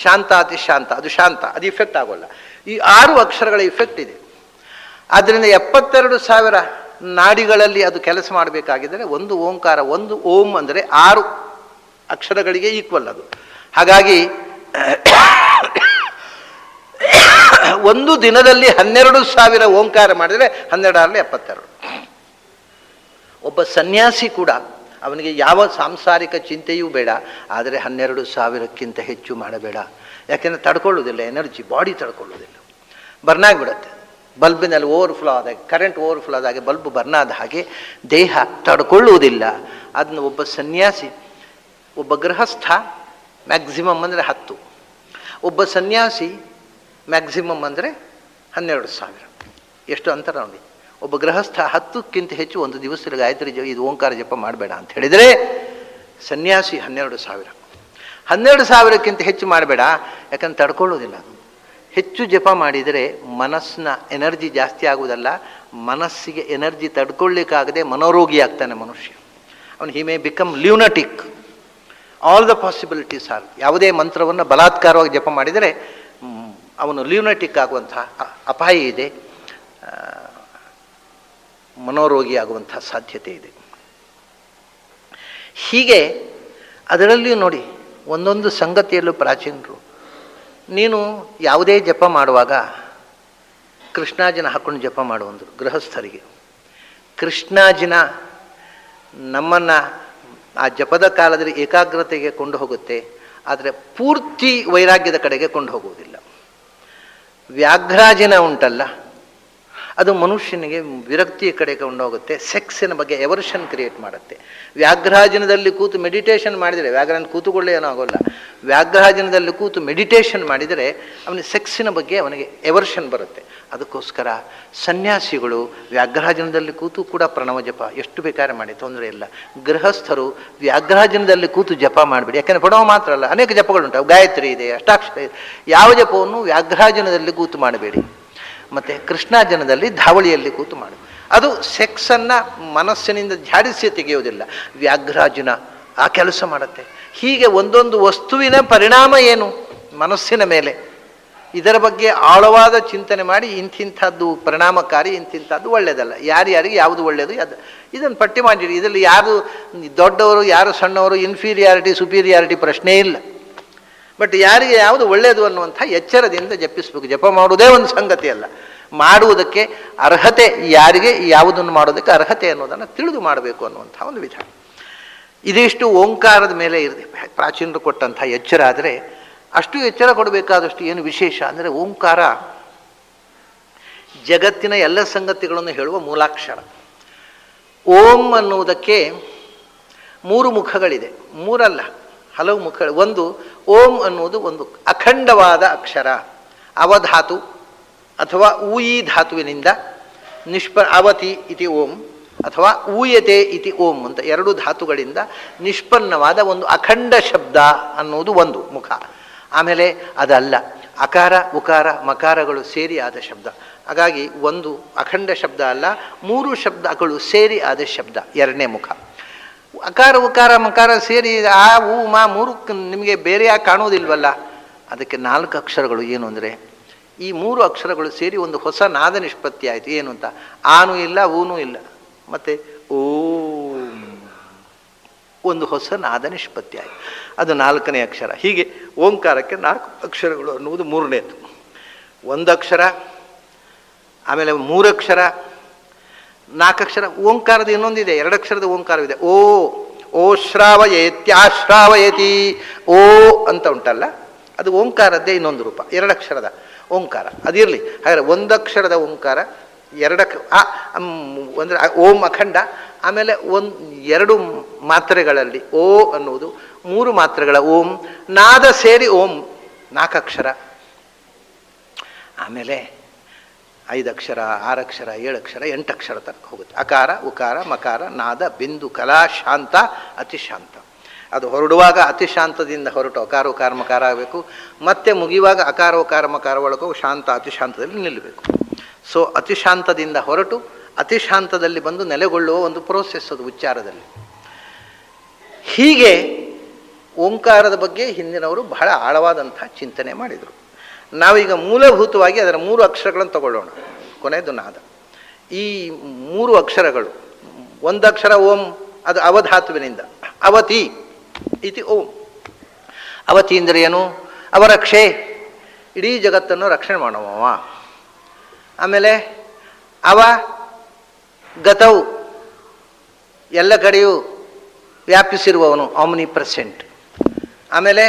Speaker 1: ಶಾಂತಾತಿ ಶಾಂತ, ಅದು ಶಾಂತ, ಅದು ಇಫೆಕ್ಟ್ ಆಗೋಲ್ಲ. ಈ 6 ಅಕ್ಷರಗಳ ಇಫೆಕ್ಟ್ ಇದೆ. ಆದ್ದರಿಂದ 72,000 ನಾಡಿಗಳಲ್ಲಿ ಅದು ಕೆಲಸ ಮಾಡಬೇಕಾಗಿದ್ದರೆ ಒಂದು ಓಂಕಾರ, ಒಂದು ಓಂ ಅಂದರೆ 6 ಅಕ್ಷರಗಳಿಗೆ ಈಕ್ವಲ್ ಅದು. ಹಾಗಾಗಿ ಒಂದು ದಿನದಲ್ಲಿ 12,000 ಓಂಕಾರ ಮಾಡಿದರೆ 12 72. ಒಬ್ಬ ಸನ್ಯಾಸಿ ಕೂಡ ಅವನಿಗೆ ಯಾವ ಸಾಂಸಾರಿಕ ಚಿಂತೆಯೂ ಬೇಡ, ಆದರೆ 12,000ಕ್ಕಿಂತ ಹೆಚ್ಚು ಮಾಡಬೇಡ. ಯಾಕೆಂದರೆ ತಡ್ಕೊಳ್ಳೋದಿಲ್ಲ, ಎನರ್ಜಿ ಬಾಡಿ ತಡ್ಕೊಳ್ಳೋದಿಲ್ಲ, ಬರ್ನ್ ಆಗಿಬಿಡುತ್ತೆ. ಬಲ್ಬಿನಲ್ಲಿ ಓವರ್ಫ್ಲೋ ಆದಾಗ, ಕರೆಂಟ್ ಓವರ್ಫ್ಲೋ ಆದಾಗೆ ಬಲ್ಬ್ ಬರ್ನ್ ಆದ ಹಾಗೆ ದೇಹ ತಡ್ಕೊಳ್ಳುವುದಿಲ್ಲ. ಅದನ್ನು ಒಬ್ಬ ಸನ್ಯಾಸಿ, ಒಬ್ಬ ಗೃಹಸ್ಥ ಮ್ಯಾಕ್ಸಿಮಮ್ ಅಂದರೆ 10, ಒಬ್ಬ ಸನ್ಯಾಸಿ ಮ್ಯಾಕ್ಸಿಮಮ್ ಅಂದರೆ 12,000. ಎಷ್ಟು ಅಂತರ ನೋಡಿ. ಒಬ್ಬ ಗೃಹಸ್ಥ 10ಕ್ಕಿಂತ ಹೆಚ್ಚು ಒಂದು ದಿವಸದಲ್ಲಿ ಗಾಯತ್ರಿ ಇದು ಓಂಕಾರ ಜಪ ಮಾಡಬೇಡ ಅಂತ ಹೇಳಿದರೆ, ಸನ್ಯಾಸಿ 12,000. 12,000ಕ್ಕಿಂತ ಹೆಚ್ಚು ಮಾಡಬೇಡ, ಯಾಕಂದ್ರೆ ತಡ್ಕೊಳ್ಳೋದಿಲ್ಲ. ಹೆಚ್ಚು ಜಪ ಮಾಡಿದರೆ ಮನಸ್ಸಿನ ಎನರ್ಜಿ ಜಾಸ್ತಿ ಆಗುವುದಲ್ಲ, ಮನಸ್ಸಿಗೆ ಎನರ್ಜಿ ತಡ್ಕೊಳ್ಳಿಕ್ಕಾಗದೆ ಮನೋರೋಗಿ ಆಗ್ತಾನೆ ಮನುಷ್ಯ. ಅವನು he may become lunatic. All the possibilities are. ಯಾವುದೇ ಮಂತ್ರವನ್ನು ಬಲಾತ್ಕಾರವಾಗಿ ಜಪ ಮಾಡಿದರೆ ಅವನು ಲ್ಯೂನಟಿಕ್ ಆಗುವಂಥ ಅಪಾಯ ಇದೆ, ಮನೋರೋಗಿ ಆಗುವಂಥ ಸಾಧ್ಯತೆ ಇದೆ. ಹೀಗೆ ಅದರಲ್ಲಿಯೂ ನೋಡಿ, ಒಂದೊಂದು ಸಂಗತಿಯಲ್ಲೂ ಪ್ರಾಚೀನರು, ನೀನು ಯಾವುದೇ ಜಪ ಮಾಡುವಾಗ ಕೃಷ್ಣಾಜಿನ ಹಾಕೊಂಡು ಜಪ ಮಾಡುವಂದರು ಗೃಹಸ್ಥರಿಗೆ. ಕೃಷ್ಣಾಜಿನ ನಮ್ಮನ್ನು ಆ ಜಪದ ಕಾಲದಲ್ಲಿ ಏಕಾಗ್ರತೆಗೆ ಕೊಂಡು ಹೋಗುತ್ತೆ, ಆದರೆ ಪೂರ್ತಿ ವೈರಾಗ್ಯದ ಕಡೆಗೆ ಕೊಂಡು ಹೋಗುವುದಿಲ್ಲ. ವ್ಯಾಘ್ರಾಜಿನ ಉಂಟಲ್ಲ, ಅದು ಮನುಷ್ಯನಿಗೆ ವಿರಕ್ತಿಯ ಕಡೆಗೆ ಕೊಂಡೋಗುತ್ತೆ, ಸೆಕ್ಸಿನ ಬಗ್ಗೆ ಎವರ್ಷನ್ ಕ್ರಿಯೇಟ್ ಮಾಡುತ್ತೆ. ವ್ಯಾಘ್ರಾಜನದಲ್ಲಿ ಕೂತು ಮೆಡಿಟೇಷನ್ ಮಾಡಿದರೆ, ವ್ಯಾಘ್ರನ ಕೂತುಕೊಳ್ಳೇ ಏನೋ ಆಗೋಲ್ಲ, ವ್ಯಾಘ್ರಾಜನದಲ್ಲಿ ಕೂತು ಮೆಡಿಟೇಷನ್ ಮಾಡಿದರೆ ಅವನಿಗೆ ಸೆಕ್ಸಿನ ಬಗ್ಗೆ ಅವನಿಗೆ ಎವರ್ಷನ್ ಬರುತ್ತೆ. ಅದಕ್ಕೋಸ್ಕರ ಸನ್ಯಾಸಿಗಳು ವ್ಯಾಘ್ರಾಜನದಲ್ಲಿ ಕೂತು ಕೂಡ ಪ್ರಣವ ಜಪ ಎಷ್ಟು ಬೇಕಾದ್ರೆ ಮಾಡಿ, ತೊಂದರೆ ಇಲ್ಲ. ಗೃಹಸ್ಥರು ವ್ಯಾಘ್ರಾಜನದಲ್ಲಿ ಕೂತು ಜಪ ಮಾಡಬೇಡಿ. ಯಾಕೆಂದರೆ ಪ್ರಣವ ಮಾತ್ರ ಅಲ್ಲ, ಅನೇಕ ಜಪಗಳುಂಟು, ಗಾಯತ್ರಿ ಇದೆ, ಅಷ್ಟಾಕ್ಷರ ಇದೆ. ಯಾವ ಜಪವನ್ನು ವ್ಯಾಘ್ರಾಜನದಲ್ಲಿ ಕೂತು ಮಾಡಬೇಡಿ. ಮತ್ತು ಕೃಷ್ಣಾಜನದಲ್ಲಿ ಧಾವಳಿಯಲ್ಲಿ ಕೂತು ಮಾಡು. ಅದು ಸೆಕ್ಸನ್ನು ಮನಸ್ಸಿನಿಂದ ಝಾಡಿಸಿ ತೆಗೆಯುವುದಿಲ್ಲ. ವ್ಯಾಘ್ರಾಜನ ಆ ಕೆಲಸ ಮಾಡುತ್ತೆ. ಹೀಗೆ ಒಂದೊಂದು ವಸ್ತುವಿನ ಪರಿಣಾಮ ಏನು ಮನಸ್ಸಿನ ಮೇಲೆ, ಇದರ ಬಗ್ಗೆ ಆಳವಾದ ಚಿಂತನೆ ಮಾಡಿ ಇಂಥಿಂಥದ್ದು ಪರಿಣಾಮಕಾರಿ, ಇಂಥಿಂಥದ್ದು ಒಳ್ಳೆಯದಲ್ಲ, ಯಾರ್ಯಾರಿಗೆ ಯಾವುದು ಒಳ್ಳೆಯದು ಇದನ್ನು ಪಟ್ಟಿ ಮಾಡಿರಿ. ಇದರಲ್ಲಿ ಯಾರು ದೊಡ್ಡವರು ಯಾರು ಸಣ್ಣವರು, ಇನ್ಫೀರಿಯಾರಿಟಿ ಸುಪೀರಿಯಾರಿಟಿ ಪ್ರಶ್ನೆ ಇಲ್ಲ. ಬಟ್ ಯಾರಿಗೆ ಯಾವುದು ಒಳ್ಳೆಯದು ಅನ್ನುವಂಥ ಎಚ್ಚರದಿಂದ ಜಪಿಸಬೇಕು. ಜಪ ಮಾಡುವುದೇ ಒಂದು ಸಂಗತಿ ಅಲ್ಲ, ಮಾಡುವುದಕ್ಕೆ ಅರ್ಹತೆ, ಯಾರಿಗೆ ಯಾವುದನ್ನು ಮಾಡೋದಕ್ಕೆ ಅರ್ಹತೆ ಅನ್ನೋದನ್ನು ತಿಳಿದು ಮಾಡಬೇಕು ಅನ್ನುವಂಥ ಒಂದು ವಿಧಾನ. ಇದಿಷ್ಟು ಓಂಕಾರದ ಮೇಲೆ ಇರದೆ ಪ್ರಾಚೀನರು ಕೊಟ್ಟಂಥ ಎಚ್ಚರ. ಆದರೆ ಅಷ್ಟು ಎಚ್ಚರ ಕೊಡಬೇಕಾದಷ್ಟು ಏನು ವಿಶೇಷ ಅಂದರೆ, ಓಂಕಾರ ಜಗತ್ತಿನ ಎಲ್ಲ ಸಂಗತಿಗಳನ್ನು ಹೇಳುವ ಮೂಲಾಕ್ಷರ. ಓಂ ಅನ್ನುವುದಕ್ಕೆ 3 ಮುಖಗಳಿದೆ, 3 ಅಲ್ಲ, ಹಲವು ಮುಖಗಳು. ಒಂದು, ಓಂ ಅನ್ನುವುದು ಒಂದು ಅಖಂಡವಾದ ಅಕ್ಷರ. ಅವಧಾತು ಅಥವಾ ಊಯಿ ಧಾತುವಿನಿಂದ ಅವತಿ ಇತಿ ಓಂ ಅಥವಾ ಊಯತೆ ಇತಿ ಓಂ ಅಂತ 2 ಧಾತುಗಳಿಂದ ನಿಷ್ಪನ್ನವಾದ ಒಂದು ಅಖಂಡ ಶಬ್ದ ಅನ್ನುವುದು ಒಂದು ಮುಖ. ಆಮೇಲೆ ಅದಲ್ಲ, ಅಕಾರ ಉಕಾರ ಮಕಾರಗಳು ಸೇರಿ ಆದ ಶಬ್ದ. ಹಾಗಾಗಿ ಒಂದು ಅಖಂಡ ಶಬ್ದ ಅಲ್ಲ, 3 ಶಬ್ದಗಳು ಸೇರಿ ಆದ ಶಬ್ದ, 2ನೇ ಮುಖ. ಅಕಾರ ಉಕಾರ ಮಕಾರ ಸೇರಿ ಆ ಊ ಮಾ 3 ನಿಮಗೆ ಬೇರೆಯಾಗಿ ಕಾಣೋದಿಲ್ವಲ್ಲ, ಅದಕ್ಕೆ 4 ಅಕ್ಷರಗಳು. ಏನು ಅಂದರೆ, ಈ 3 ಅಕ್ಷರಗಳು ಸೇರಿ ಒಂದು ಹೊಸ ನಾದ ನಿಷ್ಪತ್ತಿ ಆಯಿತು. ಏನು ಅಂತ, ಆನೂ ಇಲ್ಲ ಊನೂ ಇಲ್ಲ, ಮತ್ತು ಓಂ ಒಂದು ಹೊಸ ನಾದ ನಿಷ್ಪತ್ತಿ ಆಯಿತು. ಅದು 4ನೇ ಅಕ್ಷರ. ಹೀಗೆ ಓಂಕಾರಕ್ಕೆ 4 ಅಕ್ಷರಗಳು ಅನ್ನುವುದು 3ನೇದು. 1 ಅಕ್ಷರ, ಆಮೇಲೆ 3 ಅಕ್ಷರ, 4 ಅಕ್ಷರ. ಓಂಕಾರದ ಇನ್ನೊಂದಿದೆ, 2 ಅಕ್ಷರದ ಓಂಕಾರವಿದೆ. ಓ ಶ್ರಾವಯೇತ್ಯಾಶ್ರಾವಯತಿ ಓ ಅಂತ ಉಂಟಲ್ಲ, ಅದು ಓಂಕಾರದ್ದೇ ಇನ್ನೊಂದು ರೂಪ, 2 ಅಕ್ಷರದ ಓಂಕಾರ. ಅದಿರಲಿ. ಹಾಗಾದರೆ 1 ಅಕ್ಷರದ ಓಂಕಾರ, 2 ಅಂದರೆ ಓಂ ಅಖಂಡ, ಆಮೇಲೆ 2 ಮಾತ್ರೆಗಳಲ್ಲಿ ಓ ಅನ್ನುವುದು, 3 ಮಾತ್ರೆಗಳ ಓಂ, ನಾದ ಸೇರಿ ಓಂ 4 ಅಕ್ಷರ. ಆಮೇಲೆ 5 ಅಕ್ಷರ, 6 ಅಕ್ಷರ, 7 ಅಕ್ಷರ, 8 ಅಕ್ಷರ ತನಕ ಹೋಗುತ್ತೆ. ಅಕಾರ ಉಕಾರ ಮಕಾರ ನಾದ ಬಿಂದು ಕಲಾ ಶಾಂತ ಅತಿಶಾಂತ. ಅದು ಹೊರಡುವಾಗ ಅತಿಶಾಂತದಿಂದ ಹೊರಟು ಅಕಾರ ಉಕಾರ ಮಕಾರ ಆಗಬೇಕು, ಮತ್ತೆ ಮುಗಿಯುವಾಗ ಅಕಾರ ಉಕಾರ ಮಕಾರ ಒಳಗೂ ಶಾಂತ ಅತಿಶಾಂತದಲ್ಲಿ ನಿಲ್ಲಬೇಕು. ಸೊ ಅತಿಶಾಂತದಿಂದ ಹೊರಟು ಅತಿಶಾಂತದಲ್ಲಿ ಬಂದು ನೆಲೆಗೊಳ್ಳುವ ಒಂದು ಪ್ರೋಸೆಸ್ ಅದು ಉಚ್ಚಾರದಲ್ಲಿ. ಹೀಗೆ ಓಂಕಾರದ ಬಗ್ಗೆ ಹಿಂದಿನವರು ಬಹಳ ಆಳವಾದಂಥ ಚಿಂತನೆ ಮಾಡಿದರು. ನಾವೀಗ ಮೂಲಭೂತವಾಗಿ ಅದರ 3 ಅಕ್ಷರಗಳನ್ನು ತಗೊಳ್ಳೋಣ. ಕೊನೆಯದು ನಾದ. ಈ 3 ಅಕ್ಷರಗಳು, 1 ಅಕ್ಷರ ಓಂ, ಅದು ಅವಧಾತುವಿನಿಂದ ಅವತಿ ಇತಿ ಓಂ. ಅವತಿ ಅಂದರೆ ಏನು? ಅವರಕ್ಷೆ, ಇಡೀ ಜಗತ್ತನ್ನು ರಕ್ಷಣೆ ಮಾಡುವವ. ಆಮೇಲೆ ಅವ ಗತವು, ಎಲ್ಲ ಕಡೆಯೂ ವ್ಯಾಪಿಸಿರುವವನು, ಆಮ್ನಿ ಪ್ರೆಸೆಂಟ್. ಆಮೇಲೆ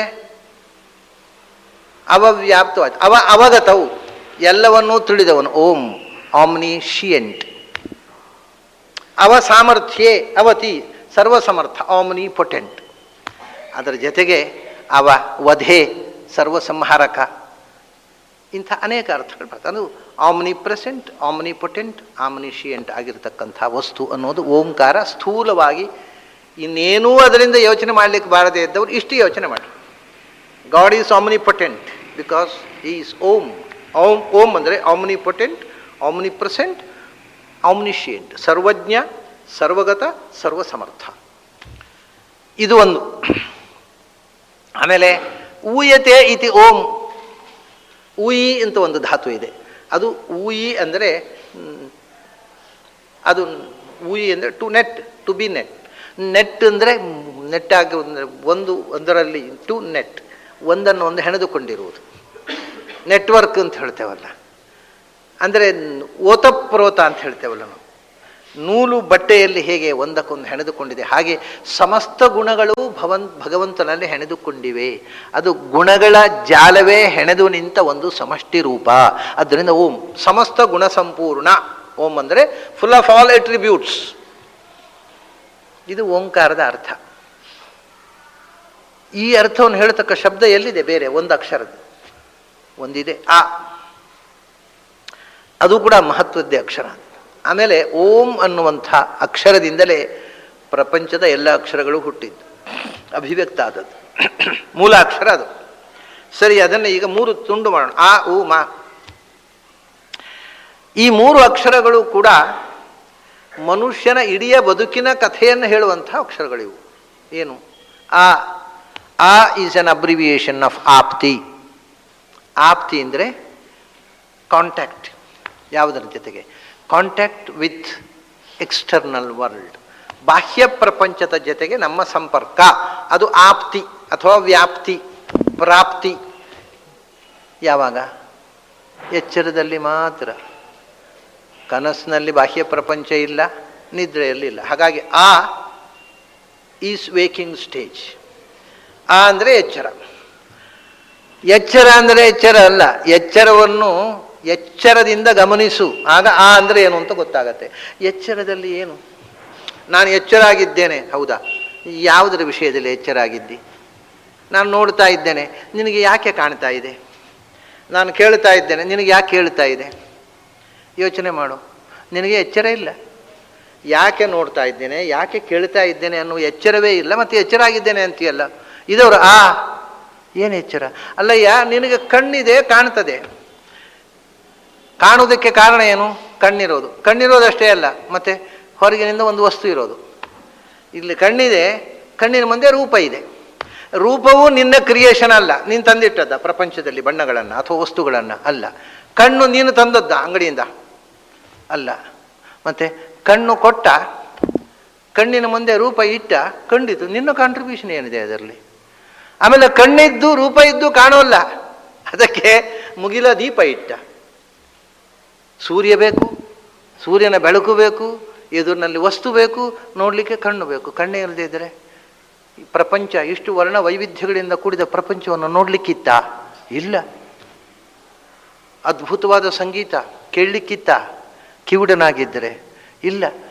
Speaker 1: ಅವ್ಯಾಪ್ತವಾದ ಅವಗತವು, ಎಲ್ಲವನ್ನೂ ತಿಳಿದವನು, ಓಂ ಆಮ್ನಿಶಿಯೆಂಟ್. ಸಾಮರ್ಥ್ಯೇ ಅವತಿ, ಸರ್ವಸಮರ್ಥ, ಆಮ್ನಿ ಪೊಟೆಂಟ್. ಅದರ ಜೊತೆಗೆ ವಧೆ, ಸರ್ವಸಂಹಾರಕ. ಇಂಥ ಅನೇಕ ಅರ್ಥಗಳು ಬರ್ತವೆ. ಅದು ಆಮ್ನಿ ಪ್ರೆಸೆಂಟ್, ಆಮ್ನಿ ಪೊಟೆಂಟ್, ಆಮ್ನಿಶಿಯೆಂಟ್ ಆಗಿರತಕ್ಕಂಥ ವಸ್ತು ಅನ್ನೋದು ಓಂಕಾರ. ಸ್ಥೂಲವಾಗಿ ಇನ್ನೇನೂ ಅದರಿಂದ ಯೋಚನೆ ಮಾಡಲಿಕ್ಕೆ ಬಾರದೇ ಇದ್ದವರು ಇಷ್ಟು ಯೋಚನೆ ಮಾಡಿ. God is omnipotent because he is Om. ಓಂ ಅಂದರೆ ಆಮ್ನಿಪೊಟೆಂಟ್, ಆಮ್ನಿಪ್ರೆಸೆಂಟ್, ಆಮ್ನಿಶಿಯೆಂಟ್, ಸರ್ವಜ್ಞ, ಸರ್ವಗತ, ಸರ್ವಸಮರ್ಥ. ಇದು ಒಂದು. ಆಮೇಲೆ ಊಯತೆ ಇತಿ ಓಂ. ಊಯಿ ಅಂತ ಒಂದು ಧಾತು ಇದೆ. ಅದು ಊಯಿ ಅಂದರೆ, ಅದು ಊಯಿ ಅಂದರೆ to net, to be net. Net ಅಂದರೆ ನೆಟ್ಟಾಗಿ ಒಂದರಲ್ಲಿ ಟು ನೆಟ್, ಒಂದನ್ನು ಹೆಣೆದುಕೊಂಡಿರುವುದು. ನೆಟ್ವರ್ಕ್ ಅಂತ ಹೇಳ್ತೇವಲ್ಲ, ಅಂದರೆ ಓತಪ್ರೋತ ಅಂತ ಹೇಳ್ತೇವಲ್ಲ ನಾವು. ನೂಲು ಬಟ್ಟೆಯಲ್ಲಿ ಹೇಗೆ ಒಂದಕ್ಕೊಂದು ಹೆಣೆದುಕೊಂಡಿದೆ, ಹಾಗೆ ಸಮಸ್ತ ಗುಣಗಳು ಭಗವಂತನಲ್ಲಿ ಹೆಣೆದುಕೊಂಡಿವೆ. ಅದು ಗುಣಗಳ ಜಾಲವೇ ಹೆಣೆದು ನಿಂತ ಒಂದು ಸಮಷ್ಟಿ ರೂಪ. ಆದ್ದರಿಂದ ಓಂ ಸಮಸ್ತ ಗುಣ ಸಂಪೂರ್ಣ. ಓಂ ಅಂದರೆ ಫುಲ್ ಆಫ್ ಆಲ್ ಎಟ್ರಿಬ್ಯೂಟ್ಸ್. ಇದು ಓಂಕಾರದ ಅರ್ಥ. ಈ ಅರ್ಥವನ್ನು ಹೇಳತಕ್ಕ ಶಬ್ದ ಎಲ್ಲಿದೆ ಬೇರೆ? 1 ಅಕ್ಷರದ್ದು ಒಂದಿದೆ, ಅದು ಕೂಡ ಮಹತ್ವದ್ದೇ ಅಕ್ಷರ. ಆಮೇಲೆ ಓಂ ಅನ್ನುವಂಥ ಅಕ್ಷರದಿಂದಲೇ ಪ್ರಪಂಚದ ಎಲ್ಲ ಅಕ್ಷರಗಳು ಹುಟ್ಟಿದ್ದು, ಅಭಿವ್ಯಕ್ತ ಆದದ್ದು. ಮೂಲ ಅಕ್ಷರ ಅದು. ಸರಿ, ಅದನ್ನು ಈಗ 3 ತುಂಡು ಮಾಡೋಣ. ಉ ಮ. ಈ 3 ಅಕ್ಷರಗಳು ಕೂಡ ಮನುಷ್ಯನ ಇಡೀ ಬದುಕಿನ ಕಥೆಯನ್ನು ಹೇಳುವಂಥ ಅಕ್ಷರಗಳಿವು. ಏನು? ಆ ಈಸ್ ಅನ್ ಅಬ್ರಿವಿಯೇಷನ್ ಆಫ್ ಆಪ್ತಿ. ಆಪ್ತಿ ಅಂದರೆ ಕಾಂಟ್ಯಾಕ್ಟ್. ಯಾವುದರ ಜೊತೆಗೆ? ಕಾಂಟ್ಯಾಕ್ಟ್ ವಿತ್ ಎಕ್ಸ್ಟರ್ನಲ್ ವರ್ಲ್ಡ್, ಬಾಹ್ಯ ಪ್ರಪಂಚದ ಜೊತೆಗೆ ನಮ್ಮ ಸಂಪರ್ಕ. ಅದು ಆಪ್ತಿ ಅಥವಾ ವ್ಯಾಪ್ತಿ, ಪ್ರಾಪ್ತಿ. ಯಾವಾಗ? ಎಚ್ಚರದಲ್ಲಿ ಮಾತ್ರ. ಕನಸಿನಲ್ಲಿ ಬಾಹ್ಯ ಪ್ರಪಂಚ ಇಲ್ಲ, ನಿದ್ರೆಯಲ್ಲಿ ಇಲ್ಲ. ಹಾಗಾಗಿ ಆ ಈಸ್ ವೇಕಿಂಗ್ ಸ್ಟೇಜ್. ಆ ಅಂದರೆ ಎಚ್ಚರ. ಎಚ್ಚರ ಅಂದರೆ ಎಚ್ಚರ ಅಲ್ಲ, ಎಚ್ಚರವನ್ನು ಎಚ್ಚರದಿಂದ ಗಮನಿಸು. ಆಗ ಆ ಅಂದರೆ ಏನು ಅಂತ ಗೊತ್ತಾಗತ್ತೆ. ಎಚ್ಚರದಲ್ಲಿ ಏನು? ನಾನು ಎಚ್ಚರ ಆಗಿದ್ದೇನೆ, ಹೌದಾ? ಯಾವುದರ ವಿಷಯದಲ್ಲಿ ಎಚ್ಚರ ಆಗಿದ್ದಿ? ನಾನು ನೋಡ್ತಾ ಇದ್ದೇನೆ, ನಿನಗೆ ಯಾಕೆ ಕಾಣ್ತಾ ಇದೆ? ನಾನು ಕೇಳ್ತಾ ಇದ್ದೇನೆ, ನಿನಗೆ ಯಾಕೆ ಕೇಳ್ತಾ ಇದೆ? ಯೋಚನೆ ಮಾಡು. ನಿನಗೆ ಎಚ್ಚರ ಇಲ್ಲ. ಯಾಕೆ ನೋಡ್ತಾ ಇದ್ದೇನೆ, ಯಾಕೆ ಕೇಳ್ತಾ ಇದ್ದೇನೆ ಅನ್ನೋ ಎಚ್ಚರವೇ ಇಲ್ಲ, ಮತ್ತು ಎಚ್ಚರ ಆಗಿದ್ದೇನೆ ಅಂತೀಯಲ್ಲ. ಇದವರು ಏನು ಎಚ್ಚರ? ಅಲ್ಲಯ್ಯ, ನಿನಗೆ ಕಣ್ಣಿದೆ, ಕಾಣ್ತದೆ. ಕಾಣುವುದಕ್ಕೆ ಕಾರಣ ಏನು? ಕಣ್ಣಿರೋದು. ಕಣ್ಣಿರೋದಷ್ಟೇ ಅಲ್ಲ, ಮತ್ತೆ ಹೊರಗಿನಿಂದ ಒಂದು ವಸ್ತು ಇರೋದು. ಇಲ್ಲಿ ಕಣ್ಣಿದೆ, ಕಣ್ಣಿನ ಮುಂದೆ ರೂಪ ಇದೆ. ರೂಪವು ನಿನ್ನ ಕ್ರಿಯೇಷನ್ ಅಲ್ಲ, ನೀನು ತಂದಿಟ್ಟದ್ದ ಪ್ರಪಂಚದಲ್ಲಿ ಬಣ್ಣಗಳನ್ನು ಅಥವಾ ವಸ್ತುಗಳನ್ನು ಅಲ್ಲ. ಕಣ್ಣು ನೀನು ತಂದದ್ದ ಅಂಗಡಿಯಿಂದ ಅಲ್ಲ. ಮತ್ತೆ ಕಣ್ಣು ಕೊಟ್ಟ, ಕಣ್ಣಿನ ಮುಂದೆ ರೂಪ ಇಟ್ಟ, ಖಂಡಿತು ನಿನ್ನ ಕಾಂಟ್ರಿಬ್ಯೂಷನ್ ಏನಿದೆ ಅದರಲ್ಲಿ? ಆಮೇಲೆ ಕಣ್ಣಿದ್ದು ರೂಪ ಇದ್ದು ಕಾಣೋಲ್ಲ, ಅದಕ್ಕೆ ಮುಗಿಲ ದೀಪ ಇಟ್ಟ. ಸೂರ್ಯ ಬೇಕು, ಸೂರ್ಯನ ಬೆಳಕು ಬೇಕು, ಎದುರಿನಲ್ಲಿ ವಸ್ತು ಬೇಕು, ನೋಡಲಿಕ್ಕೆ ಕಣ್ಣು ಬೇಕು. ಕಣ್ಣೇ ಇಲ್ಲದೆ ಇದ್ದರೆ ಪ್ರಪಂಚ, ಇಷ್ಟು ವರ್ಣ ವೈವಿಧ್ಯಗಳಿಂದ ಕೂಡಿದ ಪ್ರಪಂಚವನ್ನು ನೋಡಲಿಕ್ಕಿತ್ತ? ಇಲ್ಲ. ಅದ್ಭುತವಾದ ಸಂಗೀತ ಕೇಳಲಿಕ್ಕಿತ್ತ ಕಿವುಡನಾಗಿದ್ದರೆ? ಇಲ್ಲ.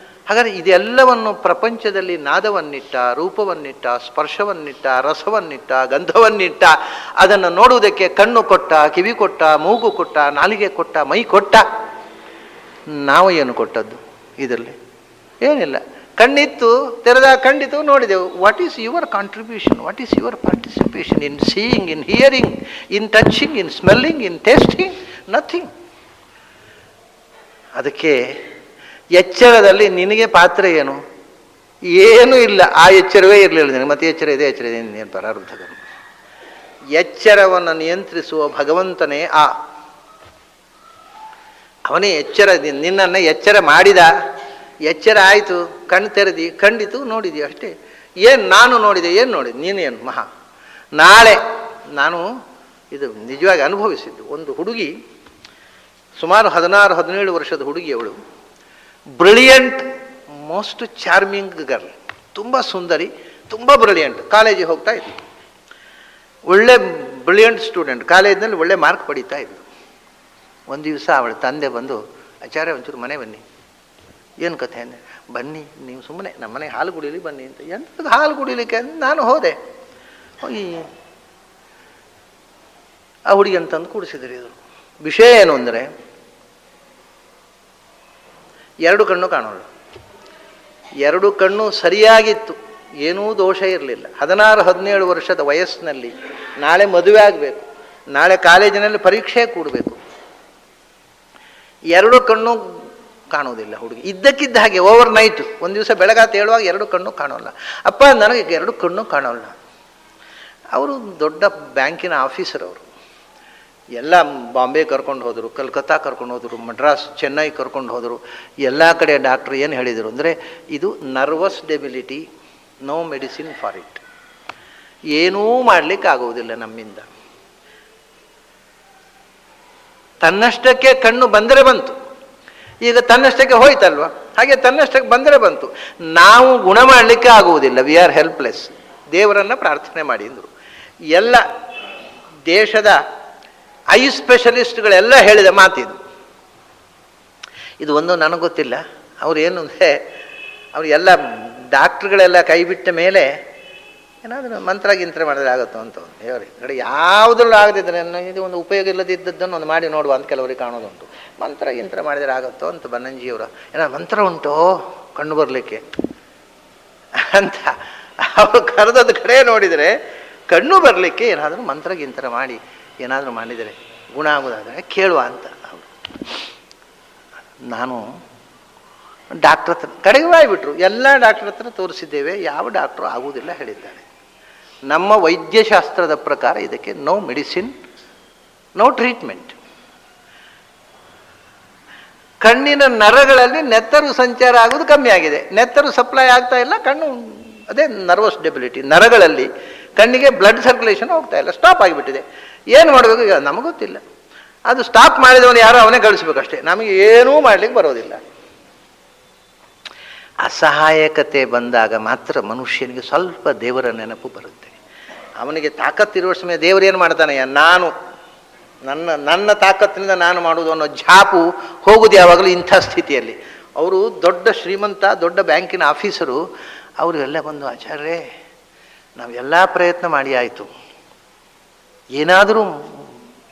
Speaker 1: ಹಾಗಾದರೆ ಇದೆಲ್ಲವನ್ನು ಪ್ರಪಂಚದಲ್ಲಿ ನಾದವನ್ನಿಟ್ಟ, ರೂಪವನ್ನಿಟ್ಟ, ಸ್ಪರ್ಶವನ್ನಿಟ್ಟ, ರಸವನ್ನಿಟ್ಟ, ಗಂಧವನ್ನಿಟ್ಟ, ಅದನ್ನು ನೋಡುವುದಕ್ಕೆ ಕಣ್ಣು ಕೊಟ್ಟ, ಕಿವಿ ಕೊಟ್ಟ, ಮೂಗು ಕೊಟ್ಟ, ನಾಲಿಗೆ ಕೊಟ್ಟ, ಮೈ ಕೊಟ್ಟ. ನಾವು ಏನು ಕೊಟ್ಟದ್ದು ಇದರಲ್ಲಿ? ಏನಿಲ್ಲ. ಕಣ್ಣಿತ್ತು, ತೆರೆದಾಗ ಖಂಡಿತು ನೋಡಿದೆವು. What is your contribution? What is your participation in seeing, in hearing, in touching, in smelling, in tasting? Nothing. ಅದಕ್ಕೆ ಎಚ್ಚರದಲ್ಲಿ ನಿನಗೆ ಪಾತ್ರ ಏನು? ಏನೂ ಇಲ್ಲ. ಆ ಎಚ್ಚರವೇ ಇರಲಿಲ್ಲ ನಿನಗೆ. ಮತ್ತೆ ಎಚ್ಚರ ಇದೆ, ಎಚ್ಚರ ಇದೆ, ನೀನು ಪರಾರುದ್ಧಗರು. ಎಚ್ಚರವನ್ನು ನಿಯಂತ್ರಿಸುವ ಭಗವಂತನೇ ಆ. ಅವನೇ ಎಚ್ಚರ. ನಿನ್ನನ್ನು ಎಚ್ಚರ ಮಾಡಿದ. ಎಚ್ಚರ ಆಯಿತು, ಕಣ್ಣು ತೆರೆದಿ, ಖಂಡಿತು ನೋಡಿದಿ, ಅಷ್ಟೇ. ಏನು ನಾನು ನೋಡಿದೆ? ಏನು ನೋಡಿದೆ? ನೀನೇನು ಮಹಾ? ನಾಳೆ ನಾನು ಇದು ನಿಜವಾಗಿ ಅನುಭವಿಸಿದ್ದು. ಒಂದು ಹುಡುಗಿ, ಸುಮಾರು 16-17 ವರ್ಷದ ಹುಡುಗಿ, ಅವಳು ಬ್ರಿಲಿಯಂಟ್, ಮೋಸ್ಟ್ ಚಾರ್ಮಿಂಗ್ ಗರ್ಲ್, ತುಂಬ ಸುಂದರಿ, ತುಂಬ ಬ್ರಿಲಿಯಂಟ್. ಕಾಲೇಜಿಗೆ ಹೋಗ್ತಾ ಇದ್ಲು, ಒಳ್ಳೆ ಬ್ರಿಲಿಯಂಟ್ ಸ್ಟೂಡೆಂಟ್, ಕಾಲೇಜಿನಲ್ಲಿ ಒಳ್ಳೆ ಮಾರ್ಕ್ ಪಡೀತಾ ಇದ್ಲು. ಒಂದು ದಿವಸ ಅವಳ ತಂದೆ ಬಂದು, ಆಚಾರ್ಯ ಒಂಚೂರು ಮನೆ ಬನ್ನಿ. ಏನು ಕಥೆ ಅಂದರೆ, ಬನ್ನಿ ನೀವು ಸುಮ್ಮನೆ ನಮ್ಮ ಮನೆಗೆ ಹಾಲು ಕುಡೀಲಿ ಬನ್ನಿ ಅಂತ. ಎಂಥದ್ದು ಹಾಲು ಕುಡಿಲಿಕ್ಕೆ? ನಾನು ಹೋದೆ. ಹೋಗಿ ಆ ಹುಡುಗಿ ಅಂತಂದು ಕೂಡಿಸಿದ್ರಿ. ಇದು ವಿಷಯ ಏನು ಅಂದರೆ, 2 ಕಣ್ಣು ಕಾಣೋಲ್ಲ. 2 ಕಣ್ಣು ಸರಿಯಾಗಿತ್ತು, ಏನೂ ದೋಷ ಇರಲಿಲ್ಲ. 16-17 ವರ್ಷದ ವಯಸ್ಸಿನಲ್ಲಿ ನಾಳೆ ಮದುವೆ ಆಗಬೇಕು, ನಾಳೆ ಕಾಲೇಜಿನಲ್ಲಿ ಪರೀಕ್ಷೆ ಕೂಡಬೇಕು. 2 ಕಣ್ಣು ಕಾಣೋದಿಲ್ಲ ಹುಡುಗಿ. ಇದ್ದಕ್ಕಿದ್ದ ಹಾಗೆ ಓವರ್ ನೈಟ್ ಒಂದು ದಿವಸ ಬೆಳಗಾತ ಹೇಳುವಾಗ 2 ಕಣ್ಣು ಕಾಣೋಲ್ಲ. ಅಪ್ಪ ನನಗೆ 2 ಕಣ್ಣು ಕಾಣೋಲ್ಲ. ಅವರು ದೊಡ್ಡ ಬ್ಯಾಂಕಿನ ಆಫೀಸರ್. ಅವರು ಎಲ್ಲ ಬಾಂಬೆ ಕರ್ಕೊಂಡು ಹೋದರು, ಕಲ್ಕತ್ತಾ ಕರ್ಕೊಂಡು ಹೋದರು, ಮಡ್ರಾಸ್, ಚೆನ್ನೈ ಕರ್ಕೊಂಡು ಹೋದರು. ಎಲ್ಲ ಕಡೆ ಡಾಕ್ಟ್ರು ಏನು ಹೇಳಿದರು ಅಂದರೆ, ಇದು nervous debility, no medicine for it. ಏನೂ ಮಾಡಲಿಕ್ಕೆ ಆಗುವುದಿಲ್ಲ ನಮ್ಮಿಂದ. ತನ್ನಷ್ಟಕ್ಕೆ ಕಣ್ಣು ಬಂದರೆ ಬಂತು, ಈಗ ತನ್ನಷ್ಟಕ್ಕೆ ಹೋಯ್ತಲ್ವ, ಹಾಗೆ ತನ್ನಷ್ಟಕ್ಕೆ ಬಂದರೆ ಬಂತು. ನಾವು ಗುಣ ಮಾಡಲಿಕ್ಕೆ ಆಗುವುದಿಲ್ಲ. We are helpless. ದೇವರನ್ನು ಪ್ರಾರ್ಥನೆ ಮಾಡಿ ಅಂದರು. ಎಲ್ಲ ದೇಶದ ಐ ಸ್ಪೆಷಲಿಸ್ಟ್ಗಳೆಲ್ಲ ಹೇಳಿದ ಮಾತಿದು. ಇದು ಒಂದು ನನಗೆ ಗೊತ್ತಿಲ್ಲ. ಅವ್ರು ಏನು ಅಂದರೆ, ಅವ್ರು ಎಲ್ಲ ಡಾಕ್ಟ್ರುಗಳೆಲ್ಲ ಕೈ ಬಿಟ್ಟ ಮೇಲೆ ಏನಾದರೂ ಮಂತ್ರ ಗಿಂತ್ರ ಮಾಡಿದ್ರೆ ಆಗುತ್ತೋ ಅಂತ ಹೇಳಿ ಕಡೆ ಯಾವುದ್ರಲ್ಲೂ ಆಗದಿದ್ರೆ ಇದು ಒಂದು ಉಪಯೋಗ ಇಲ್ಲದಿದ್ದದ್ದನ್ನು ಒಂದು ಮಾಡಿ ನೋಡುವ ಅಂತ ಕೆಲವರಿಗೆ ಕಾಣೋದುಂಟು. ಮಂತ್ರ ಗಿಂತ್ರ ಮಾಡಿದರೆ ಆಗುತ್ತೋ ಅಂತ ಬನ್ನಂಜಿಯವರು, ಏನಾದ್ರು ಮಂತ್ರ ಉಂಟೋ ಕಣ್ಣು ಬರಲಿಕ್ಕೆ ಅಂತ ಅವರು ಕರೆದದ ಕಡೆ ನೋಡಿದರೆ, ಕಣ್ಣು ಬರಲಿಕ್ಕೆ ಏನಾದರೂ ಮಂತ್ರ ಗಿಂತ್ರ ಮಾಡಿ ಏನಾದರೂ ಮಾಡಿದರೆ ಗುಣ ಆಗೋದಾದರೆ ಕೇಳುವ ಅಂತ. ನಾನು ಡಾಕ್ಟ್ರ್ ಹತ್ರ ಕಡೆಗೆ ಬಾಯ್ಬಿಟ್ರು. ಎಲ್ಲ ಡಾಕ್ಟ್ರ್ ಹತ್ರ ತೋರಿಸಿದ್ದೇವೆ, ಯಾವ ಡಾಕ್ಟ್ರು ಆಗುವುದಿಲ್ಲ ಹೇಳಿದ್ದಾರೆ. ನಮ್ಮ ವೈದ್ಯಶಾಸ್ತ್ರದ ಪ್ರಕಾರ ಇದಕ್ಕೆ ನೋ ಮೆಡಿಸಿನ್, ನೋ ಟ್ರೀಟ್ಮೆಂಟ್. ಕಣ್ಣಿನ ನರಗಳಲ್ಲಿ ನೆತ್ತರು ಸಂಚಾರ ಆಗೋದು ಕಮ್ಮಿ ಆಗಿದೆ, ನೆತ್ತರು ಸಪ್ಲೈ ಆಗ್ತಾ ಇಲ್ಲ, ಕಣ್ಣು ಅದೇ ನರ್ವಸ್ ಡೆಬಿಲಿಟಿ. ನರಗಳಲ್ಲಿ ಕಣ್ಣಿಗೆ ಬ್ಲಡ್ ಸರ್ಕ್ಯುಲೇಷನ್ ಹೋಗ್ತಾ ಇಲ್ಲ, ಸ್ಟಾಪ್ ಆಗಿಬಿಟ್ಟಿದೆ. ಏನು ಮಾಡಬೇಕು ಈಗ ನಮಗೆ ಗೊತ್ತಿಲ್ಲ. ಅದು ಸ್ಟಾಪ್ ಮಾಡಿದವನು ಯಾರೋ ಅವನೇ ಗಳಿಸ್ಬೇಕಷ್ಟೇ, ನಮಗೆ ಏನೂ ಮಾಡ್ಲಿಕ್ಕೆ ಬರೋದಿಲ್ಲ. ಅಸಹಾಯಕತೆ ಬಂದಾಗ ಮಾತ್ರ ಮನುಷ್ಯನಿಗೆ ಸ್ವಲ್ಪ ದೇವರ ನೆನಪು ಬರುತ್ತೆ. ಅವನಿಗೆ ತಾಕತ್ತಿರುವ ಸಮಯ ದೇವರು ಏನು ಮಾಡ್ತಾನೆ, ನಾನು ನನ್ನ ತಾಕತ್ತಿನಿಂದ ನಾನು ಮಾಡುವುದು ಅನ್ನೋ ಛಾಪು ಹೋಗುದು ಯಾವಾಗಲೂ ಇಂಥ ಸ್ಥಿತಿಯಲ್ಲಿ. ಅವರು ದೊಡ್ಡ ಶ್ರೀಮಂತ, ದೊಡ್ಡ ಬ್ಯಾಂಕಿನ ಆಫೀಸರು, ಅವರು ಎಲ್ಲ ಬಂದು, ಆಚಾರ್ಯರೇ ನಾವೆಲ್ಲ ಪ್ರಯತ್ನ ಮಾಡಿ ಆಯಿತು, ಏನಾದರೂ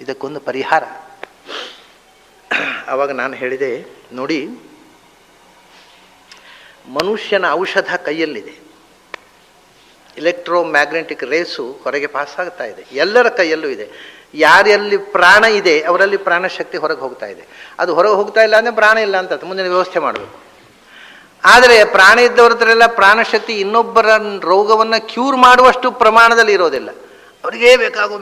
Speaker 1: ಇದಕ್ಕೊಂದು ಪರಿಹಾರ. ಆವಾಗ ನಾನು ಹೇಳಿದೆ, ನೋಡಿ ಮನುಷ್ಯನ ಔಷಧ ಕೈಯಲ್ಲಿದೆ, ಎಲೆಕ್ಟ್ರೋಮ್ಯಾಗ್ನೆಟಿಕ್ ರೇಸು ಹೊರಗೆ ಪಾಸ್ ಆಗ್ತಾ ಇದೆ, ಎಲ್ಲರ ಕೈಯಲ್ಲೂ ಇದೆ. ಯಾರೆಲ್ಲಿ ಪ್ರಾಣ ಇದೆ ಅವರಲ್ಲಿ ಪ್ರಾಣಶಕ್ತಿ ಹೊರಗೆ ಹೋಗ್ತಾ ಇದೆ. ಅದು ಹೊರಗೆ ಹೋಗ್ತಾ ಇಲ್ಲ ಅಂದರೆ ಪ್ರಾಣ ಇಲ್ಲ ಅಂತ ಮುಂದಿನ ವ್ಯವಸ್ಥೆ ಮಾಡಬೇಕು. ಆದರೆ ಪ್ರಾಣ ಇದ್ದವ್ರ ಹತ್ರ ಎಲ್ಲ ಪ್ರಾಣಶಕ್ತಿ ಇನ್ನೊಬ್ಬರ ರೋಗವನ್ನು ಕ್ಯೂರ್ ಮಾಡುವಷ್ಟು ಪ್ರಮಾಣದಲ್ಲಿ ಇರೋದಿಲ್ಲ, ಅವರಿಗೇ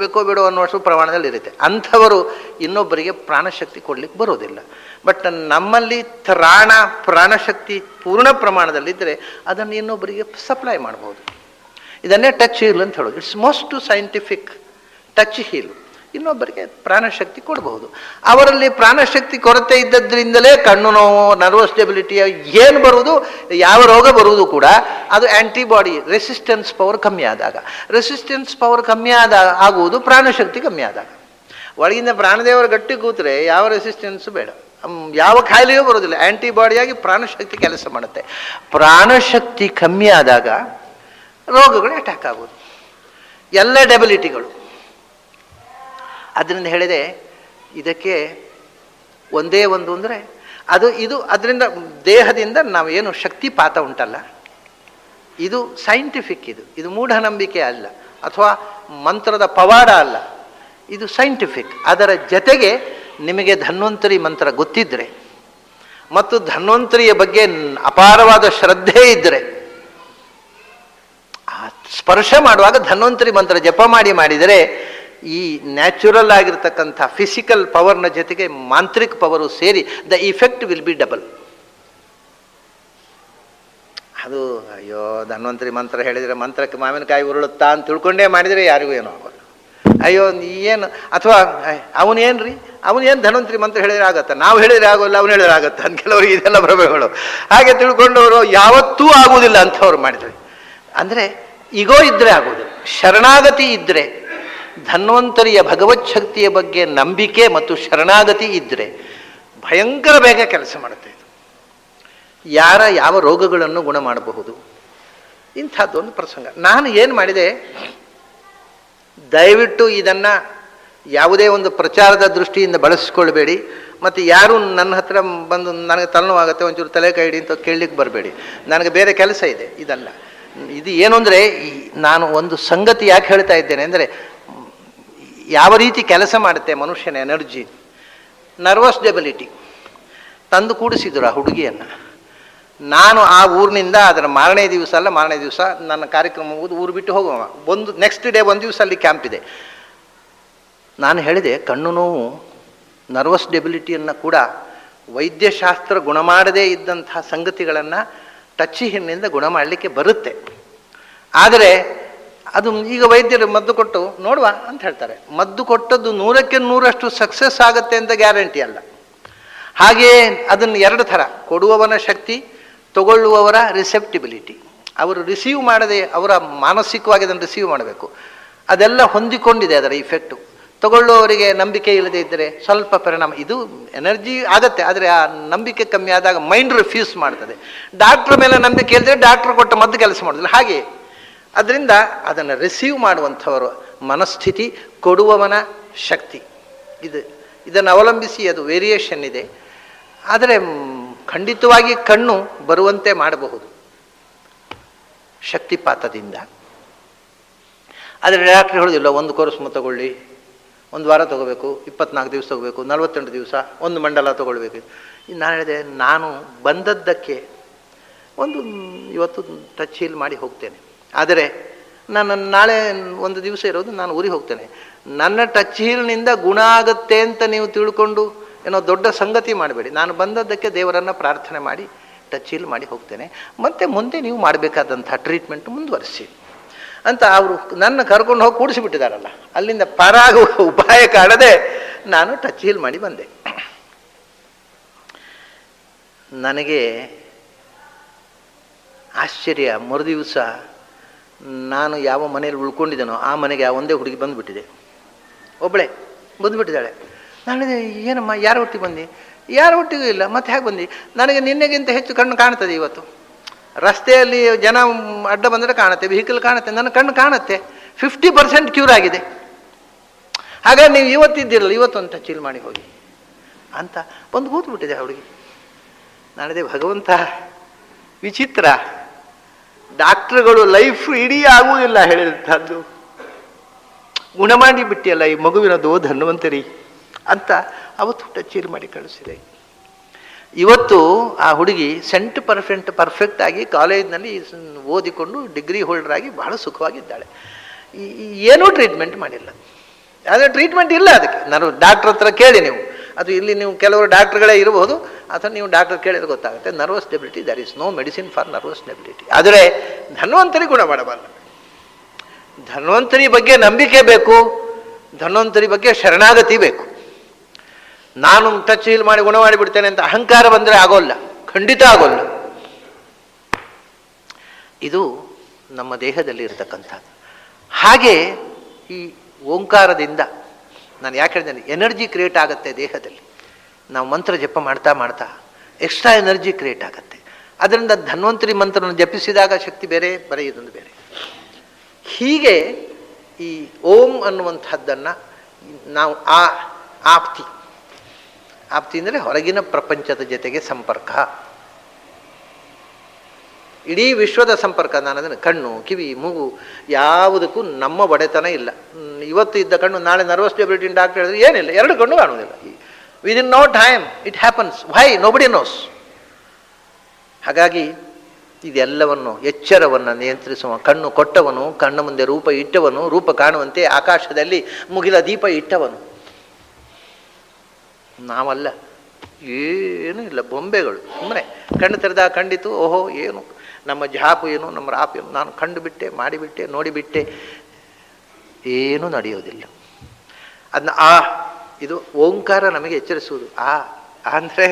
Speaker 1: ಬೇಕೋ ಬೇಡೋ ಅನ್ನುವಷ್ಟು ಪ್ರಮಾಣದಲ್ಲಿ ಇರುತ್ತೆ. ಅಂಥವರು ಇನ್ನೊಬ್ಬರಿಗೆ ಪ್ರಾಣಶಕ್ತಿ ಕೊಡ್ಲಿಕ್ಕೆ ಬರೋದಿಲ್ಲ. ಬಟ್ ನಮ್ಮಲ್ಲಿ ಪ್ರಾಣಶಕ್ತಿ ಪೂರ್ಣ ಪ್ರಮಾಣದಲ್ಲಿದ್ದರೆ ಅದನ್ನು ಇನ್ನೊಬ್ಬರಿಗೆ ಸಪ್ಲೈ ಮಾಡ್ಬೋದು. ಇದನ್ನೇ ಟಚ್ ಹೀಲ್ ಅಂತ ಹೇಳೋದು. It's most scientific touch heal. ಇನ್ನೊಬ್ಬರಿಗೆ ಪ್ರಾಣಶಕ್ತಿ ಕೊಡಬಹುದು. ಅವರಲ್ಲಿ ಪ್ರಾಣಶಕ್ತಿ ಕೊರತೆ ಇದ್ದದ್ರಿಂದಲೇ ಕಣ್ಣು ನೋವು, ನರ್ವಸ್ ಡೆಬಿಲಿಟಿ ಏನು ಬರುವುದು, ಯಾವ ರೋಗ ಬರುವುದು ಕೂಡ ಅದು ಆ್ಯಂಟಿಬಾಡಿ ರೆಸಿಸ್ಟೆನ್ಸ್ ಪವರ್ ಕಮ್ಮಿ ಆದಾಗ. ರೆಸಿಸ್ಟೆನ್ಸ್ ಪವರ್ ಕಮ್ಮಿ ಆಗುವುದು ಪ್ರಾಣಶಕ್ತಿ ಕಮ್ಮಿ ಆದಾಗ. ಒಳಗಿಂದ ಪ್ರಾಣದೇವರ ಗಟ್ಟಿ ಕೂತ್ರೆ ಯಾವ ರೆಸಿಸ್ಟೆನ್ಸು ಬೇಡ, ಯಾವ ಕಾಯಿಲೆಯೂ ಬರೋದಿಲ್ಲ. ಆ್ಯಂಟಿಬಾಡಿಯಾಗಿ ಪ್ರಾಣಶಕ್ತಿ ಕೆಲಸ ಮಾಡುತ್ತೆ. ಪ್ರಾಣಶಕ್ತಿ ಕಮ್ಮಿ ಆದಾಗ ರೋಗಗಳು ಅಟ್ಯಾಕ್ ಆಗೋದು, ಎಲ್ಲ ಡೆಬಿಲಿಟಿಗಳು. ಅದರಿಂದ ಹೇಳಿದೆ, ಇದಕ್ಕೆ ಒಂದೇ ಒಂದು ಅಂದರೆ ಇದು ಅದರಿಂದ ದೇಹದಿಂದ ನಾವೇನು ಶಕ್ತಿಪಾತ ಉಂಟಲ್ಲ, ಇದು ಸೈಂಟಿಫಿಕ್. ಇದು ಮೂಢನಂಬಿಕೆ ಅಲ್ಲ, ಅಥವಾ ಮಂತ್ರದ ಪವಾಡ ಅಲ್ಲ, ಇದು ಸೈಂಟಿಫಿಕ್. ಅದರ ಜೊತೆಗೆ ನಿಮಗೆ ಧನ್ವಂತರಿ ಮಂತ್ರ ಗೊತ್ತಿದ್ದರೆ ಮತ್ತು ಧನ್ವಂತರಿಯ ಬಗ್ಗೆ ಅಪಾರವಾದ ಶ್ರದ್ಧೆ ಇದ್ದರೆ, ಸ್ಪರ್ಶ ಮಾಡುವಾಗ ಧನ್ವಂತರಿ ಮಂತ್ರ ಜಪ ಮಾಡಿದರೆ ಈ ನ್ಯಾಚುರಲ್ ಆಗಿರ್ತಕ್ಕಂಥ ಫಿಸಿಕಲ್ ಪವರ್ನ ಜೊತೆಗೆ ಮಾಂತ್ರಿಕ ಪವರು ಸೇರಿ the effect will be double. ಅದು ಅಯ್ಯೋ ಧನ್ವಂತರಿ ಮಂತ್ರ ಹೇಳಿದರೆ ಮಂತ್ರಕ್ಕೆ ಮಾವಿನಕಾಯಿ ಉರುಳುತ್ತಾ ಅಂತ ತಿಳ್ಕೊಂಡೇ ಮಾಡಿದರೆ ಯಾರಿಗೂ ಏನೋ ಆಗೋದು. ಅಯ್ಯೋ ಏನು, ಅಥವಾ ಅವನೇನ್ರಿ ಅವನೇನು ಧನ್ವಂತರಿ ಮಂತ್ರ ಹೇಳಿದ್ರೆ ಆಗತ್ತ, ನಾವು ಹೇಳಿದ್ರೆ ಆಗೋಲ್ಲ, ಅವನು ಹೇಳಿದ್ರೆ ಆಗತ್ತ ಅಂತ ಕೆಲವರಿಗೆ ಇದೆಲ್ಲ ಭ್ರಮೆಗಳು. ಹಾಗೆ ತಿಳ್ಕೊಂಡವರು ಯಾವತ್ತೂ ಆಗುವುದಿಲ್ಲ ಅಂಥವ್ರು ಮಾಡಿದ್ರೆ. ಅಂದರೆ ಈಗೋ ಇದ್ದರೆ ಆಗೋದು, ಶರಣಾಗತಿ ಇದ್ದರೆ, ಧನ್ವಂತರಿಯ ಭಗವತ್ ಶಕ್ತಿಯ ಬಗ್ಗೆ ನಂಬಿಕೆ ಮತ್ತು ಶರಣಾಗತಿ ಇದ್ದರೆ ಭಯಂಕರ ಬೇಗ ಕೆಲಸ ಮಾಡುತ್ತೆ. ಇದು ಯಾವ ರೋಗಗಳನ್ನು ಗುಣ ಮಾಡಬಹುದು, ಇಂಥದ್ದೊಂದು ಪ್ರಸಂಗ. ನಾನು ಏನು ಮಾಡಿದೆ, ದಯವಿಟ್ಟು ಇದನ್ನು ಯಾವುದೇ ಒಂದು ಪ್ರಚಾರದ ದೃಷ್ಟಿಯಿಂದ ಬಳಸಿಕೊಳ್ಬೇಡಿ. ಮತ್ತು ಯಾರು ನನ್ನ ಹತ್ರ ಬಂದು ನನಗೆ ತಲೆನೋವಾಗುತ್ತೆ ಒಂಚೂರು ತಲೆ ಕೈ ಹಿಡಿ ಅಂತ ಕೇಳಲಿಕ್ಕೆ ಬರಬೇಡಿ. ನನಗೆ ಬೇರೆ ಕೆಲಸ ಇದೆ. ಇದಲ್ಲ, ಇದು ಏನು ಅಂದರೆ, ನಾನು ಒಂದು ಸಂಗತಿ ಯಾಕೆ ಹೇಳ್ತಾ ಇದ್ದೇನೆ ಅಂದರೆ, ಯಾವ ರೀತಿ ಕೆಲಸ ಮಾಡುತ್ತೆ ಮನುಷ್ಯನ ಎನರ್ಜಿ. ನರ್ವಸ್ ಡೆಬಿಲಿಟಿ ತಂದು ಕೂಡಿಸಿದ್ರು ಆ ಹುಡುಗಿಯನ್ನು. ನಾನು ಆ ಊರಿನಿಂದ ಅದರ ಮಾರನೇ ದಿವಸ ನನ್ನ ಕಾರ್ಯಕ್ರಮ ಮುಗಿದು ಊರು ಬಿಟ್ಟು ಹೋಗುವ ನೆಕ್ಸ್ಟ್ ಡೇ ಒಂದು ದಿವಸ ಅಲ್ಲಿ ಕ್ಯಾಂಪ್ ಇದೆ. ನಾನು ಹೇಳಿದೆ, ಕಣ್ಣು ನೋವು ನರ್ವಸ್ ಡೆಬಿಲಿಟಿಯನ್ನು ಕೂಡ ವೈದ್ಯಶಾಸ್ತ್ರ ಗುಣ ಮಾಡದೇ ಇದ್ದಂಥ ಸಂಗತಿಗಳನ್ನು ಟಚ್ ಹಿನ್ನಿಂದ ಗುಣ ಮಾಡಲಿಕ್ಕೆ ಬರುತ್ತೆ. ಆದರೆ ಅದು ಈಗ ವೈದ್ಯರು ಮದ್ದು ಕೊಟ್ಟು ನೋಡುವ ಅಂತ ಹೇಳ್ತಾರೆ. ಮದ್ದು ಕೊಟ್ಟದ್ದು 100ಕ್ಕೆ 100ರಷ್ಟು ಸಕ್ಸಸ್ ಆಗುತ್ತೆ ಅಂತ ಗ್ಯಾರಂಟಿ ಅಲ್ಲ. ಹಾಗೆಯೇ ಅದನ್ನು ಎರಡು ಥರ, ಕೊಡುವವನ ಶಕ್ತಿ, ತಗೊಳ್ಳುವವರ ರಿಸೆಪ್ಟಿಬಿಲಿಟಿ. ಅವರು ರಿಸೀವ್ ಮಾಡದೆ ಅವರ ಮಾನಸಿಕವಾಗಿ ಅದನ್ನು ರಿಸೀವ್ ಮಾಡಬೇಕು. ಅದೆಲ್ಲ ಹೊಂದಿಕೊಂಡಿದೆ ಅದರ ಇಫೆಕ್ಟು. ತಗೊಳ್ಳುವವರಿಗೆ ನಂಬಿಕೆ ಇಲ್ಲದೆ ಇದ್ದರೆ ಸ್ವಲ್ಪ ಪರಿಣಾಮ, ಇದು ಎನರ್ಜಿ ಆಗತ್ತೆ. ಆದರೆ ಆ ನಂಬಿಕೆ ಕಮ್ಮಿ ಆದಾಗ ಮೈಂಡ್ ರಿಫ್ಯೂಸ್ ಮಾಡ್ತದೆ. ಡಾಕ್ಟ್ರ್ ಮೇಲೆ ನಂಬಿಕೆ ಇಲ್ಲದೆ ಡಾಕ್ಟ್ರ್ ಕೊಟ್ಟ ಮದ್ದು ಕೆಲಸ ಮಾಡೋದಿಲ್ಲ. ಹಾಗೆಯೇ ಅದರಿಂದ ಅದನ್ನು ರಿಸೀವ್ ಮಾಡುವಂಥವರು ಮನಸ್ಥಿತಿ, ಕೊಡುವವನ ಶಕ್ತಿ, ಇದನ್ನು ಅವಲಂಬಿಸಿ ಅದು ವೇರಿಯೇಷನ್ ಇದೆ. ಆದರೆ ಖಂಡಿತವಾಗಿ ಕಣ್ಣು ಬರುವಂತೆ ಮಾಡಬಹುದು ಶಕ್ತಿಪಾತದಿಂದ. ಆದರೆ ಡಾಕ್ಟ್ರ್ ಹೇಳೋದಿಲ್ಲ ಒಂದು ಕೋರ್ಸ್ ತಗೊಳ್ಳಿ, 1 ವಾರ ತಗೋಬೇಕು, 24 ದಿವಸ ತಗೋಬೇಕು, 48 ದಿವಸ, 1 ಮಂಡಲ ತಗೊಳ್ಬೇಕು. ನಾನು ಹೇಳಿದೆ, ನಾನು ಬಂದದ್ದಕ್ಕೆ ಇವತ್ತು ಟಚ್ ಹೀಲ್ ಮಾಡಿ ಹೋಗ್ತೇನೆ. ಆದರೆ ನಾನು ನಾಳೆ ಒಂದು ದಿವಸ ಇರೋದು, ನಾನು ಊರಿಗೆ ಹೋಗ್ತೇನೆ. ನನ್ನ ಟಚ್ ಹೀಲ್ನಿಂದ ಗುಣ ಆಗುತ್ತೆ ಅಂತ ನೀವು ತಿಳ್ಕೊಂಡು ಏನೋ ದೊಡ್ಡ ಸಂಗತಿ ಮಾಡಬೇಡಿ. ನಾನು ಬಂದದ್ದಕ್ಕೆ ದೇವರನ್ನು ಪ್ರಾರ್ಥನೆ ಮಾಡಿ ಟಚ್ ಹೀಲ್ ಮಾಡಿ ಹೋಗ್ತೇನೆ. ಮತ್ತು ಮುಂದೆ ನೀವು ಮಾಡಬೇಕಾದಂಥ ಟ್ರೀಟ್ಮೆಂಟ್ ಮುಂದುವರಿಸಿ ಅಂತ ಅವರು ನನ್ನ ಕರ್ಕೊಂಡು ಹೋಗಿ ಕೂಡಿಸಿಬಿಟ್ಟಿದ್ದಾರಲ್ಲ. ಅಲ್ಲಿಂದ ಪಾರಾಗುವ ಉಪಾಯ ಕಾಣದೆ ನಾನು ಟಚ್ ಹೀಲ್ ಮಾಡಿ ಬಂದೆ. ನನಗೆ ಆಶ್ಚರ್ಯ, ಮರುದಿವಸ ನಾನು ಯಾವ ಮನೆಯಲ್ಲಿ ಉಳ್ಕೊಂಡಿದ್ದೇನೋ ಆ ಮನೆಗೆ ಆ ಒಂದೇ ಹುಡುಗಿ ಬಂದುಬಿಟ್ಟಿದೆ, ಒಬ್ಬಳೆ ಬಂದುಬಿಟ್ಟಿದ್ದಾಳೆ. ನಾನು ಏನಮ್ಮ ಯಾರ ಒಟ್ಟಿಗೆ ಬಂದು? ಯಾರ ಒಟ್ಟಿಗೂ ಇಲ್ಲ, ಮತ್ತೆ ಹೇಗೆ ಬಂದು? ನನಗೆ ನಿನ್ನೆಗಿಂತ ಹೆಚ್ಚು ಕಣ್ಣು ಕಾಣ್ತದೆ ಇವತ್ತು. ರಸ್ತೆಯಲ್ಲಿ ಜನ ಅಡ್ಡ ಬಂದರೆ ಕಾಣುತ್ತೆ, ವೆಹಿಕಲ್ ಕಾಣುತ್ತೆ, ನನ್ನ ಕಣ್ಣು ಕಾಣುತ್ತೆ. 50% ಕ್ಯೂರ್ ಆಗಿದೆ. ಹಾಗಾಗಿ ನೀವು ಇವತ್ತಿದ್ದಿರಲ್ಲ, ಇವತ್ತೊಂದು ಟಚ್ ಮಾಡಿ ಹೋಗಿ ಅಂತ ಬಂದು ಕೂತ್ಬಿಟ್ಟಿದೆ ಹುಡುಗಿ. ನಾನಿದೆ ಭಗವಂತ ವಿಚಿತ್ರ, ಡಾಕ್ಟ್ರುಗಳು ಲೈಫ್ ಇಡೀ ಆಗುವುದಿಲ್ಲ ಹೇಳಿದಂಥದ್ದು, ಗುಣ ಮಾಡಿ ಬಿಟ್ಟಿಯಲ್ಲ ಈ ಮಗುವಿನದು ಧನ್ವಂತರಿ ಅಂತ ಅವತ್ತು ಟಚ್ ಮಾಡಿ ಕಳಿಸಿದೆ. ಇವತ್ತು ಆ ಹುಡುಗಿ ಪರ್ಫೆಕ್ಟ್ ಆಗಿ ಕಾಲೇಜಿನಲ್ಲಿ ಓದಿಕೊಂಡು ಡಿಗ್ರಿ ಹೋಲ್ಡರ್ ಆಗಿ ಬಹಳ ಸುಖವಾಗಿದ್ದಾಳೆ. ಏನೂ ಟ್ರೀಟ್ಮೆಂಟ್ ಮಾಡಿಲ್ಲ. ಆದರೆ ಟ್ರೀಟ್ಮೆಂಟ್ ಇಲ್ಲ ಅದಕ್ಕೆ. ನಾನು ಡಾಕ್ಟ್ರ್ ಹತ್ರ ಕೇಳಿ, ನೀವು ಅದು ಇಲ್ಲಿ ನೀವು ಕೆಲವರು ಡಾಕ್ಟ್ರುಗಳೇ ಇರಬಹುದು, ಅಥವಾ ನೀವು ಡಾಕ್ಟರ್ ಕೇಳಿದ್ರೆ ಗೊತ್ತಾಗುತ್ತೆ. Nervous debility, there is no medicine for nervous debility. ಆದರೆ ಧನ್ವಂತರಿ ಗುಣ ಮಾಡಬಲ್ಲ. ಧನ್ವಂತರಿ ಬಗ್ಗೆ ನಂಬಿಕೆ ಬೇಕು, ಧನ್ವಂತರಿ ಬಗ್ಗೆ ಶರಣಾಗತಿ ಬೇಕು. ನಾನು ಟಚ್ ಹೀಲ್ ಮಾಡಿ ಗುಣ ಮಾಡಿಬಿಡ್ತೇನೆ ಅಂತ ಅಹಂಕಾರ ಬಂದರೆ ಆಗೋಲ್ಲ, ಖಂಡಿತ ಆಗೋಲ್ಲ. ಇದು ನಮ್ಮ ದೇಹದಲ್ಲಿ ಇರತಕ್ಕಂಥದ್ದು. ಹಾಗೆ ಈ ಓಂಕಾರದಿಂದ ನಾನು ಯಾಕೆ ಹೇಳಿದ್ದೇನೆ, ಎನರ್ಜಿ ಕ್ರಿಯೇಟ್ ಆಗುತ್ತೆ ದೇಹದಲ್ಲಿ. ನಾವು ಮಂತ್ರ ಜಪ ಮಾಡ್ತಾ ಮಾಡ್ತಾ ಎಕ್ಸ್ಟ್ರಾ ಎನರ್ಜಿ ಕ್ರಿಯೇಟ್ ಆಗುತ್ತೆ. ಅದರಿಂದ ಧನ್ವಂತರಿ ಮಂತ್ರವನ್ನು ಜಪಿಸಿದಾಗ ಶಕ್ತಿ ಬೇರೆ, ಬರೆಯುವುದೊಂದು ಬೇರೆ. ಹೀಗೆ ಈ ಓಂ ಅನ್ನುವಂಥದ್ದನ್ನು ನಾವು ಆಪ್ತಿ ಅಂದರೆ ಹೊರಗಿನ ಪ್ರಪಂಚದ ಜೊತೆಗೆ ಸಂಪರ್ಕ, ಇಡೀ ವಿಶ್ವದ ಸಂಪರ್ಕ. ನಾನು ಅದನ್ನು ಕಣ್ಣು, ಕಿವಿ, ಮೂಗು ಯಾವುದಕ್ಕೂ ನಮ್ಮ ಒಡೆತನ ಇಲ್ಲ. ಇವತ್ತು ಇದ್ದ ಕಣ್ಣು ನಾಳೆ ನರ್ವಸ್ ಡೆಬಿಲಿಟಿ ಡಾಕ್ಟರ್ ಹೇಳಿದ್ರೆ ಏನಿಲ್ಲ, ಎರಡು ಕಣ್ಣು ಕಾಣುವುದಿಲ್ಲ. Within no time it happens. Why? Nobody knows. ಹಾಗಾಗಿ ಇದೆಲ್ಲವನ್ನು ಎಚ್ಚರವನ್ನು ನಿಯಂತ್ರಿಸುವ, ಕಣ್ಣು ಕೊಟ್ಟವನು, ಕಣ್ಣ ಮುಂದೆ ರೂಪ ಇಟ್ಟವನು, ರೂಪ ಕಾಣುವಂತೆ ಆಕಾಶದಲ್ಲಿ ಮುಗಿಲ ದೀಪ ಇಟ್ಟವನು ನಾವಲ್ಲ. ಏನೂ ಇಲ್ಲ, ಬೊಂಬೆಗಳು. ಸುಮ್ಮನೆ ಕಣ್ಣು ತೆರೆದ ಕಂಡಿತು, ಓಹೋ ಏನು ನಮ್ಮ ಜಾಪು ಏನು, ನಮ್ಮ ರಾಪು ಏನು, ನಾನು ಕಂಡುಬಿಟ್ಟೆ, ಮಾಡಿಬಿಟ್ಟೆ, ನೋಡಿಬಿಟ್ಟೆ, ಏನೂ ನಡೆಯೋದಿಲ್ಲ. ಅದನ್ನ ಇದು ಓಂಕಾರ ನಮಗೆ ಎಚ್ಚರಿಸುವುದು. ಅಂದರೆ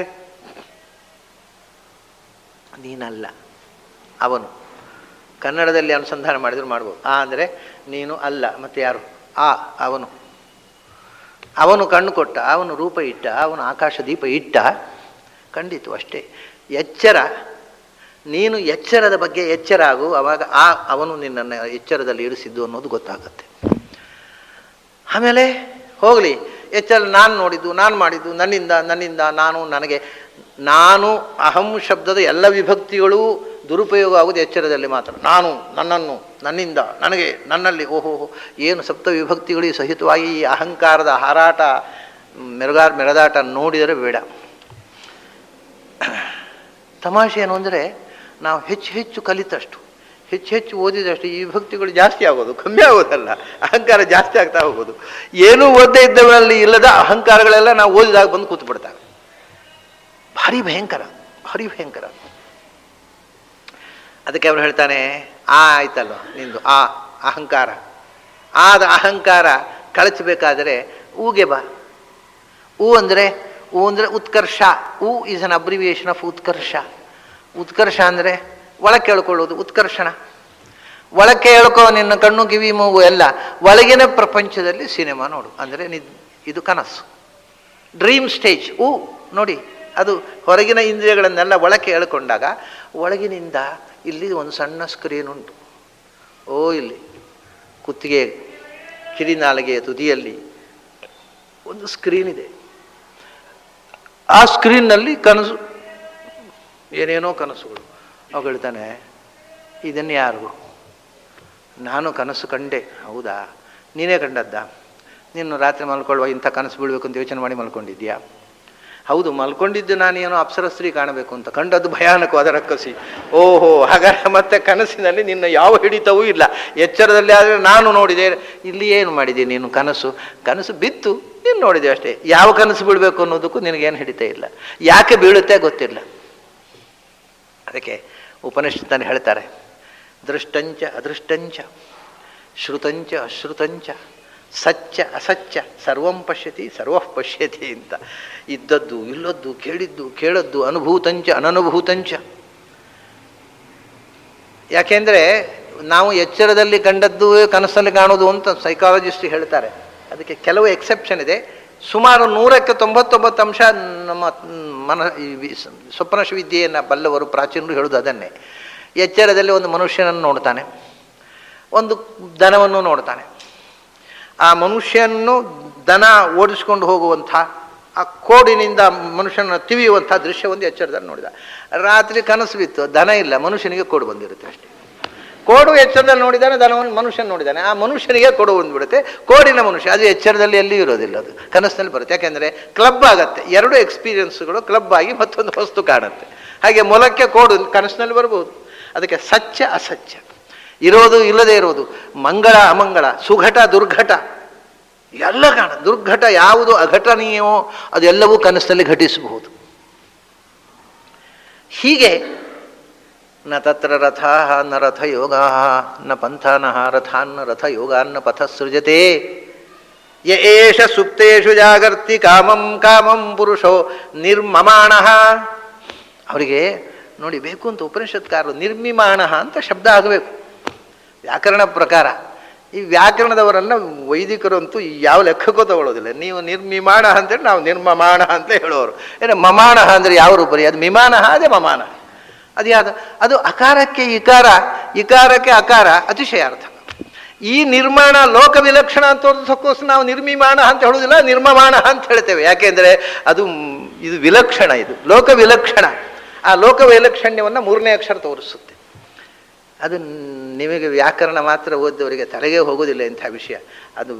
Speaker 1: ನೀನಲ್ಲ, ಅವನು. ಕನ್ನಡದಲ್ಲಿ ಅನುಸಂಧಾನ ಮಾಡಿದ್ರು ಮಾಡ್ಬೋದು. ಅಂದರೆ ನೀನು ಅಲ್ಲ, ಮತ್ತು ಯಾರು? ಅವನು. ಅವನು ಕಣ್ಣು ಕೊಟ್ಟ, ಅವನು ರೂಪ ಇಟ್ಟ, ಅವನು ಆಕಾಶ ದೀಪ ಇಟ್ಟ, ಖಂಡಿತು ಅಷ್ಟೇ. ಎಚ್ಚರ, ನೀನು ಎಚ್ಚರದ ಬಗ್ಗೆ ಎಚ್ಚರ ಆಗು, ಆವಾಗ ಅವನು ನಿನ್ನನ್ನು ಎಚ್ಚರದಲ್ಲಿ ಇರಿಸಿದ್ದು ಅನ್ನೋದು ಗೊತ್ತಾಗತ್ತೆ. ಆಮೇಲೆ ಹೋಗಲಿ, ಎಚ್ಚರ ನಾನು ನೋಡಿದ್ದು, ನಾನು ಮಾಡಿದ್ದು, ನನ್ನಿಂದ ನಾನು, ನನಗೆ, ನಾನು, ಅಹಂ ಶಬ್ದದ ಎಲ್ಲ ವಿಭಕ್ತಿಗಳೂ ದುರುಪಯೋಗ ಆಗುವುದು ಎಚ್ಚರದಲ್ಲಿ ಮಾತ್ರ. ನಾನು, ನನ್ನನ್ನು, ನನ್ನಿಂದ, ನನಗೆ, ನನ್ನಲ್ಲಿ, ಓಹೋ ಏನು ಸಪ್ತ ವಿಭಕ್ತಿಗಳಿಗೆ ಸಹಿತವಾಗಿ ಈ ಅಹಂಕಾರದ ಹಾರಾಟ, ಮೆರೆದಾಟ ನೋಡಿದರೆ ಬೇಡ. ತಮಾಷೆ ಏನು ಅಂದರೆ, ನಾವು ಹೆಚ್ಚು ಕಲಿತಷ್ಟು, ಹೆಚ್ಚು ಓದಿದಷ್ಟು ಈ ವಿಭಕ್ತಿಗಳು ಜಾಸ್ತಿ ಆಗೋದು, ಕಮ್ಮಿ ಆಗೋದಲ್ಲ, ಅಹಂಕಾರ ಜಾಸ್ತಿ ಆಗ್ತಾ ಹೋಗೋದು. ಏನೂ ಓದದೇ ಇದ್ದವರಲ್ಲಿ ಇಲ್ಲದ ಅಹಂಕಾರಗಳೆಲ್ಲ ನಾವು ಓದಿದಾಗ ಬಂದು ಕೂತ್ಬಿಡ್ತಾವೆ. ಭಾರಿ ಭಯಂಕರ. ಅದಕ್ಕೆ ಅವನು ಹೇಳ್ತಾನೆ, ಆಯ್ತಲ್ವ ನಿಂದು ಅಹಂಕಾರ, ಅಹಂಕಾರ ಕಳಚಬೇಕಾದರೆ ಊಗೆ ಬಾ. ಅಂದರೆ ಉತ್ಕರ್ಷ. Is an abbreviation of Utkarsha. ಉತ್ಕರ್ಷ ಅಂದರೆ ಒಳಕ್ಕೆ ಹೇಳ್ಕೊಳ್ಳೋದು, ಉತ್ಕರ್ಷಣ. ಒಳಕ್ಕೆ ಹೇಳ್ಕೋ, ನಿನ್ನ ಕಣ್ಣು, ಕಿವಿ, ಮೂಗು ಎಲ್ಲ. ಒಳಗಿನ ಪ್ರಪಂಚದಲ್ಲಿ ಸಿನಿಮಾ ನೋಡು. ಅಂದರೆ ಇದು ಕನಸು, ಡ್ರೀಮ್ ಸ್ಟೇಜ್. ನೋಡಿ, ಅದು ಹೊರಗಿನ ಇಂದ್ರಿಯಗಳನ್ನೆಲ್ಲ ಒಳಕ್ಕೆ ಎಳ್ಕೊಂಡಾಗ ಒಳಗಿನಿಂದ ಇಲ್ಲಿ ಒಂದು ಸಣ್ಣ ಸ್ಕ್ರೀನ್ ಉಂಟು. ಇಲ್ಲಿ ಕುತ್ತಿಗೆ ಕಿರಿನಾಲಿಗೆಯ ತುದಿಯಲ್ಲಿ ಒಂದು ಸ್ಕ್ರೀನ್ ಇದೆ. ಆ ಸ್ಕ್ರೀನ್ನಲ್ಲಿ ಕನಸು, ಏನೇನೋ ಕನಸುಗಳು. ಅವು ಹೇಳ್ತಾನೆ, ಇದನ್ನು ಯಾರು? ನಾನು ಕನಸು ಕಂಡೆ. ಹೌದಾ? ನೀನೇ ಕಂಡದ್ದ? ನೀನು ರಾತ್ರಿ ಮಲ್ಕೊಳ್ಳುವ ಇಂಥ ಕನಸು ಬೀಳಬೇಕು ಅಂತ ಯೋಚನೆ ಮಾಡಿ ಮಲ್ಕೊಂಡಿದ್ಯಾ? ಹೌದು, ಮಲ್ಕೊಂಡಿದ್ದು ನಾನೇನೋ ಅಪ್ಸರಸ್ತ್ರೀ ಕಾಣಬೇಕು ಅಂತ, ಕಂಡದ್ದು ಭಯಾನಕ ಅದರ ಕಸಿ. ಓಹೋ, ಹಾಗಾದ್ರೆ ಮತ್ತೆ ಕನಸಿನಲ್ಲಿ ನಿನ್ನ ಯಾವ ಹಿಡಿತವೂ ಇಲ್ಲ. ಎಚ್ಚರದಲ್ಲಿ ಆದರೆ ನಾನು ನೋಡಿದೆ. ಇಲ್ಲಿ ಏನು ಮಾಡಿದೆ ನೀನು? ಕನಸು ಬಿತ್ತು, ನೀನು ನೋಡಿದೆ ಅಷ್ಟೇ. ಯಾವ ಕನಸು ಬೀಳಬೇಕು ಅನ್ನೋದಕ್ಕೂ ನಿನಗೇನು ಹಿಡಿತ ಇಲ್ಲ. ಯಾಕೆ ಬೀಳುತ್ತೆ ಗೊತ್ತಿಲ್ಲ. ಅದಕ್ಕೆ ಉಪನಿಷತ್ತನ್ನು ಹೇಳ್ತಾರೆ, ದೃಷ್ಟಂಚ ಅದೃಷ್ಟಂಚ, ಶ್ರುತಂಚ ಅಶ್ರುತಂಚ, ಸತ್ಯ ಅಸತ್ಯ ಸರ್ವಂ ಪಶ್ಯತಿ ಸರ್ವಃ ಪಶ್ಯತಿ ಅಂತ. ಇದ್ದದ್ದು ಇಲ್ಲದ್ದು, ಕೇಳಿದ್ದು ಕೇಳದ್ದು, ಅನುಭೂತಂಚ ಅನನುಭೂತಂಚ. ಯಾಕೆಂದರೆ ನಾವು ಎಚ್ಚರದಲ್ಲಿ ಕಂಡದ್ದು ಕನಸಲ್ಲಿ ಕಾಣೋದು ಅಂತ ಸೈಕಾಲಜಿಸ್ಟ್ ಹೇಳ್ತಾರೆ. ಅದಕ್ಕೆ ಕೆಲವು ಎಕ್ಸೆಪ್ಷನ್ ಇದೆ. ಸುಮಾರು 100ಕ್ಕೆ 99 ಅಂಶ ನಮ್ಮ ಸ್ವಪ್ನಶ ವಿದ್ಯೆಯನ್ನು ಬಲ್ಲವರು ಪ್ರಾಚೀನರು ಹೇಳೋದು ಅದನ್ನೇ. ಎಚ್ಚರದಲ್ಲಿ ಒಂದು ಮನುಷ್ಯನನ್ನು ನೋಡ್ತಾನೆ, ಒಂದು ದನವನ್ನು ನೋಡ್ತಾನೆ. ಆ ಮನುಷ್ಯನನ್ನು ದನ ಓಡಿಸ್ಕೊಂಡು ಹೋಗುವಂಥ, ಆ ಕೋಡಿನಿಂದ ಮನುಷ್ಯನ ತಿವಿಯುವಂಥ ದೃಶ್ಯ ಒಂದು ಎಚ್ಚರದಲ್ಲಿ ನೋಡಿದ. ರಾತ್ರಿ ಕನಸು ಬಿತ್ತು, ದನ ಇಲ್ಲ, ಮನುಷ್ಯನಿಗೆ ಕೋಡು ಬಂದಿರುತ್ತೆ ಅಷ್ಟೇ. ಕೋಡು ಎಚ್ಚರದಲ್ಲಿ ನೋಡಿದ್ದಾನೆ, ದನವನ್ನು ಮನುಷ್ಯನ ನೋಡಿದ್ದಾನೆ, ಆ ಮನುಷ್ಯನಿಗೆ ಕೋಡು ಬಂದುಬಿಡುತ್ತೆ. ಕೋಡಿನ ಮನುಷ್ಯ ಅದು ಎಚ್ಚರದಲ್ಲಿ ಎಲ್ಲಿಯೂ ಇರೋದಿಲ್ಲ, ಅದು ಕನಸಿನಲ್ಲಿ ಬರುತ್ತೆ. ಯಾಕೆಂದರೆ ಕ್ಲಬ್ ಆಗುತ್ತೆ, ಎರಡು ಎಕ್ಸ್ಪೀರಿಯನ್ಸ್ಗಳು ಕ್ಲಬ್ ಆಗಿ ಮತ್ತೊಂದು ವಸ್ತು ಕಾಣುತ್ತೆ. ಹಾಗೆ ಮೊಲಕ್ಕೆ ಕೋಡು ಕನಸಿನಲ್ಲಿ ಬರ್ಬೋದು. ಅದಕ್ಕೆ ಸತ್ಯ ಅಸತ್ಯ, ಇರೋದು ಇಲ್ಲದೆ ಇರೋದು, ಮಂಗಳ ಅಮಂಗಳ, ಸುಘಟ ದುರ್ಘಟ ಎಲ್ಲ ಕಾಣ. ದುರ್ಘಟ ಯಾವುದು ಅಘಟನೀಯವೋ ಅದೆಲ್ಲವೂ ಕನಸಿನಲ್ಲಿ ಘಟಿಸಬಹುದು. ಹೀಗೆ ನ ತತ್ರ ರಥಾ ನ ರಥಯೋಗಾ ನ ಪಂಥಾನಃ ರಥಾನ್ನ ರಥಯೋಗಾನ್ನ ಪಥ ಸೃಜತೆ ಯ ಏಷ ಸುಪ್ತೇಷು ಜಾಗರ್ತಿ ಕಾಮಂ ಕಾಮಂ ಪುರುಷೋ ನಿರ್ಮಮಾಣಃ. ಅವರಿಗೆ ನೋಡಿ ಬೇಕು ಅಂತ ಉಪನಿಷತ್ಕಾರರು ನಿರ್ಮಿಮಾಣಃ ಅಂತ ಶಬ್ದ ಆಗಬೇಕು ವ್ಯಾಕರಣ ಪ್ರಕಾರ. ಈ ವ್ಯಾಕರಣದವರನ್ನು ವೈದಿಕರು ಅಂತೂ ಯಾವ ಲೆಕ್ಕಕ್ಕೂ ತಗೊಳ್ಳೋದಿಲ್ಲ. ನೀವು ನಿರ್ಮಿಮಾಣ ಅಂತೇಳಿ ನಾವು ನಿರ್ಮಮಾಣ ಅಂತ ಹೇಳೋರು. ಏನು ಮಮಾಣ ಅಂದರೆ ಯಾವ ರೂಪರಿ? ಅದು ಮಿಮಾನ, ಅದೇ ಮಮಾನ. ಅದು ಯಾವುದು? ಅದು ಅಕಾರಕ್ಕೆ ಇಕಾರ, ಇಕಾರಕ್ಕೆ ಅಕಾರ, ಅತಿಶಯಾರ್ಥ. ಈ ನಿರ್ಮಾಣ ಲೋಕ ವಿಲಕ್ಷಣ ಅಂತ ತೋರಿಸೋಕ್ಕೋಸ್ಕರ ನಾವು ನಿರ್ಮಿಮಾಣ ಅಂತ ಹೇಳೋದಿಲ್ಲ, ನಿರ್ಮಮಾಣ ಅಂತ ಹೇಳ್ತೇವೆ. ಯಾಕೆಂದರೆ ಅದು ಇದು ವಿಲಕ್ಷಣ, ಇದು ಲೋಕ ವಿಲಕ್ಷಣ. ಆ ಲೋಕ ವೈಲಕ್ಷಣ್ಯವನ್ನು 3ನೇ ಅಕ್ಷರ ತೋರಿಸುತ್ತೆ. ಅದು ನಿಮಗೆ ವ್ಯಾಕರಣ ಮಾತ್ರ ಓದಿದವರಿಗೆ ತಲೆಗೆ ಹೋಗೋದಿಲ್ಲ ಇಂಥ ವಿಷಯ. ಅದು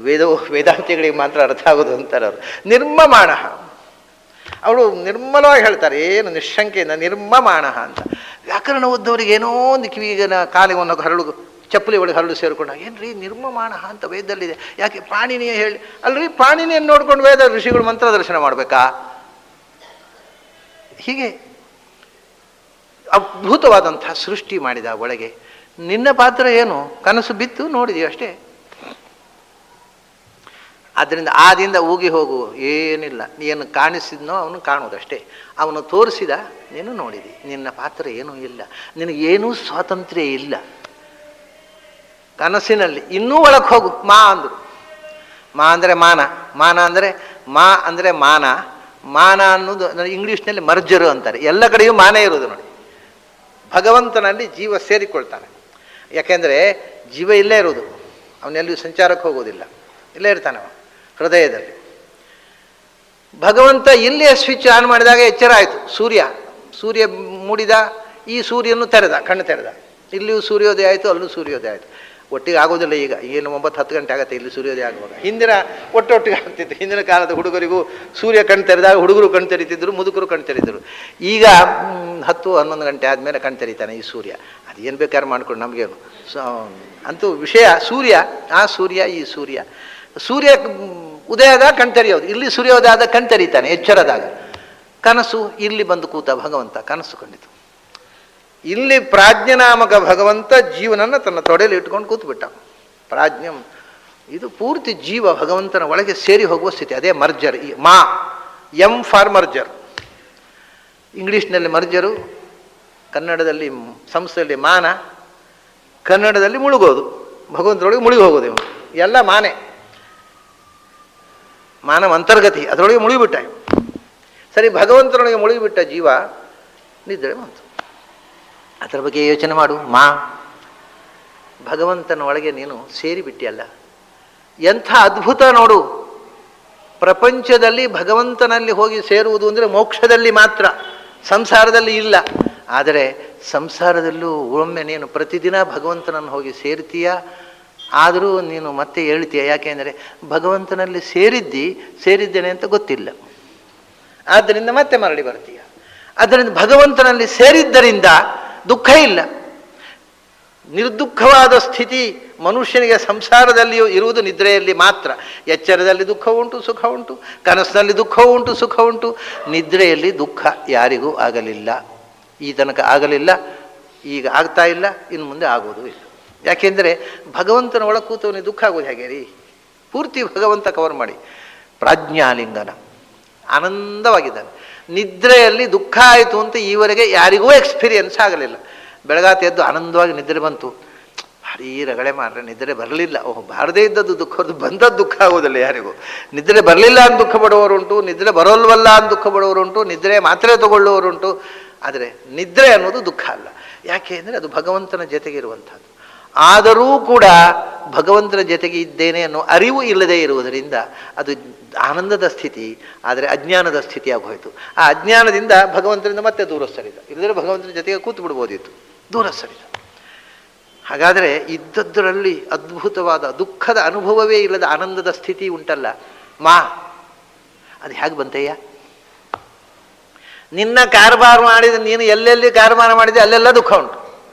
Speaker 1: ವೇದಾಂತಿಗಳಿಗೆ ಮಾತ್ರ ಅರ್ಥ ಆಗೋದು ಅಂತಾರೆ ಅವರು. ನಿರ್ಮಮಾಣ, ಅವಳು ನಿರ್ಮಲವಾಗಿ ಹೇಳ್ತಾರೆ, ಏನು ನಿಶಂಕೆಯಿಂದ ನಿರ್ಮಮಾಣ ಅಂತ. ವ್ಯಾಕರಣ ಓದ್ದವರಿಗೆ ಏನೋ ಒಂದು ಕಿವಿಗನ ಕಾಲಿಗೆ ಒಂದು ಹರಳು, ಚಪ್ಪಲಿ ಒಳಗೆ ಹರಳು ಸೇರಿಕೊಂಡ, ಏನ್ರಿ ನಿರ್ಮಮಾಣ ಅಂತ ವೇದದಲ್ಲಿದೆ, ಯಾಕೆ ಪಾಣಿನಿಯ ಹೇಳಿ? ಅಲ್ರಿ ಪಾಣಿನಿಯನ್ನು ನೋಡ್ಕೊಂಡು ವೇದ ಋಷಿಗಳು ಮಂತ್ರ ದರ್ಶನ ಮಾಡಬೇಕಾ? ಹೀಗೆ ಅದ್ಭುತವಾದಂಥ ಸೃಷ್ಟಿ ಮಾಡಿದ ಒಳಗೆ. ನಿನ್ನ ಪಾತ್ರ ಏನು? ಕನಸು ಬಿತ್ತು ನೋಡಿದೀವಿ ಅಷ್ಟೇ. ಆದ್ದರಿಂದ ಆದಿಂದ ಊಗಿ ಹೋಗು, ಏನಿಲ್ಲ. ನೀನು ಕಾಣಿಸಿದ್ನೋ ಅವನು ಕಾಣೋದಷ್ಟೇ. ಅವನು ತೋರಿಸಿದ, ನೀನು ನೋಡಿದಿ. ನಿನ್ನ ಪಾತ್ರ ಏನೂ ಇಲ್ಲ, ನಿನಗೇನೂ ಸ್ವಾತಂತ್ರ್ಯ ಇಲ್ಲ ಕನಸಿನಲ್ಲಿ. ಇನ್ನೂ ಒಳಗೆ ಹೋಗು. ಮಾ ಅಂದರು. ಮಾ ಅಂದರೆ ಮಾನ, ಮಾನ ಅಂದರೆ ಮಾನ. ಮಾನ ಅನ್ನೋದು ಇಂಗ್ಲೀಷ್ನಲ್ಲಿ ಮರ್ಜರು ಅಂತಾರೆ. ಎಲ್ಲ ಕಡೆಯೂ ಮಾನೇ ಇರೋದು ನೋಡಿ. ಭಗವಂತನಲ್ಲಿ ಜೀವ ಸೇರಿಕೊಳ್ತಾನೆ. ಯಾಕೆಂದರೆ ಜೀವ ಇಲ್ಲೇ ಇರೋದು, ಅವನೆಲ್ಲಿಯೂ ಸಂಚಾರಕ್ಕೆ ಹೋಗೋದಿಲ್ಲ, ಇಲ್ಲೇ ಇರ್ತಾನೆ ಅವನು ಹೃದಯದಲ್ಲಿ. ಭಗವಂತ ಇಲ್ಲೇ ಸ್ವಿಚ್ ಆನ್ ಮಾಡಿದಾಗ ಎಚ್ಚರ ಆಯಿತು. ಸೂರ್ಯ ಮೂಡಿದ, ಈ ಸೂರ್ಯನು ತೆರೆದ, ಕಣ್ಣು ತೆರೆದ. ಇಲ್ಲಿಯೂ ಸೂರ್ಯೋದಯ ಆಯಿತು, ಅಲ್ಲೂ ಸೂರ್ಯೋದಯ ಆಯಿತು. ಒಟ್ಟಿಗೆ ಆಗೋದಿಲ್ಲ ಈಗ. ಏನು 9-10 ಗಂಟೆ ಆಗುತ್ತೆ ಇಲ್ಲಿ ಸೂರ್ಯೋದಯ ಆಗುವಾಗ. ಹಿಂದಿನ ಒಟ್ಟೊಟ್ಟಿಗೆ ಆಗ್ತಿತ್ತು. ಹಿಂದಿನ ಕಾಲದ ಹುಡುಗರಿಗೂ ಸೂರ್ಯ ಕಣ್ಣು ತೆರೆದಾಗ ಹುಡುಗರು ಕಣ್ಣು ತೆರೀತಿದ್ರು, ಮುದುಕರು ಕಣ್ಣು ತೆರೀತಿದ್ರು. ಈಗ 10-11 ಗಂಟೆ ಆದಮೇಲೆ ಕಣ್ಣು ತೆರೀತಾನೆ ಈ ಸೂರ್ಯ. ಅದು ಏನು ಬೇಕಾದ್ರೆ ಮಾಡ್ಕೊಂಡು ನಮಗೇನು. ಅಂತೂ ವಿಷಯ ಸೂರ್ಯ, ಆ ಸೂರ್ಯ, ಈ ಸೂರ್ಯ ಉದಯದಾಗ ಕಣ್ ತೆರೆಯೋದು. ಇಲ್ಲಿ ಸೂರ್ಯೋದಯ ಆದ ಕಣ್ ತೆರೀತಾನೆ ಎಚ್ಚರದಾಗ. ಕನಸು ಇಲ್ಲಿ ಬಂದು ಕೂತ ಭಗವಂತ ಕನಸು ಕಂಡಿತು. ಇಲ್ಲಿ ಪ್ರಾಜ್ಞನಾಮಕ ಭಗವಂತ ಜೀವನನ್ನು ತನ್ನ ತೊಡೆಯಲ್ಲಿ ಇಟ್ಕೊಂಡು ಕೂತ್ಬಿಟ್ಟ. ಪ್ರಾಜ್ಞಂ ಇದು ಪೂರ್ತಿ ಜೀವ ಭಗವಂತನ ಒಳಗೆ ಸೇರಿ ಹೋಗುವ ಸ್ಥಿತಿ. ಅದೇ ಮರ್ಜರ್. ಮಾ, ಎಂ ಫಾರ್ ಮರ್ಜರ್. ಇಂಗ್ಲೀಷ್ನಲ್ಲಿ ಮರ್ಜರು, ಕನ್ನಡದಲ್ಲಿ ಸಂಸ್ಥೆಯಲ್ಲಿ ಮಾನ, ಕನ್ನಡದಲ್ಲಿ ಮುಳುಗೋದು. ಭಗವಂತರೊಳಗೆ ಮುಳುಗಿ ಹೋಗೋದು. ಇವನು ಎಲ್ಲ ಮಾನೆ, ಮಾನವ ಅಂತರ್ಗತಿ, ಅದರೊಳಗೆ ಮುಳುಗಿಬಿಟ್ಟ. ಸರಿ, ಭಗವಂತನೊಳಗೆ ಮುಳುಗಿಬಿಟ್ಟ ಜೀವ ನಿದ್ರೆ ಬಂತು. ಅದರ ಬಗ್ಗೆ ಯೋಚನೆ ಮಾಡು. ಭಗವಂತನ ಒಳಗೆ ನೀನು ಸೇರಿಬಿಟ್ಟಿಯಲ್ಲ, ಎಂಥ ಅದ್ಭುತ ನೋಡು. ಪ್ರಪಂಚದಲ್ಲಿ ಭಗವಂತನಲ್ಲಿ ಹೋಗಿ ಸೇರುವುದು ಅಂದರೆ ಮೋಕ್ಷದಲ್ಲಿ ಮಾತ್ರ, ಸಂಸಾರದಲ್ಲಿ ಇಲ್ಲ. ಆದರೆ ಸಂಸಾರದಲ್ಲೂ ಒಮ್ಮೆ ನೀನು ಪ್ರತಿದಿನ ಭಗವಂತನನ್ನು ಹೋಗಿ ಸೇರ್ತೀಯ. ಆದರೂ ನೀನು ಮತ್ತೆ ಹೇಳ್ತೀಯ. ಯಾಕೆಂದರೆ ಭಗವಂತನಲ್ಲಿ ಸೇರಿದ್ದೇನೆ ಅಂತ ಗೊತ್ತಿಲ್ಲ. ಆದ್ದರಿಂದ ಮತ್ತೆ ಮರಳಿ ಬರ್ತೀಯ. ಆದ್ದರಿಂದ ಭಗವಂತನಲ್ಲಿ ಸೇರಿದ್ದರಿಂದ ದುಃಖ ಇಲ್ಲ. ನಿರ್ದುಃಖವಾದ ಸ್ಥಿತಿ ಮನುಷ್ಯನಿಗೆ ಸಂಸಾರದಲ್ಲಿಯೂ ಇರುವುದು ನಿದ್ರೆಯಲ್ಲಿ ಮಾತ್ರ. ಎಚ್ಚರದಲ್ಲಿ ದುಃಖ ಉಂಟು, ಸುಖ ಉಂಟು. ಕನಸಿನಲ್ಲಿ ದುಃಖ ಉಂಟು, ಸುಖ ಉಂಟು. ನಿದ್ರೆಯಲ್ಲಿ ದುಃಖ ಯಾರಿಗೂ ಆಗಲಿಲ್ಲ. ಈ ತನಕ ಆಗಲಿಲ್ಲ, ಈಗ ಆಗ್ತಾ ಇಲ್ಲ, ಇನ್ನು ಮುಂದೆ ಆಗೋದು ಇಲ್ಲ. ಯಾಕೆಂದರೆ ಭಗವಂತನ ಒಳ ಕೂತವನಿಗೆ ದುಃಖ ಆಗೋದು ಹೇಗೆ ರೀ? ಪೂರ್ತಿ ಭಗವಂತ ಕವರ್ ಮಾಡಿ. ಪ್ರಾಜ್ಞಾಲಿಂಗನ ಆನಂದವಾಗಿದ್ದಾನೆ. ನಿದ್ರೆಯಲ್ಲಿ ದುಃಖ ಆಯಿತು ಅಂತ ಈವರೆಗೆ ಯಾರಿಗೂ ಎಕ್ಸ್ಪೀರಿಯನ್ಸ್ ಆಗಲಿಲ್ಲ. ಬೆಳಗಾತ ಎದ್ದು ಆನಂದವಾಗಿ ನಿದ್ರೆ ಬಂತು, ಭಾರೀ ರಗಳೆ ಮಾಡ್ರೆ ನಿದ್ರೆ ಬರಲಿಲ್ಲ. ಬಾರದೇ ಇದ್ದದ್ದು ದುಃಖ ಹೊರದು ಬಂದದ್ದು ದುಃಖ ಆಗೋದಿಲ್ಲ ಯಾರಿಗೂ. ನಿದ್ರೆ ಬರಲಿಲ್ಲ ಅಂತ ದುಃಖ ಪಡುವವರುಂಟು, ನಿದ್ರೆ ಬರೋಲ್ವಲ್ಲ ಅಂತ ದುಃಖ ಪಡುವವರುಂಟು, ನಿದ್ರೆ ಮಾತ್ರೆ ತಗೊಳ್ಳುವವರುಂಟು. ಆದರೆ ನಿದ್ರೆ ಅನ್ನೋದು ದುಃಖ ಅಲ್ಲ. ಯಾಕೆ ಅಂದರೆ ಅದು ಭಗವಂತನ ಜೊತೆಗೆ ಇರುವಂಥದ್ದು. ಆದರೂ ಕೂಡ ಭಗವಂತನ ಜೊತೆಗೆ ಇದ್ದೇನೆ ಅನ್ನೋ ಅರಿವು ಇಲ್ಲದೆ ಇರುವುದರಿಂದ ಅದು ಆನಂದದ ಸ್ಥಿತಿ, ಆದರೆ ಅಜ್ಞಾನದ ಸ್ಥಿತಿ ಆಗೋಯ್ತು. ಆ ಅಜ್ಞಾನದಿಂದ ಭಗವಂತನಿಂದ ಮತ್ತೆ ದೂರ ಸರಿದ. ಇಲ್ಲದ್ರೆ ಭಗವಂತನ ಜೊತೆಗೆ ಕೂತು ಬಿಡ್ಬೋದಿತ್ತು, ದೂರ ಸರಿದ. ಹಾಗಾದರೆ ಇದ್ದದ್ದರಲ್ಲಿ ಅದ್ಭುತವಾದ ದುಃಖದ ಅನುಭವವೇ ಇಲ್ಲದ ಆನಂದದ ಸ್ಥಿತಿ ಉಂಟಲ್ಲ ಅದು ಹೇಗೆ ಬಂತಯ್ಯ? ನಿನ್ನ ಕಾರಬಾರು ಮಾಡಿದ ನೀನು ಎಲ್ಲೆಲ್ಲಿ ಕಾರಬಾರ ಮಾಡಿದೆ ಅಲ್ಲೆಲ್ಲ ದುಃಖ ಉಂಟು.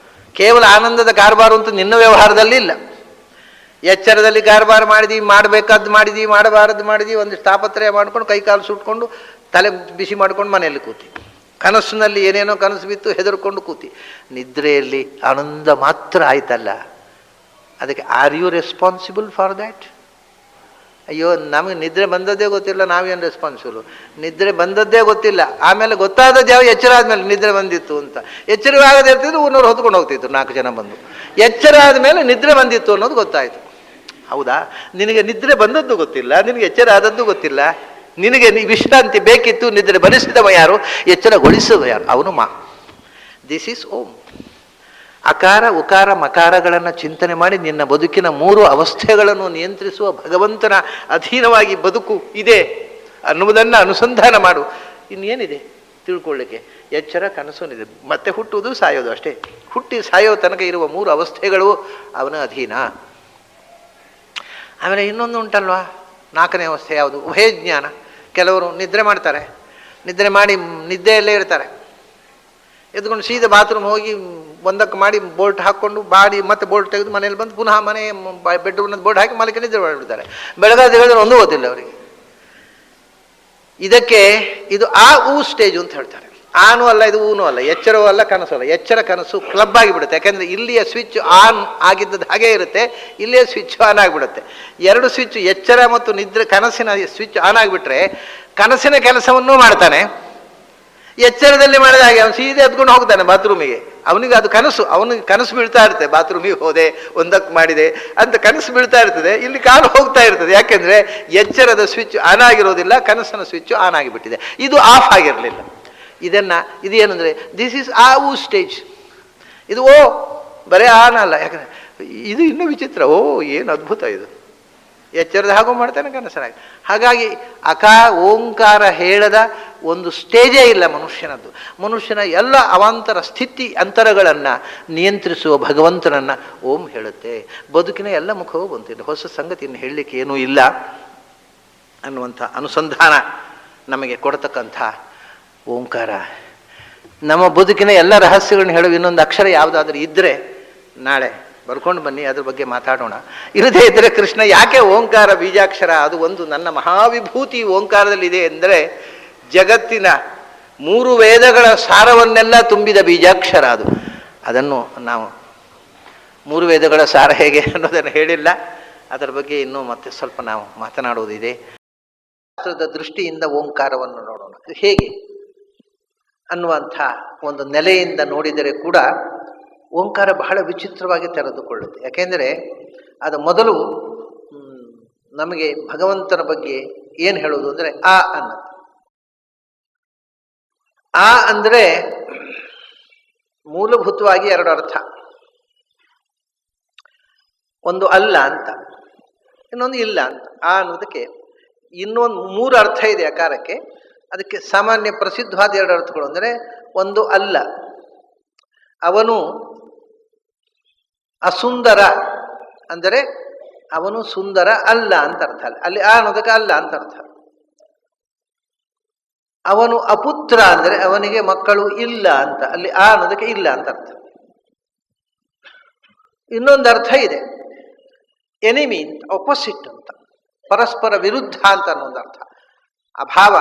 Speaker 1: ಕೇವಲ ಆನಂದದ ಕಾರಬಾರು ಅಂತೂ ನಿನ್ನ ವ್ಯವಹಾರದಲ್ಲಿ ಇಲ್ಲ. ಎಚ್ಚರದಲ್ಲಿ ಕಾರಬಾರ ಮಾಡಿದ್ವಿ, ಮಾಡಬೇಕಾದ್ದು ಮಾಡಿದ್ವಿ, ಮಾಡಬಾರದ್ದು ಮಾಡಿದ್ವಿ, ಒಂದಿಷ್ಟು ತಾಪತ್ರಯ ಮಾಡ್ಕೊಂಡು ಕೈಕಾಲು ಸುಟ್ಕೊಂಡು ತಲೆ ಬಿಸಿ ಮಾಡ್ಕೊಂಡು ಮನೆಯಲ್ಲಿ ಕೂತಿ. ಕನಸಿನಲ್ಲಿ ಏನೇನೋ ಕನಸು ಬಿತ್ತು, ಹೆದರ್ಕೊಂಡು ಕೂತಿ. ನಿದ್ರೆಯಲ್ಲಿ ಆನಂದ ಮಾತ್ರ ಆಯ್ತಲ್ಲ, ಅದಕ್ಕೆ are you responsible for that? ಅಯ್ಯೋ, ನಮಗೆ ನಿದ್ರೆ ಬಂದದ್ದೇ ಗೊತ್ತಿಲ್ಲ, ನಾವೇನು ರೆಸ್ಪಾನ್ಸಿಬಲ್? ನಿದ್ರೆ ಬಂದದ್ದೇ ಗೊತ್ತಿಲ್ಲ, ಆಮೇಲೆ ಗೊತ್ತಾದದ್ದು ಯಾವ ಎಚ್ಚರ ಆದಮೇಲೆ ನಿದ್ರೆ ಬಂದಿತ್ತು ಅಂತ. ಎಚ್ಚರವಾಗದೇ ಇರ್ತಿದ್ರು ಊನವ್ರು ಹೊತ್ಕೊಂಡು ಹೋಗ್ತಿದ್ರು 4 ಜನ ಬಂದು. ಎಚ್ಚರ ಆದಮೇಲೆ ನಿದ್ರೆ ಬಂದಿತ್ತು ಅನ್ನೋದು ಗೊತ್ತಾಯಿತು. ಹೌದಾ? ನಿನಗೆ ನಿದ್ರೆ ಬಂದದ್ದು ಗೊತ್ತಿಲ್ಲ, ನಿನಗೆ ಎಚ್ಚರ ಆದದ್ದು ಗೊತ್ತಿಲ್ಲ. ನಿನಗೆ ವಿಶ್ರಾಂತಿ ಬೇಕಿತ್ತು, ನಿದ್ರೆ ಬರಿಸಿದವ ಯಾರು, ಎಚ್ಚರಗೊಳಿಸುವ ಯಾರು? ಅವನು ದಿಸ್ ಈಸ್ ಓಂ. ಅಕಾರ ಉಕಾರ ಮಕಾರಗಳನ್ನು ಚಿಂತನೆ ಮಾಡಿ ನಿನ್ನ ಬದುಕಿನ 3 ಅವಸ್ಥೆಗಳನ್ನು ನಿಯಂತ್ರಿಸುವ ಭಗವಂತನ ಅಧೀನವಾಗಿ ಬದುಕು ಇದೆ ಅನ್ನುವುದನ್ನು ಅನುಸಂಧಾನ ಮಾಡು. ಇನ್ನೇನಿದೆ ತಿಳ್ಕೊಳ್ಳಿಕ್ಕೆ? ಎಚ್ಚರ, ಕನಸು, ನಿದ್ರೆ, ಮತ್ತೆ ಹುಟ್ಟುವುದು ಸಾಯೋದು ಅಷ್ಟೇ. ಹುಟ್ಟಿ ಸಾಯೋ ತನಕ ಇರುವ 3 ಅವಸ್ಥೆಗಳು ಅವನ ಅಧೀನ. ಆಮೇಲೆ ಇನ್ನೊಂದು ಉಂಟಲ್ವಾ, 4ನೇ ಅವಸ್ಥೆ ಯಾವುದು? ಉಭಯಜ್ಞಾನ. ಕೆಲವರು ನಿದ್ರೆ ಮಾಡ್ತಾರೆ, ನಿದ್ರೆ ಮಾಡಿ ನಿದ್ದೆಯಲ್ಲೇ ಇರ್ತಾರೆ. ಎದ್ಕೊಂಡು ಸೀದಾ ಬಾತ್ರೂಮ್ ಹೋಗಿ ಒಂದಕ್ಕೆ ಮಾಡಿ ಬೋಲ್ಟ್ ಹಾಕ್ಕೊಂಡು ಬಾಡಿ ಮತ್ತೆ ಬೋಲ್ಟ್ ತೆಗೆದು ಮನೇಲಿ ಬಂದು ಪುನಃ ಮನೆ ಬೆಡ್ರೂಮ್ನ ಬೋಲ್ಟ್ ಹಾಕಿ ಮಲಗಿ ನಿದ್ರೆ ಮಾಡಿಬಿಡ್ತಾರೆ. ಬೆಳಗಾದ ಹೇಳಿದ್ರೆ ಒಂದೂ ಗೊತ್ತಿಲ್ಲ ಅವರಿಗೆ. ಇದಕ್ಕೆ ಇದು ಊ ಸ್ಟೇಜು ಅಂತ ಹೇಳ್ತಾರೆ. ಆನೂ ಅಲ್ಲ, ಇದು ಊನೂ ಅಲ್ಲ, ಎಚ್ಚರವೂ ಅಲ್ಲ, ಕನಸು ಅಲ್ಲ. ಎಚ್ಚರ ಕನಸು ಕ್ಲಬ್ ಆಗಿಬಿಡುತ್ತೆ. ಯಾಕೆಂದರೆ ಇಲ್ಲಿಯ ಸ್ವಿಚ್ ಆನ್ ಆಗಿದ್ದದ್ದು ಹಾಗೇ ಇರುತ್ತೆ, ಇಲ್ಲಿಯ ಸ್ವಿಚ್ ಆನ್ ಆಗಿಬಿಡುತ್ತೆ. 2 ಸ್ವಿಚ್, ಎಚ್ಚರ ಮತ್ತು ನಿದ್ರೆ, ಕನಸಿನ ಸ್ವಿಚ್ ಆನ್ ಆಗಿಬಿಟ್ರೆ ಕನಸಿನ ಕೆಲಸವನ್ನೂ ಮಾಡ್ತಾನೆ, ಎಚ್ಚರದಲ್ಲಿ ಮಾಡಿದ ಹಾಗೆ ಅವನು ಸೀದೆ ಎದ್ಕೊಂಡು ಹೋಗ್ತಾನೆ ಬಾತ್ರೂಮಿಗೆ. ಅವನಿಗೆ ಅದು ಕನಸು, ಅವನಿಗೆ ಕನಸು ಬೀಳ್ತಾ ಇರ್ತದೆ. ಬಾತ್ರೂಮಿಗೆ ಹೋದೆ, ಒಂದಕ್ಕೆ ಮಾಡಿದೆ ಅಂತ ಕನಸು ಬೀಳ್ತಾ ಇರ್ತದೆ, ಇಲ್ಲಿ ಕಾಲು ಹೋಗ್ತಾ ಇರ್ತದೆ. ಯಾಕೆಂದರೆ ಎಚ್ಚರದ ಸ್ವಿಚ್ ಆನ್ ಆಗಿರೋದಿಲ್ಲ, ಕನಸಿನ ಸ್ವಿಚ್ ಆನ್ ಆಗಿಬಿಟ್ಟಿದೆ, ಇದು ಆಫ್ ಆಗಿರಲಿಲ್ಲ. ಇದು ಏನಂದರೆ ದಿಸ್ ಈಸ್ ಊ ಸ್ಟೇಜ್. ಇದು ಬರೇ ಆನ್ ಅಲ್ಲ. ಯಾಕಂದರೆ ಇದು ಇನ್ನೂ ವಿಚಿತ್ರ. ಏನು ಅದ್ಭುತ ಇದು! ಎಚ್ಚರದ ಹಾಗೂ ಮಾಡ್ತಾನೆ, ಕನಸನಾಗಿ. ಹಾಗಾಗಿ ಓಂಕಾರ ಹೇಳದ ಒಂದು ಸ್ಟೇಜೇ ಇಲ್ಲ ಮನುಷ್ಯನದ್ದು. ಮನುಷ್ಯನ ಎಲ್ಲ ಅವಾಂತರ ಸ್ಥಿತಿ ಅಂತರಗಳನ್ನು ನಿಯಂತ್ರಿಸುವ ಭಗವಂತನನ್ನು ಓಂ ಹೇಳುತ್ತೆ. ಬದುಕಿನ ಎಲ್ಲ ಮುಖವೂ ಬಂತಿಲ್ಲ, ಹೊಸ ಸಂಗತಿಯನ್ನು ಹೇಳಲಿಕ್ಕೆ ಏನೂ ಇಲ್ಲ ಅನ್ನುವಂಥ ಅನುಸಂಧಾನ ನಮಗೆ ಕೊಡ್ತಕ್ಕಂಥ ಓಂಕಾರ. ನಮ್ಮ ಬದುಕಿನ ಎಲ್ಲ ರಹಸ್ಯಗಳನ್ನ ಹೇಳುವ ಇನ್ನೊಂದು ಅಕ್ಷರ ಯಾವುದಾದ್ರೂ ಇದ್ದರೆ ನಾಳೆ ಬರ್ಕೊಂಡು ಬನ್ನಿ, ಅದ್ರ ಬಗ್ಗೆ ಮಾತಾಡೋಣ. ಇರದೇ ಇದ್ದರೆ ಕೃಷ್ಣ ಯಾಕೆ ಓಂಕಾರ ಬೀಜಾಕ್ಷರ? ಅದು ಒಂದು ನನ್ನ ಮಹಾವಿಭೂತಿ ಓಂಕಾರದಲ್ಲಿದೆ ಎಂದರೆ ಜಗತ್ತಿನ 3 ವೇದಗಳ ಸಾರವನ್ನೆಲ್ಲ ತುಂಬಿದ ಬೀಜಾಕ್ಷರ ಅದು. ಅದನ್ನು ನಾವು 3 ವೇದಗಳ ಸಾರ ಹೇಗೆ ಅನ್ನೋದನ್ನು ಹೇಳಿಲ್ಲ, ಅದರ ಬಗ್ಗೆ ಇನ್ನೂ ಮತ್ತೆ ಸ್ವಲ್ಪ ನಾವು ಮಾತನಾಡುವುದಿದೆ. ಶಾಸ್ತ್ರದ ದೃಷ್ಟಿಯಿಂದ ಓಂಕಾರವನ್ನು ನೋಡೋಣ, ಹೇಗೆ ಅನ್ನುವಂಥ ಒಂದು ನೆಲೆಯಿಂದ ನೋಡಿದರೆ ಕೂಡ ಓಂಕಾರ ಬಹಳ ವಿಚಿತ್ರವಾಗಿ ತೆರೆದುಕೊಳ್ಳುತ್ತೆ. ಯಾಕೆಂದರೆ ಅದು ಮೊದಲು ನಮಗೆ ಭಗವಂತನ ಬಗ್ಗೆ ಏನು ಹೇಳೋದು ಅಂದರೆ ಅನ್ನೋದು. ಅಂದರೆ ಮೂಲಭೂತವಾಗಿ 2 ಅರ್ಥ. ಒಂದು ಅಲ್ಲ ಅಂತ, ಇನ್ನೊಂದು ಇಲ್ಲ ಅಂತ. ಅನ್ನೋದಕ್ಕೆ ಇನ್ನೊಂದು 3 ಅರ್ಥ ಇದೆ ಅಕಾರಕ್ಕೆ. ಅದಕ್ಕೆ ಸಾಮಾನ್ಯ ಪ್ರಸಿದ್ಧವಾದ 2 ಅರ್ಥಗಳು ಅಂದರೆ, ಒಂದು ಅಲ್ಲ, ಅವನು ಅಸುಂದರ ಅಂದರೆ ಅವನು ಸುಂದರ ಅಲ್ಲ ಅಂತ ಅರ್ಥ. ಅಲ್ಲಿ ಅನ್ನೋದಕ್ಕೆ ಅಲ್ಲ ಅಂತ ಅರ್ಥ. ಅವನು ಅಪುತ್ರ ಅಂದರೆ ಅವನಿಗೆ ಮಕ್ಕಳು ಇಲ್ಲ ಅಂತ, ಅಲ್ಲಿ ಅನ್ನೋದಕ್ಕೆ ಇಲ್ಲ ಅಂತ ಅರ್ಥ. ಇನ್ನೊಂದು ಅರ್ಥ ಇದೆ, ಎನಿಮಿ ಅಂತ, ಅಪೋಸಿಟ್ ಅಂತ, ಪರಸ್ಪರ ವಿರುದ್ಧ ಅಂತ ಅನ್ನೊಂದು ಅರ್ಥ. ಅಭಾವ,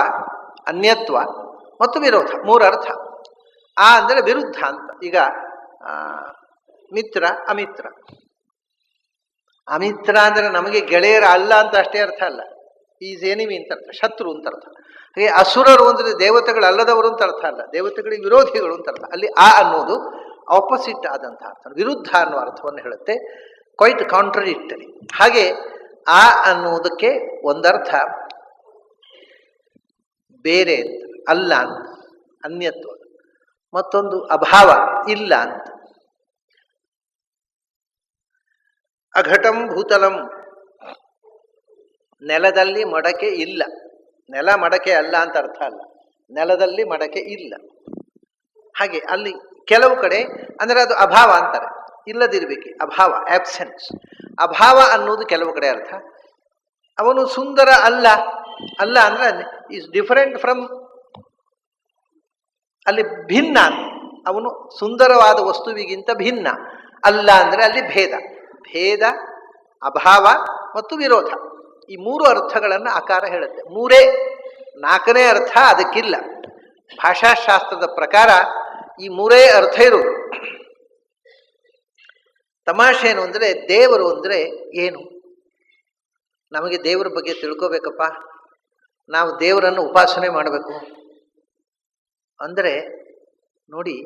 Speaker 1: ಅನ್ಯತ್ವ ಮತ್ತು ವಿರೋಧ, 3 ಅರ್ಥ. ಅಂದರೆ ವಿರುದ್ಧ ಅಂತ. ಈಗ ಮಿತ್ರ, ಅಮಿತ್ರ. ಅಮಿತ್ರ ಅಂದರೆ ನಮಗೆ ಗೆಳೆಯರ ಅಲ್ಲ ಅಂತ ಅಷ್ಟೇ ಅರ್ಥ ಅಲ್ಲ, ಈಸ್ ಎನಿಮಿ ಅಂತ ಅರ್ಥ, ಶತ್ರು ಅಂತ ಅರ್ಥ. ಹಾಗೆ ಅಸುರರು ಅಂದರೆ ದೇವತೆಗಳು ಅಲ್ಲದವರು ಅಂತ ಅರ್ಥ ಅಲ್ಲ, ದೇವತೆಗಳಿಗೆ ವಿರೋಧಿಗಳು ಅಂತ ಅರ್ಥ. ಅಲ್ಲಿ ಆ ಅನ್ನೋದು ಆಪೋಸಿಟ್ ಆದಂಥ ಅರ್ಥ, ವಿರುದ್ಧ ಅನ್ನುವ ಅರ್ಥವನ್ನು ಹೇಳುತ್ತೆ, ಕ್ವೈಟ್ ಕಾಂಟ್ರಡಿಕ್ಟರಿ. ಹಾಗೆ ಆ ಅನ್ನುವುದಕ್ಕೆ ಒಂದರ್ಥ ಬೇರೆ ಅಂತ, ಅಲ್ಲ ಅಂತ, ಅನ್ಯತ್ವ. ಮತ್ತೊಂದು ಅಭಾವ, ಇಲ್ಲ ಅಂತ. ಅಘಟಂ ಭೂತಲಂ, ನೆಲದಲ್ಲಿ ಮಡಕೆ ಇಲ್ಲ. ನೆಲ ಮಡಕೆ ಅಲ್ಲ ಅಂತ ಅರ್ಥ ಅಲ್ಲ, ನೆಲದಲ್ಲಿ ಮಡಕೆ ಇಲ್ಲ. ಹಾಗೆ ಅಲ್ಲಿ ಕೆಲವು ಕಡೆ ಅಂದರೆ ಅದು ಅಭಾವ ಅಂತಾರೆ, ಇಲ್ಲದಿರ್ಬೇಕು, ಅಭಾವ, ಆಬ್ಸೆನ್ಸ್. ಅಭಾವ ಅನ್ನೋದು ಕೆಲವು ಕಡೆ ಅರ್ಥ. ಅವನು ಸುಂದರ ಅಲ್ಲ, ಅಲ್ಲ ಅಂದ್ರೆ ಈಸ್ ಡಿಫರೆಂಟ್ ಫ್ರಮ್, ಅಲ್ಲಿ ಭಿನ್ನ, ಅವನು ಸುಂದರವಾದ ವಸ್ತುವಿಗಿಂತ ಭಿನ್ನ. ಅಲ್ಲ ಅಂದರೆ ಅಲ್ಲಿ ಭೇದ, ಭೇದ, ಅಭಾವ ಮತ್ತು ವಿರೋಧ, ಈ ಮೂರು ಅರ್ಥಗಳನ್ನು ಆಕಾರ ಹೇಳುತ್ತೆ. ಮೂರೇ, ನಾಲ್ಕನೇ ಅರ್ಥ ಅದಕ್ಕಿಲ್ಲ. ಭಾಷಾಶಾಸ್ತ್ರದ ಪ್ರಕಾರ ಈ ಮೂರೇ ಅರ್ಥ ಇರುವುದು. ತಮಾಷೆ ಏನು ಅಂದರೆ, ದೇವರು ಅಂದರೆ ಏನು? ನಮಗೆ ದೇವರ ಬಗ್ಗೆ ತಿಳ್ಕೋಬೇಕಪ್ಪ, ನಾವು ದೇವರನ್ನು ಉಪಾಸನೆ ಮಾಡಬೇಕು ಅಂದರೆ ನೋಡಿ,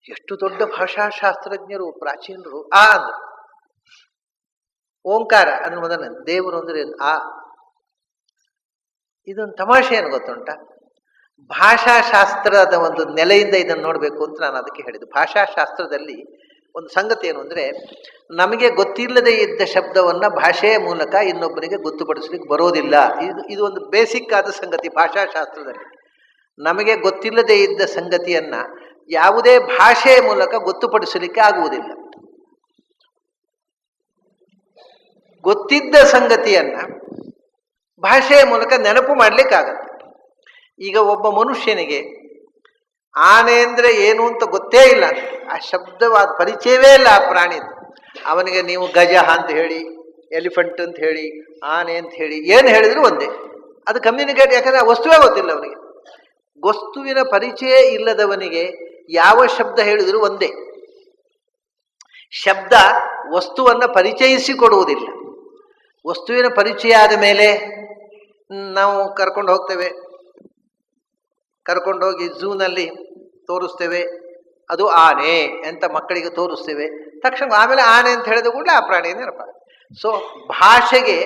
Speaker 1: ಎಷ್ಟು ದೊಡ್ಡ ಭಾಷಾಶಾಸ್ತ್ರಜ್ಞರು ಪ್ರಾಚೀನರು ಆ ಅಂದರು. ಓಂಕಾರ ಅಂದ್ರೆ ಮೊದಲ ದೇವರು ಅಂದರೆ ಆ. ಇದೊಂದು ತಮಾಷೆ ಏನು ಗೊತ್ತುಂಟ? ಭಾಷಾಶಾಸ್ತ್ರದ ಒಂದು ನೆಲೆಯಿಂದ ಇದನ್ನು ನೋಡಬೇಕು ಅಂತ ನಾನು ಅದಕ್ಕೆ ಹೇಳಿದ್ದು. ಭಾಷಾಶಾಸ್ತ್ರದಲ್ಲಿ ಒಂದು ಸಂಗತಿ ಏನು ಅಂದರೆ, ನಮಗೆ ಗೊತ್ತಿಲ್ಲದೆ ಇದ್ದ ಶಬ್ದವನ್ನು ಭಾಷೆಯ ಮೂಲಕ ಇನ್ನೊಬ್ಬನಿಗೆ ಗೊತ್ತುಪಡಿಸ್ಲಿಕ್ಕೆ ಬರೋದಿಲ್ಲ. ಇದು ಒಂದು ಬೇಸಿಕ್ ಆದ ಸಂಗತಿ ಭಾಷಾಶಾಸ್ತ್ರದಲ್ಲಿ. ನಮಗೆ ಗೊತ್ತಿಲ್ಲದೆ ಇದ್ದ ಸಂಗತಿಯನ್ನ ಯಾವುದೇ ಭಾಷೆಯ ಮೂಲಕ ಗೊತ್ತುಪಡಿಸಲಿಕ್ಕೆ ಆಗುವುದಿಲ್ಲ. ಗೊತ್ತಿದ್ದ ಸಂಗತಿಯನ್ನ ಭಾಷೆಯ ಮೂಲಕ ನೆನಪು ಮಾಡಲಿಕ್ಕಾಗತ್ತೆ. ಈಗ ಒಬ್ಬ ಮನುಷ್ಯನಿಗೆ ಆನೆ ಅಂದರೆ ಏನು ಅಂತ ಗೊತ್ತೇ ಇಲ್ಲ, ಆ ಶಬ್ದವಾದ ಪರಿಚಯವೇ ಇಲ್ಲ ಆ ಪ್ರಾಣಿದು. ಅವನಿಗೆ ನೀವು ಗಜ ಅಂತ ಹೇಳಿ, ಎಲಿಫೆಂಟ್ ಅಂತ ಹೇಳಿ, ಆನೆ ಅಂತ ಹೇಳಿ, ಏನು ಹೇಳಿದ್ರು ಒಂದೇ. ಅದು ಕಮ್ಯುನಿಕೇಟ್, ಯಾಕಂದರೆ ಆ ವಸ್ತುವೇ ಗೊತ್ತಿಲ್ಲ ಅವನಿಗೆ. ವಸ್ತುವಿನ ಪರಿಚಯ ಇಲ್ಲದವನಿಗೆ ಯಾವ ಶಬ್ದ ಹೇಳಿದರೂ ಒಂದೇ. ಶಬ್ದ ವಸ್ತುವನ್ನು ಪರಿಚಯಿಸಿಕೊಡುವುದಿಲ್ಲ. ವಸ್ತುವಿನ ಪರಿಚಯ ಆದ ಮೇಲೆ ನಾವು ಕರ್ಕೊಂಡು ಹೋಗ್ತೇವೆ, ಕರ್ಕೊಂಡೋಗಿ ಝೂನಲ್ಲಿ ತೋರಿಸ್ತೇವೆ, ಅದು ಆನೆ ಅಂತ ಮಕ್ಕಳಿಗೆ ತೋರಿಸ್ತೇವೆ. ತಕ್ಷಣ ಆಮೇಲೆ ಆನೆ ಅಂತ ಹೇಳಿದ ಕೂಡಲೇ ಆ ಪ್ರಾಣಿ ನೆನಪಾಗುತ್ತೆ. ಸೊ ಭಾಷೆಗೆ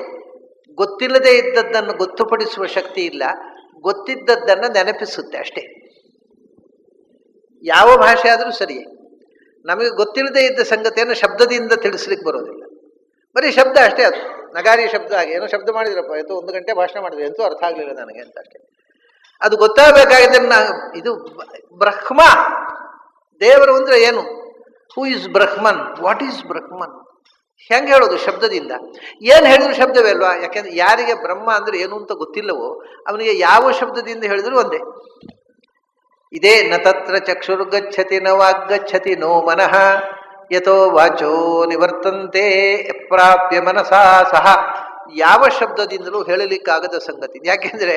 Speaker 1: ಗೊತ್ತಿಲ್ಲದೆ ಇದ್ದದ್ದನ್ನು ಗೊತ್ತುಪಡಿಸುವ ಶಕ್ತಿ ಇಲ್ಲ, ಗೊತ್ತಿದ್ದದ್ದನ್ನು ನೆನಪಿಸುತ್ತೆ ಅಷ್ಟೇ. ಯಾವ ಭಾಷೆ ಆದರೂ ಸರಿ, ನಮಗೆ ಗೊತ್ತಿಲ್ಲದೆ ಇದ್ದ ಸಂಗತಿಯನ್ನು ಶಬ್ದದಿಂದ ತಿಳಿಸ್ಲಿಕ್ಕೆ ಬರೋದಿಲ್ಲ. ಬರೀ ಶಬ್ದ ಅಷ್ಟೇ. ಅದು ನಗಾರಿ ಶಬ್ದ, ಹಾಗೆ ಏನೋ ಶಬ್ದ ಮಾಡಿದ್ರಪ್ಪ, ಆಯಿತು 1 ಗಂಟೆ ಭಾಷಣ ಮಾಡಿದ್ರೆ ಎಂತೂ ಅರ್ಥ ಆಗಲಿಲ್ಲ ನನಗೆ ಅಂತ ಅಷ್ಟೇ. ಅದು ಗೊತ್ತಾಗಬೇಕಾಗಿದ್ದನ್ನು, ಇದು ಬ್ರಹ್ಮ, ದೇವರು ಅಂದರೆ ಏನು? ಹೂ ಇಸ್ ಬ್ರಹ್ಮನ್, ವಾಟ್ ಈಸ್ ಬ್ರಹ್ಮನ್, ಹೆಂಗೆ ಹೇಳೋದು ಶಬ್ದದಿಂದ? ಏನು ಹೇಳಿದ್ರು ಶಬ್ದವೇ ಅಲ್ವಾ? ಯಾಕೆಂದ್ರೆ ಯಾರಿಗೆ ಬ್ರಹ್ಮ ಅಂದರೆ ಏನು ಅಂತ ಗೊತ್ತಿಲ್ಲವೋ ಅವನಿಗೆ ಯಾವ ಶಬ್ದದಿಂದ ಹೇಳಿದ್ರು ಒಂದೇ. ಇದೇ ನ ತತ್ರ ಚಕ್ಷುರ್ಗಚ್ಚತಿ ನ ವಾಗ್ಗಚ್ಚತಿ ನೋ ಮನಃ ಯಥೋ ವಾಚೋ ನಿವರ್ತಂತೆ ಪ್ರಾಪ್ಯ ಮನಸಾ ಸಹ. ಯಾವ ಶಬ್ದದಿಂದಲೂ ಹೇಳಲಿಕ್ಕಾಗದ ಸಂಗತಿ. ಯಾಕೆಂದ್ರೆ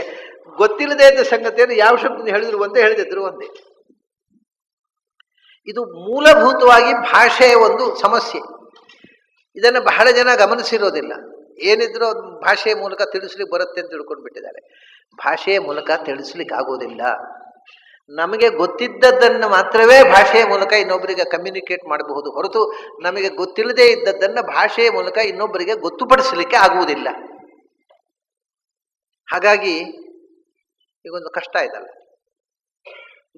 Speaker 1: ಗೊತ್ತಿಲ್ಲದೆ ಇದ್ದ ಸಂಗತಿಯನ್ನು ಯಾವ ಶಬ್ದದಿಂದ ಹೇಳಿದ್ರು ಒಂದೇ, ಹೇಳಿದ್ರು ಒಂದೇ. ಇದು ಮೂಲಭೂತವಾಗಿ ಭಾಷೆಯ ಒಂದು ಸಮಸ್ಯೆ. ಇದನ್ನು ಬಹಳ ಜನ ಗಮನಿಸಿರೋದಿಲ್ಲ. ಏನಿದ್ರು ಭಾಷೆಯ ಮೂಲಕ ತಿಳಿಸ್ಲಿಕ್ಕೆ ಬರುತ್ತೆ ಅಂತ ತಿಳ್ಕೊಂಡು ಬಿಟ್ಟಿದ್ದಾರೆ. ಭಾಷೆಯ ಮೂಲಕ ತಿಳಿಸ್ಲಿಕ್ಕೆ ಆಗೋದಿಲ್ಲ. ನಮಗೆ ಗೊತ್ತಿದ್ದದ್ದನ್ನು ಮಾತ್ರವೇ ಭಾಷೆಯ ಮೂಲಕ ಇನ್ನೊಬ್ಬರಿಗೆ ಕಮ್ಯುನಿಕೇಟ್ ಮಾಡಬಹುದು ಹೊರತು ನಮಗೆ ಗೊತ್ತಿಲ್ಲದೆ ಇದ್ದದ್ದನ್ನು ಭಾಷೆಯ ಮೂಲಕ ಇನ್ನೊಬ್ಬರಿಗೆ ಗೊತ್ತುಪಡಿಸಲಿಕ್ಕೆ ಆಗುವುದಿಲ್ಲ. ಹಾಗಾಗಿ ಈಗೊಂದು ಕಷ್ಟ ಇದಲ್ಲ.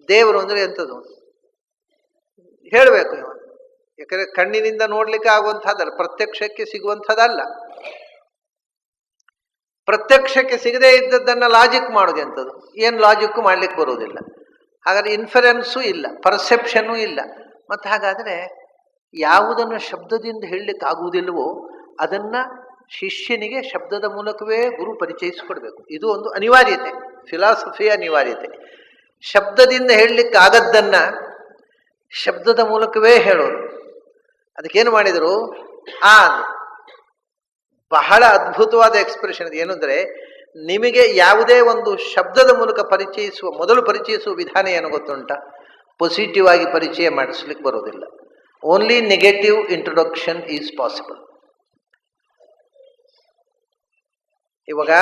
Speaker 1: ದೇವರು ಅಂದರೆ ಎಂಥದ್ದು ಹೇಳಬೇಕು. ಯಾಕಂದರೆ ಕಣ್ಣಿನಿಂದ ನೋಡ್ಲಿಕ್ಕೆ ಆಗುವಂಥದ್ದಲ್ಲ, ಪ್ರತ್ಯಕ್ಷಕ್ಕೆ ಸಿಗುವಂಥದ್ದಲ್ಲ. ಪ್ರತ್ಯಕ್ಷಕ್ಕೆ ಸಿಗದೇ ಇದ್ದದ್ದನ್ನು ಲಾಜಿಕ್ ಮಾಡೋದು ಎಂಥದ್ದು? ಏನು ಲಾಜಿಕ್ಕು ಮಾಡ್ಲಿಕ್ಕೆ ಬರೋದಿಲ್ಲ. ಹಾಗಾದ್ರೆ ಇನ್ಫರೆನ್ಸು ಇಲ್ಲ, ಪರ್ಸೆಪ್ಷನ್ನೂ ಇಲ್ಲ. ಮತ್ತು ಹಾಗಾದರೆ ಯಾವುದನ್ನು ಶಬ್ದದಿಂದ ಹೇಳಲಿಕ್ಕೆ ಆಗುವುದಿಲ್ಲವೋ ಅದನ್ನು ಶಿಷ್ಯನಿಗೆ ಶಬ್ದದ ಮೂಲಕವೇ ಗುರು ಪರಿಚಯಿಸಿಕೊಡ್ಬೇಕು. ಇದು ಒಂದು ಅನಿವಾರ್ಯತೆ, ಫಿಲಾಸಫಿಯ ಅನಿವಾರ್ಯತೆ. ಶಬ್ದದಿಂದ ಹೇಳಲಿಕ್ಕೆ ಆಗದ್ದನ್ನು ಶಬ್ದದ ಮೂಲಕವೇ ಹೇಳೋದು. ಅದಕ್ಕೇನು ಮಾಡಿದರು? ಬಹಳ ಅದ್ಭುತವಾದ ಎಕ್ಸ್ಪ್ರೆಷನ್ ಇದು. ಏನು ಅಂದರೆ, ನಿಮಗೆ ಯಾವುದೇ ಒಂದು ಶಬ್ದದ ಮೂಲಕ ಮೊದಲು ಪರಿಚಯಿಸುವ ವಿಧಾನ ಏನು ಗೊತ್ತುಂಟ? ಪಾಸಿಟಿವ್ ಆಗಿ ಪರಿಚಯ ಮಾಡಿಸ್ಲಿಕ್ಕೆ ಬರೋದಿಲ್ಲ. Only negative introduction is possible. ಇವಾಗ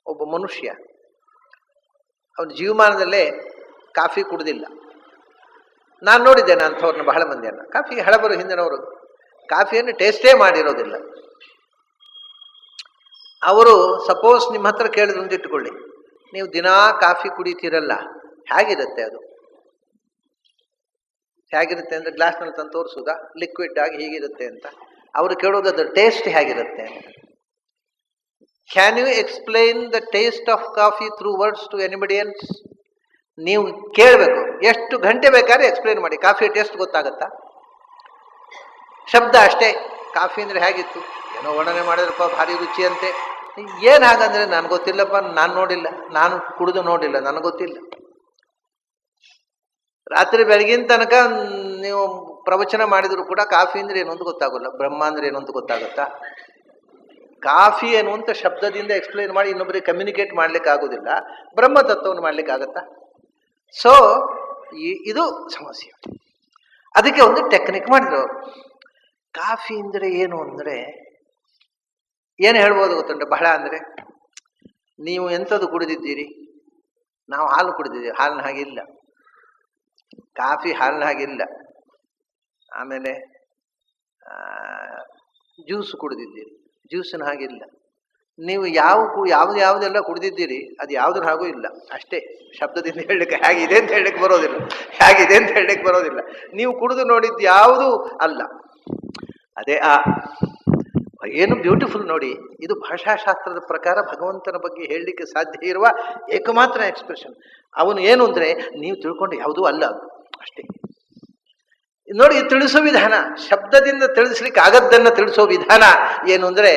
Speaker 1: ಒಬ್ಬ ಮನುಷ್ಯ ಅವನ ಜೀವಮಾನದಲ್ಲೇ ಕಾಫಿ ಕುಡ್ದಿಲ್ಲ. ನಾನು ನೋಡಿದ್ದೇನೆ ಅಂಥವ್ರನ್ನ, ಬಹಳ ಮಂದಿಯನ್ನ. ಕಾಫಿಗೆ ಹಳಬರು ಹಿಂದಿನವರು ಕಾಫಿಯನ್ನು ಟೇಸ್ಟೇ ಮಾಡಿರೋದಿಲ್ಲ. ಅವರು ಸಪೋಸ್ ನಿಮ್ಮ ಹತ್ರ ಕೇಳಿದ್ರು ಅಂತ ಇಟ್ಕೊಳ್ಳಿ, ನೀವು ದಿನಾ ಕಾಫಿ ಕುಡಿತೀರಲ್ಲ, ಹೇಗಿರುತ್ತೆ ಅದು? ಹೇಗಿರುತ್ತೆ ಅಂದರೆ ಗ್ಲಾಸ್ನಲ್ಲಿ ತಂದು ತೋರಿಸೋದಾ, ಲಿಕ್ವಿಡ್ ಆಗಿ ಹೀಗಿರುತ್ತೆ ಅಂತ. ಅವರು ಕೇಳೋದು ಅದರ ಟೇಸ್ಟ್ ಹೇಗಿರುತ್ತೆ ಅಂತ. Can you explain the taste of coffee through words to anybody else? ನೀವು ಕೇಳಬೇಕು, ಎಷ್ಟು ಗಂಟೆ ಬೇಕಾದ್ರೆ ಎಕ್ಸ್ಪ್ಲೈನ್ ಮಾಡಿ, ಕಾಫಿ ಟೇಸ್ಟ್ ಗೊತ್ತಾಗತ್ತಾ? ಶಬ್ದ ಅಷ್ಟೇ. ಕಾಫಿ ಅಂದರೆ ಹೇಗಿತ್ತು, ಏನೋ ವರ್ಣನೆ ಮಾಡಿದ್ರಪ್ಪ ಭಾರಿ ರುಚಿ ಅಂತೆ. ಏನು ಹಾಗಂದ್ರೆ ನನಗೆ ಗೊತ್ತಿಲ್ಲಪ್ಪ, ನಾನು ನೋಡಿಲ್ಲ, ನಾನು ಕುಡಿದು ನೋಡಿಲ್ಲ, ನನಗೆ ಗೊತ್ತಿಲ್ಲ. ರಾತ್ರಿ ಬೆಳಗಿನ ತನಕ ನೀವು ಪ್ರವಚನ ಮಾಡಿದ್ರು ಕೂಡ ಕಾಫಿ ಅಂದ್ರೆ ಏನು ಅಂತ ಗೊತ್ತಾಗೋಲ್ಲ, ಬ್ರಹ್ಮ ಅಂದ್ರೆ ಏನು ಅಂತ ಗೊತ್ತಾಗುತ್ತಾ? ಕಾಫಿ ಏನು ಅಂತ ಶಬ್ದದಿಂದ ಎಕ್ಸ್ಪ್ಲೈನ್ ಮಾಡಿ ಇನ್ನೊಬ್ಬರಿಗೆ ಕಮ್ಯುನಿಕೇಟ್ ಮಾಡ್ಲಿಕ್ಕೆ ಆಗೋದಿಲ್ಲ, ಬ್ರಹ್ಮ ತತ್ವವನ್ನು ಮಾಡ್ಲಿಕ್ಕೆ ಆಗತ್ತಾ? ಸೊ ಇದು ಸಮಸ್ಯೆ. ಅದಕ್ಕೆ ಒಂದು ಟೆಕ್ನಿಕ್ ಮಾಡಿದ್ರು ಅವರು. ಕಾಫಿ ಅಂದರೆ ಏನು ಅಂದರೆ ಏನು ಹೇಳ್ಬೋದು ಗೊತ್ತುಂಟು? ಬಹಳ ಅಂದರೆ, ನೀವು ಎಂಥದ್ದು ಕುಡಿದಿದ್ದೀರಿ? ನಾವು ಹಾಲು ಕುಡಿದಿದ್ದೀವಿ, ಹಾಲಿನ ಹಾಗಿಲ್ಲ. ಕಾಫಿ ಹಾಲಿನ ಹಾಗಿಲ್ಲ. ಆಮೇಲೆ ಜ್ಯೂಸ್ ಕುಡಿದಿದ್ದೀರಿ, ಜ್ಯೂಸಿನ ಹಾಗಿಲ್ಲ. ನೀವು ಯಾವುದೆಲ್ಲ ಕುಡಿದಿದ್ದೀರಿ ಅದು ಯಾವುದ್ರ ಹಾಗೂ ಇಲ್ಲ. ಅಷ್ಟೇ, ಶಬ್ದದಿಂದ ಹೇಳಲಿಕ್ಕೆ ಹೇಗಿದೆ ಅಂತ ಹೇಳಲಿಕ್ಕೆ ಬರೋದಿಲ್ಲ, ಹೇಗಿದೆ ಅಂತ ಹೇಳಲಿಕ್ಕೆ ಬರೋದಿಲ್ಲ. ನೀವು ಕುಡಿದು ನೋಡಿದ್ದು ಯಾವುದೂ ಅಲ್ಲ. ಅದೇ ಏನು ಬ್ಯೂಟಿಫುಲ್ ನೋಡಿ. ಇದು ಭಾಷಾಶಾಸ್ತ್ರದ ಪ್ರಕಾರ ಭಗವಂತನ ಬಗ್ಗೆ ಹೇಳಲಿಕ್ಕೆ ಸಾಧ್ಯ ಇರುವ ಏಕಮಾತ್ರ ಎಕ್ಸ್ಪ್ರೆಷನ್. ಅವನು ಏನು ಅಂದರೆ, ನೀವು ತಿಳ್ಕೊಂಡು ಯಾವುದೂ ಅಲ್ಲ, ಅಷ್ಟೇ. ನೋಡಿ, ತಿಳಿಸೋ ವಿಧಾನ, ಶಬ್ದದಿಂದ ತಿಳಿಸ್ಲಿಕ್ಕೆ ಆಗದ್ದನ್ನು ತಿಳಿಸೋ ವಿಧಾನ ಏನು ಅಂದರೆ,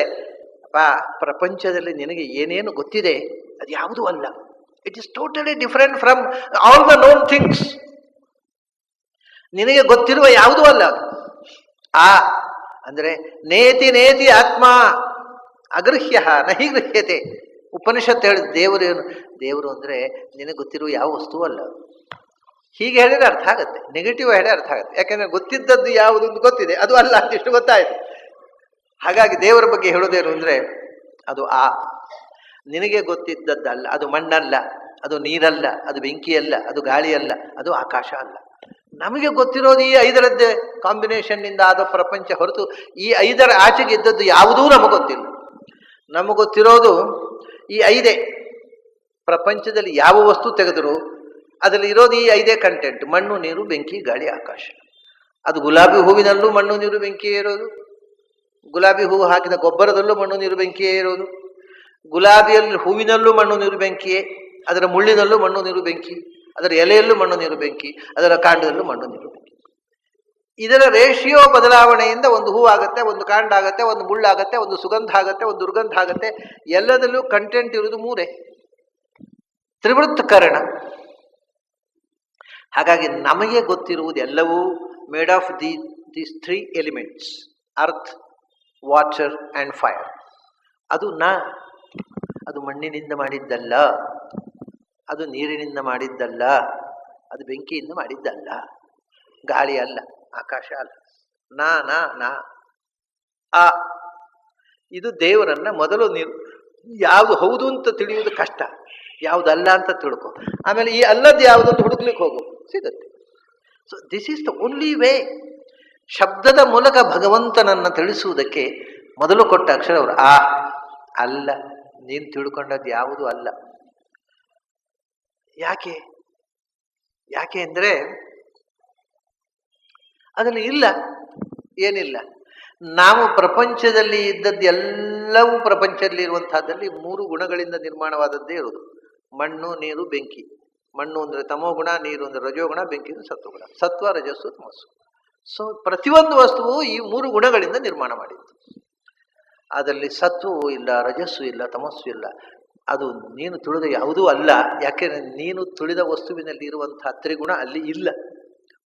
Speaker 1: ಪ್ರಪಂಚದಲ್ಲಿ ನಿನಗೆ ಏನೇನು ಗೊತ್ತಿದೆ ಅದು ಯಾವುದೂ ಅಲ್ಲ. It is totally different from all the non things. ನಿನಗೆ ಗೊತ್ತಿರುವ ಯಾವುದೂ ಅಲ್ಲ ಅದು. ಅಂದರೆ ನೇತಿ ನೇತಿ ಆತ್ಮ ಅಗೃಹ್ಯ ನಹಿ ಗೃಹ್ಯತೆ. ಉಪನಿಷತ್ತು ಹೇಳಿದ ದೇವರು ಅಂದರೆ ನಿನಗೆ ಗೊತ್ತಿರುವ ಯಾವ ವಸ್ತುವು ಅಲ್ಲ. ಹೀಗೆ ಹೇಳಿದ್ರೆ ಅರ್ಥ ಆಗುತ್ತೆ, ನೆಗೆಟಿವ್ ಹೇಳಿ ಅರ್ಥ ಆಗುತ್ತೆ. ಯಾಕೆಂದರೆ ಗೊತ್ತಿದ್ದದ್ದು ಯಾವುದೊಂದು ಗೊತ್ತಿದೆ, ಅದು ಅಲ್ಲ ಅಂತಿಷ್ಟು ಗೊತ್ತಾಯಿತು. ಹಾಗಾಗಿ ದೇವರ ಬಗ್ಗೆ ಹೇಳೋದೇನು ಅಂದರೆ, ಅದು ನಿನಗೆ ಗೊತ್ತಿದ್ದದ್ದಲ್ಲ. ಅದು ಮಣ್ಣಲ್ಲ, ಅದು ನೀರಲ್ಲ, ಅದು ಬೆಂಕಿಯಲ್ಲ, ಅದು ಗಾಳಿಯಲ್ಲ, ಅದು ಆಕಾಶ ಅಲ್ಲ. ನಮಗೆ ಗೊತ್ತಿರೋದು ಈ 5ರದ್ದೇ ಕಾಂಬಿನೇಷನ್ನಿಂದ ಆದ ಪ್ರಪಂಚ ಹೊರತು ಈ 5ರ ಆಚೆಗೆ ಇದ್ದದ್ದು ಯಾವುದೂ ನಮಗೆ ಗೊತ್ತಿಲ್ಲ. ನಮಗೆ ಗೊತ್ತಿರೋದು ಈ 5. ಪ್ರಪಂಚದಲ್ಲಿ ಯಾವ ವಸ್ತು ತೆಗೆದರೂ ಅದರಲ್ಲಿ ಇರೋದು ಈ 5 ಕಂಟೆಂಟ್: ಮಣ್ಣು, ನೀರು, ಬೆಂಕಿ, ಗಾಳಿ, ಆಕಾಶ. ಅದು ಗುಲಾಬಿ ಹೂವಿನಲ್ಲೂ ಮಣ್ಣು, ನೀರು, ಬೆಂಕಿಯೇ ಇರೋದು. ಗುಲಾಬಿ ಹೂವು ಹಾಕಿದ ಗೊಬ್ಬರದಲ್ಲೂ ಮಣ್ಣು, ನೀರು, ಬೆಂಕಿಯೇ ಇರೋದು. ಗುಲಾಬಿಯಲ್ಲಿ ಹೂವಿನಲ್ಲೂ ಮಣ್ಣು, ನೀರು, ಬೆಂಕಿಯೇ. ಅದರ ಮುಳ್ಳಿನಲ್ಲೂ ಮಣ್ಣು, ನೀರು, ಬೆಂಕಿ. ಅದರ ಎಲೆಯಲ್ಲೂ ಮಣ್ಣು, ನೀರು, ಬೆಂಕಿ. ಅದರ ಕಾಂಡದಲ್ಲೂ ಮಣ್ಣು, ನೀರು, ಬೆಂಕಿ. ಇದರ ರೇಷಿಯೋ ಬದಲಾವಣೆಯಿಂದ ಒಂದು ಹೂ ಆಗುತ್ತೆ, ಒಂದು ಕಾಂಡ ಆಗುತ್ತೆ, ಒಂದು ಮುಳ್ಳಾಗತ್ತೆ, ಒಂದು ಸುಗಂಧ ಆಗುತ್ತೆ, ಒಂದು ದುರ್ಗಂಧ ಆಗುತ್ತೆ. ಎಲ್ಲದಲ್ಲೂ ಕಂಟೆಂಟ್ ಇರುವುದು 3. ತ್ರಿವೃತ್ತ ಕಾರಣ. ಹಾಗಾಗಿ ನಮಗೆ ಗೊತ್ತಿರುವುದೆಲ್ಲವೂ made of these 3 elements: earth, water and fire. ಅದು ಮಣ್ಣಿನಿಂದ ಮಾಡಿದ್ದಲ್ಲ, ಅದು ನೀರಿನಿಂದ ಮಾಡಿದ್ದಲ್ಲ, ಅದು ಬೆಂಕಿಯಿಂದ ಮಾಡಿದ್ದಲ್ಲ, ಗಾಳಿ ಅಲ್ಲ, ಆಕಾಶ ಅಲ್ಲ. ನಾ ಇದು ದೇವರನ್ನ ಮೊದಲು ನೀವು ಯಾವುದು ಹೌದು ಅಂತ ತಿಳಿಯುವುದು ಕಷ್ಟ, ಯಾವುದಲ್ಲ ಅಂತ ತಿಳ್ಕೊ. ಆಮೇಲೆ ಈ ಅಲ್ಲದ್ದು ಯಾವುದಂತ ಹುಡುಕ್ಲಿಕ್ಕೆ ಹೋಗು, ಸಿಗುತ್ತೆ. So this is the only way. ಶಬ್ದದ ಮೂಲಕ ಭಗವಂತನನ್ನು ತಿಳಿಸುವುದಕ್ಕೆ ಮೊದಲು ಕೊಟ್ಟ ಅಕ್ಷರ ಅವರು ಅಲ್ಲ. ನೀನು ತಿಳ್ಕೊಂಡದ್ದು ಯಾವುದೂ ಅಲ್ಲ. ಯಾಕೆ ಅಂದರೆ ಅದರಲ್ಲಿ ಇಲ್ಲ, ಏನಿಲ್ಲ. ನಾವು ಪ್ರಪಂಚದಲ್ಲಿ ಇದ್ದದ್ದು ಎಲ್ಲವೂ ಪ್ರಪಂಚದಲ್ಲಿ ಇರುವಂತಹದ್ದಲ್ಲಿ 3 ಗುಣಗಳಿಂದ ನಿರ್ಮಾಣವಾದದ್ದೇ ಇರುವುದು: ಮಣ್ಣು, ನೀರು, ಬೆಂಕಿ. ಮಣ್ಣು ಅಂದರೆ ತಮೋಗುಣ, ನೀರು ಅಂದರೆ ರಜೋಗುಣ, ಬೆಂಕಿ ಅಂದರೆ ಸತ್ವಗುಣ. ಸತ್ವ, ರಜಸ್ಸು, ತಮಸ್ಸು. ಸೊ ಪ್ರತಿಯೊಂದು ವಸ್ತುವು ಈ 3 ಗುಣಗಳಿಂದ ನಿರ್ಮಾಣ ಮಾಡಿದ್ದು. ಅದರಲ್ಲಿ ಸತ್ವವೂ ಇಲ್ಲ, ರಜಸ್ಸು ಇಲ್ಲ, ತಮಸ್ಸು ಇಲ್ಲ. ಅದು ನೀನು ತುಳಿದ ಯಾವುದೂ ಅಲ್ಲ. ಯಾಕೆಂದರೆ ನೀನು ತುಳಿದ ವಸ್ತುವಿನಲ್ಲಿ ಇರುವಂತಹ ತ್ರಿಗುಣ ಅಲ್ಲಿ ಇಲ್ಲ.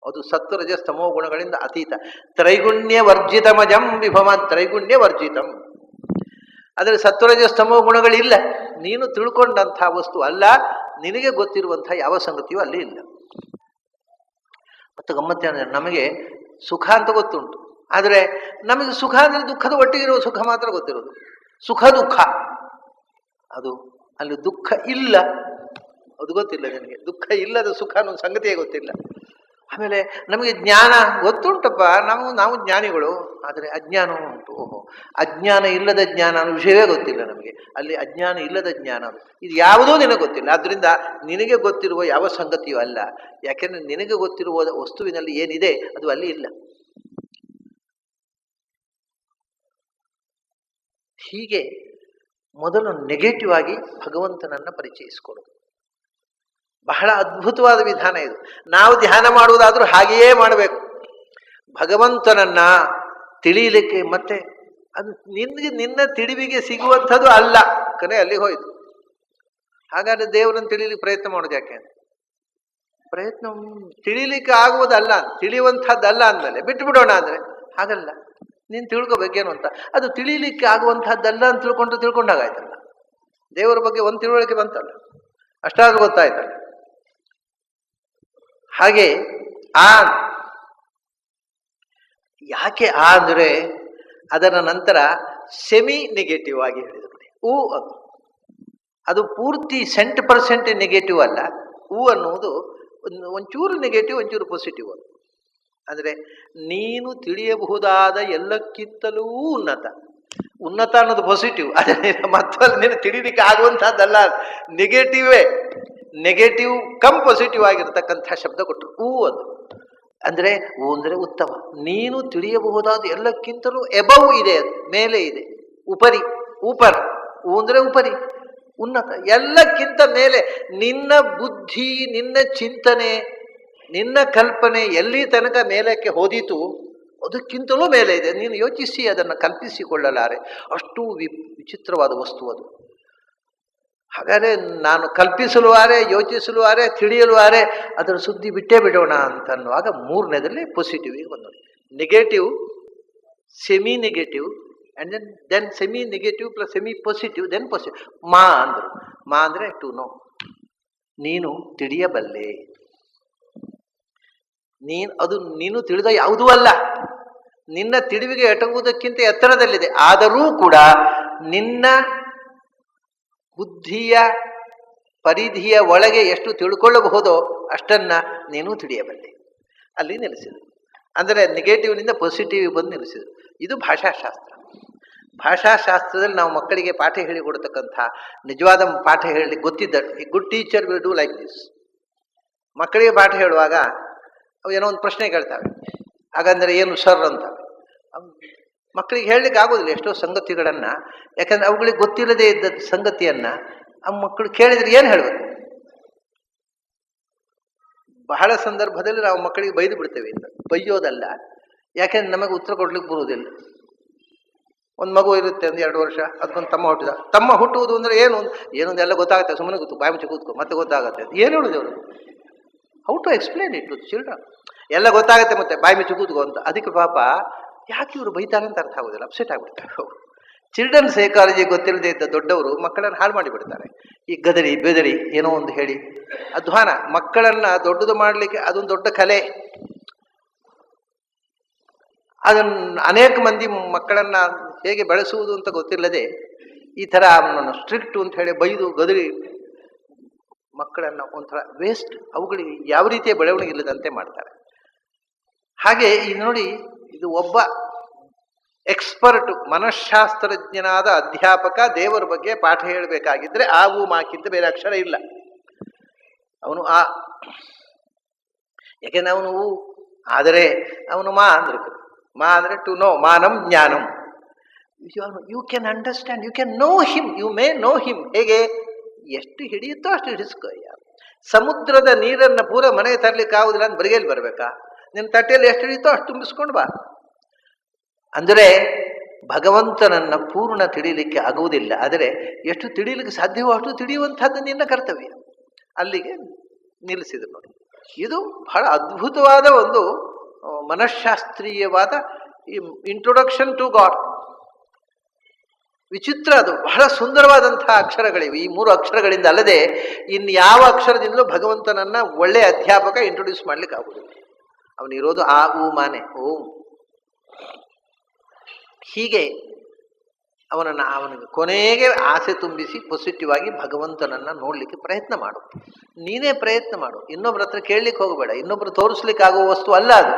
Speaker 1: ಅದು ಸತ್ವ, ರಜಸ್, ತಮೋ ಗುಣಗಳಿಂದ ಅತೀತ. ತ್ರೈಗುಣ್ಯ ವರ್ಜಿತಮಜಂ ವಿಭವ. ತ್ರೈಗುಣ್ಯ ವರ್ಜಿತಂ. ಆದರೆ ಸತ್ವರಜಸ್ ತಮೋ ಗುಣಗಳಿಲ್ಲ. ನೀನು ತಿಳ್ಕೊಂಡಂಥ ವಸ್ತು ಅಲ್ಲ. ನಿನಗೆ ಗೊತ್ತಿರುವಂಥ ಯಾವ ಸಂಗತಿಯೂ ಅಲ್ಲಿ ಇಲ್ಲ. ಮತ್ತು ಗಮ್ಮತ್ತೇನೆಂದರೆ, ನಮಗೆ ಸುಖ ಅಂತ ಗೊತ್ತುಂಟು, ಆದರೆ ನಮಗೆ ಸುಖ ಅಂದರೆ ದುಃಖದ ಒಟ್ಟಿಗಿರುವ ಸುಖ ಮಾತ್ರ ಗೊತ್ತಿರೋದು. ಸುಖ ದುಃಖ ಅದು ಅಲ್ಲಿ ದುಃಖ ಇಲ್ಲ, ಅದು ಗೊತ್ತಿಲ್ಲ ನನಗೆ. ದುಃಖ ಇಲ್ಲದ ಸುಖ ಅನ್ನೋ ಸಂಗತಿಯೇ ಗೊತ್ತಿಲ್ಲ. ಆಮೇಲೆ ನಮಗೆ ಜ್ಞಾನ ಗೊತ್ತುಂಟಪ್ಪ, ನಾವು ಜ್ಞಾನಿಗಳು, ಆದರೆ ಅಜ್ಞಾನ ಉಂಟು. ಓಹೋ, ಅಜ್ಞಾನ ಇಲ್ಲದ ಜ್ಞಾನ ಅನ್ನೋ ವಿಷಯವೇ ಗೊತ್ತಿಲ್ಲ ನಮಗೆ. ಅಲ್ಲಿ ಅಜ್ಞಾನ ಇಲ್ಲದ ಜ್ಞಾನ ಅದು, ಇದು ಯಾವುದೂ ನಿನಗೆ ಗೊತ್ತಿಲ್ಲ. ಆದ್ದರಿಂದ ನಿನಗೆ ಗೊತ್ತಿರುವ ಯಾವ ಸಂಗತಿಯೂ ಅಲ್ಲ. ಯಾಕೆಂದ್ರೆ ನಿನಗೆ ಗೊತ್ತಿರುವ ವಸ್ತುವಿನಲ್ಲಿ ಏನಿದೆ ಅದು ಅಲ್ಲಿ ಇಲ್ಲ. ಹೀಗೆ ಮೊದಲು ನೆಗೆಟಿವ್ ಆಗಿ ಭಗವಂತನನ್ನ ಪರಿಚಯಿಸಿಕೊಡೋದು ಬಹಳ ಅದ್ಭುತವಾದ ವಿಧಾನ ಇದು. ನಾವು ಧ್ಯಾನ ಮಾಡುವುದಾದ್ರೂ ಹಾಗೆಯೇ ಮಾಡಬೇಕು. ಭಗವಂತನನ್ನ ತಿಳಿಯಲಿಕ್ಕೆ ಮತ್ತೆ ಅದು ನಿನ್ನ ತಿಳಿವಿಗೆ ಸಿಗುವಂಥದ್ದು ಅಲ್ಲ, ಕರೆ ಅಲ್ಲಿ ಹೋಯ್ತು. ಹಾಗಾದ್ರೆ ದೇವರನ್ನು ತಿಳಿಲಿಕ್ಕೆ ಪ್ರಯತ್ನ ಮಾಡೋದು ಯಾಕೆ? ಪ್ರಯತ್ನ ತಿಳಿಲಿಕ್ಕೆ ಆಗುವುದಲ್ಲ, ತಿಳಿಯುವಂಥದ್ದಲ್ಲ ಅಂದಮೇಲೆ ಬಿಟ್ಟು ಬಿಡೋಣ ಅಂದ್ರೆ ಹಾಗಲ್ಲ. ನೀನು ತಿಳ್ಕೊಬೇಕೇನು ಅಂತ. ಅದು ತಿಳಿಲಿಕ್ಕೆ ಆಗುವಂಥದ್ದಲ್ಲ ಅಂತ ತಿಳ್ಕೊಂಡಾಗಾಯ್ತಲ್ಲ. ದೇವರ ಬಗ್ಗೆ ಒಂದು ತಿಳುವಳಿಕೆ ಬಂತಲ್ಲ, ಅಷ್ಟಾದ್ರೂ ಗೊತ್ತಾಯ್ತಲ್ಲ. ಹಾಗೆ ಆ ಯಾಕೆ ಅಂದ್ರೆ ಅದರ ನಂತರ ಸೆಮಿ ನೆಗೆಟಿವ್ ಆಗಿ ಹೇಳಿದರು. ಅದು ಪೂರ್ತಿ 100% ನೆಗೆಟಿವ್ ಅಲ್ಲ. ಅನ್ನುವುದು ಒಂಚೂರು ನೆಗೆಟಿವ್, ಒಂಚೂರು ಪಾಸಿಟಿವ್. ಅದು ಅಂದರೆ ನೀನು ತಿಳಿಯಬಹುದಾದ ಎಲ್ಲಕ್ಕಿಂತಲೂ ಉನ್ನತ ಅನ್ನೋದು ಪಾಸಿಟಿವ್. ಅದೇ ಮತ್ತಲ್ಲಿ ನೀನು ತಿಳಿಲಿಕ್ಕೆ ಆಗುವಂತಹದ್ದಲ್ಲ, ನೆಗೆಟಿವ್ ಕಮ್ ಪಾಸಿಟಿವ್ ಆಗಿರ್ತಕ್ಕಂಥ ಶಬ್ದ ಕೊಟ್ಟರು. ಅದು ಅಂದರೆ ಅಂದರೆ ಉತ್ತಮ. ನೀನು ತಿಳಿಯಬಹುದಾದ ಎಲ್ಲಕ್ಕಿಂತಲೂ ಎಬವ್ ಇದೆ, ಅದು ಮೇಲೆ ಇದೆ, ಉಪರ್ ಅಂದರೆ ಉಪರಿ, ಉನ್ನತ, ಎಲ್ಲಕ್ಕಿಂತ ಮೇಲೆ. ನಿನ್ನ ಬುದ್ಧಿ, ನಿನ್ನ ಚಿಂತನೆ, ನಿನ್ನ ಕಲ್ಪನೆ ಎಲ್ಲಿ ತನಕ ಮೇಲಕ್ಕೆ ಹೋದೀತು ಅದಕ್ಕಿಂತಲೂ ಮೇಲೆ ಇದೆ. ನೀನು ಯೋಚಿಸಿ ಅದನ್ನು ಕಲ್ಪಿಸಿಕೊಳ್ಳಲಾರೆ, ಅಷ್ಟು ವಿಚಿತ್ರವಾದ ವಸ್ತು ಅದು. ಹಾಗಾದರೆ ನಾನು ಕಲ್ಪಿಸಲುವಾರೆ, ಯೋಚಿಸಲುವಾರೆ, ತಿಳಿಯಲುವಾರೆ, ಅದರ ಸುದ್ದಿ ಬಿಟ್ಟೇ ಬಿಡೋಣ ಅಂತನ್ನುವಾಗ ಮೂರನೇದಲ್ಲಿ ಪಾಸಿಟಿವಿಗೆ ಬಂದನು. Negative, semi negative, and then semi negative plus semi positive, then positive. ಅಂದರು. ಅಂದರೆ ಟು ನೋ, ನೀನು ತಿಳಿಯಬಲ್ಲೆ. ನೀನು ತಿಳಿದ ಯಾವುದೂ ಅಲ್ಲ, ನಿನ್ನ ತಿಳಿವಿಗೆ ಎಟಗುವುದಕ್ಕಿಂತ ಎತ್ತರದಲ್ಲಿದೆ. ಆದರೂ ಕೂಡ ನಿನ್ನ ಬುದ್ಧಿಯ ಪರಿಧಿಯ ಒಳಗೆ ಎಷ್ಟು ತಿಳ್ಕೊಳ್ಳಬಹುದೋ ಅಷ್ಟನ್ನ ನೀನು ತಿಳಿಯಬಲ್ಲೆ. ಅಲ್ಲಿ ನಿಲ್ಲಿಸಿದರು. ಅಂದರೆ ನೆಗೆಟಿವ್ನಿಂದ ಪಾಸಿಟಿವ್ ಬಂದು ನಿಲ್ಲಿಸಿದರು. ಇದು ಭಾಷಾಶಾಸ್ತ್ರ. ಭಾಷಾಶಾಸ್ತ್ರದಲ್ಲಿ ನಾವು ಮಕ್ಕಳಿಗೆ ಪಾಠ ಹೇಳಿಕೊಡ್ತಕ್ಕಂಥ ನಿಜವಾದ ಪಾಠ ಹೇಳಿ ಗೊತ್ತಿದ್ದ good teacher will do like this. ಮಕ್ಕಳಿಗೆ ಪಾಠ ಹೇಳುವಾಗ ಅವು ಏನೋ ಒಂದು ಪ್ರಶ್ನೆ ಕೇಳ್ತಾವೆ. ಹಾಗಂದ್ರೆ ಏನು ಸರ್ ಅಂತ ಮಕ್ಕಳಿಗೆ ಹೇಳಲಿಕ್ಕೆ ಆಗೋದಿಲ್ಲ ಎಷ್ಟೋ ಸಂಗತಿಗಳನ್ನು. ಯಾಕಂದ್ರೆ ಅವುಗಳಿಗೆ ಗೊತ್ತಿಲ್ಲದೆ ಇದ್ದ ಸಂಗತಿಯನ್ನ ಆ ಮಕ್ಕಳು ಕೇಳಿದ್ರೆ ಏನು ಹೇಳಬೇಕು? ಬಹಳ ಸಂದರ್ಭದಲ್ಲಿ ನಾವು ಮಕ್ಕಳಿಗೆ ಬೈದು ಬಿಡ್ತೇವೆ. ಬೈಯೋದಲ್ಲ, ಯಾಕೆಂದ್ರೆ ನಮಗೆ ಉತ್ತರ ಕೊಡ್ಲಿಕ್ಕೆ ಬರುವುದಿಲ್ಲ. ಒಂದು ಮಗು ಇರುತ್ತೆ, ಒಂದು 2 ವರ್ಷ, ಅದಕ್ಕೊಂದು ತಮ್ಮ ಹುಟ್ಟುವುದು ಅಂದ್ರೆ ಏನೊಂದು ಎಲ್ಲ ಗೊತ್ತಾಗುತ್ತೆ. ಸುಮ್ಮನೆ ಬಾಯಿ ಮುಚ್ಚಿ ಕೂತ್ಕೊ, ಮತ್ತೆ ಗೊತ್ತಾಗುತ್ತೆ. ಏನು ಹೇಳುದು ಅವರು? How to explain it to children? ಎಲ್ಲ ಗೊತ್ತಾಗುತ್ತೆ, ಮತ್ತೆ ಬಾಯಿ ಮುಚ್ಚಿ ಕೂತ್ಕೋ ಅಂತ. ಅದಕ್ಕೆ ಪಾಪ ಯಾಕೆ ಇವರು ಬೈತಾರೆ ಅಂತ ಅರ್ಥ ಆಗೋದಿಲ್ಲ, ಅಪ್ಸೆಟ್ ಆಗ್ಬಿಡ್ತಾರೆ. ಚಿಲ್ಡ್ರನ್ ಸೈಕಾಲಜಿ ಗೊತ್ತಿಲ್ಲದೆ ಇದ್ದ ದೊಡ್ಡವರು ಮಕ್ಕಳನ್ನು ಹಾಳು ಮಾಡಿಬಿಡ್ತಾರೆ. ಈ ಗದರಿ ಬೆದರಿ ಏನೋ ಒಂದು ಹೇಳಿ ಅಧ್ವಾನ ಮಕ್ಕಳನ್ನ ದೊಡ್ಡದು ಮಾಡಲಿಕ್ಕೆ ಅದೊಂದು ದೊಡ್ಡ ಕಲೆ. ಅದನ್ನು ಅನೇಕ ಮಂದಿ ಮಕ್ಕಳನ್ನ ಹೇಗೆ ಬೆಳೆಸುವುದು ಅಂತ ಗೊತ್ತಿಲ್ಲದೆ ಈ ಥರ ಸ್ಟ್ರಿಕ್ಟ್ ಅಂತ ಹೇಳಿ ಬೈದು ಗದರಿ ಮಕ್ಕಳನ್ನ ಒಂಥರ ವೇಸ್ಟ್, ಅವುಗಳಿಗೆ ಯಾವ ರೀತಿಯ ಬೆಳವಣಿಗೆ ಇಲ್ಲದಂತೆ ಮಾಡ್ತಾರೆ. ಹಾಗೆ ಇದು ನೋಡಿ, ಇದು ಒಬ್ಬ ಎಕ್ಸ್ಪರ್ಟ್ ಮನಃಶಾಸ್ತ್ರಜ್ಞನಾದ ಅಧ್ಯಾಪಕ ದೇವರ ಬಗ್ಗೆ ಪಾಠ ಹೇಳಬೇಕಾಗಿದ್ರೆ ಮಾಕಿಂತ ಬೇರೆ ಅಕ್ಷರ ಇಲ್ಲ. ಅವನು ಯಾಕೆಂದ್ರೆ ಅವನು ಆದರೆ ಅವನು ಅಂದ್ರೆ ಟು ನೋ, ಮಾನಂ ಜ್ಞಾನಂ. You can understand, you can know him, you may know him. ಹೇಗೆ? ಎಷ್ಟು ಹಿಡಿಯುತ್ತೋ ಅಷ್ಟು ಹಿಡಿಸ್ಕೊ. ಸಮುದ್ರದ ನೀರನ್ನು ಪೂರ ಮನೆಗೆ ತರಲಿಕ್ಕೆ ಆಗುದಿಲ್ಲ ಅಂತ ಬರಿಗೇಲಿ ಬರ್ಬೇಕಾ? ನಿನ್ನ ತಟ್ಟೆಯಲ್ಲಿ ಎಷ್ಟು ಹಿಡಿಯುತ್ತೋ ಅಷ್ಟು ತುಂಬಿಸ್ಕೊಂಡು ಬಾ. ಅಂದರೆ ಭಗವಂತನನ್ನ ಪೂರ್ಣ ತಿಳಿಯಲಿಕ್ಕೆ ಆಗುವುದಿಲ್ಲ, ಆದರೆ ಎಷ್ಟು ತಿಳಿಯಲಿಕ್ಕೆ ಸಾಧ್ಯವೋ ಅಷ್ಟು ತಿಳಿಯುವಂಥದ್ದು ನಿನ್ನ ಕರ್ತವ್ಯ. ಅಲ್ಲಿಗೆ ನಿಲ್ಲಿಸಿದ್ರು ನೋಡಿ. ಇದು ಬಹಳ ಅದ್ಭುತವಾದ ಒಂದು ಮನಃಶಾಸ್ತ್ರೀಯವಾದ ಇಂಟ್ರೊಡಕ್ಷನ್ ಟು ಗಾಡ್. ವಿಚಿತ್ರ, ಅದು ಬಹಳ ಸುಂದರವಾದಂತಹ ಅಕ್ಷರಗಳಿವೆ. ಈ 3 ಅಕ್ಷರಗಳಿಂದ ಅಲ್ಲದೆ ಇನ್ಯಾವ ಅಕ್ಷರದಿಂದಲೂ ಭಗವಂತನನ್ನ ಒಳ್ಳೆಯ ಅಧ್ಯಾಪಕ ಇಂಟ್ರೊಡ್ಯೂಸ್ ಮಾಡ್ಲಿಕ್ಕೆ ಆಗುದಿಲ್ಲ. ಅವನಿರೋದು ಮಾನೆ ಓಂ. ಹೀಗೆ ಅವನಿಗೆ ಕೊನೆಗೆ ಆಸೆ ತುಂಬಿಸಿ ಪಾಸಿಟಿವ್ ಆಗಿ ಭಗವಂತನನ್ನ ನೋಡ್ಲಿಕ್ಕೆ ಪ್ರಯತ್ನ ಮಾಡು. ನೀನೇ ಪ್ರಯತ್ನ ಮಾಡು, ಇನ್ನೊಬ್ರ ಹತ್ರ ಕೇಳಲಿಕ್ಕೆ ಹೋಗಬೇಡ. ಇನ್ನೊಬ್ರು ತೋರಿಸ್ಲಿಕ್ಕೆ ಆಗುವ ವಸ್ತು ಅಲ್ಲ ಅದು.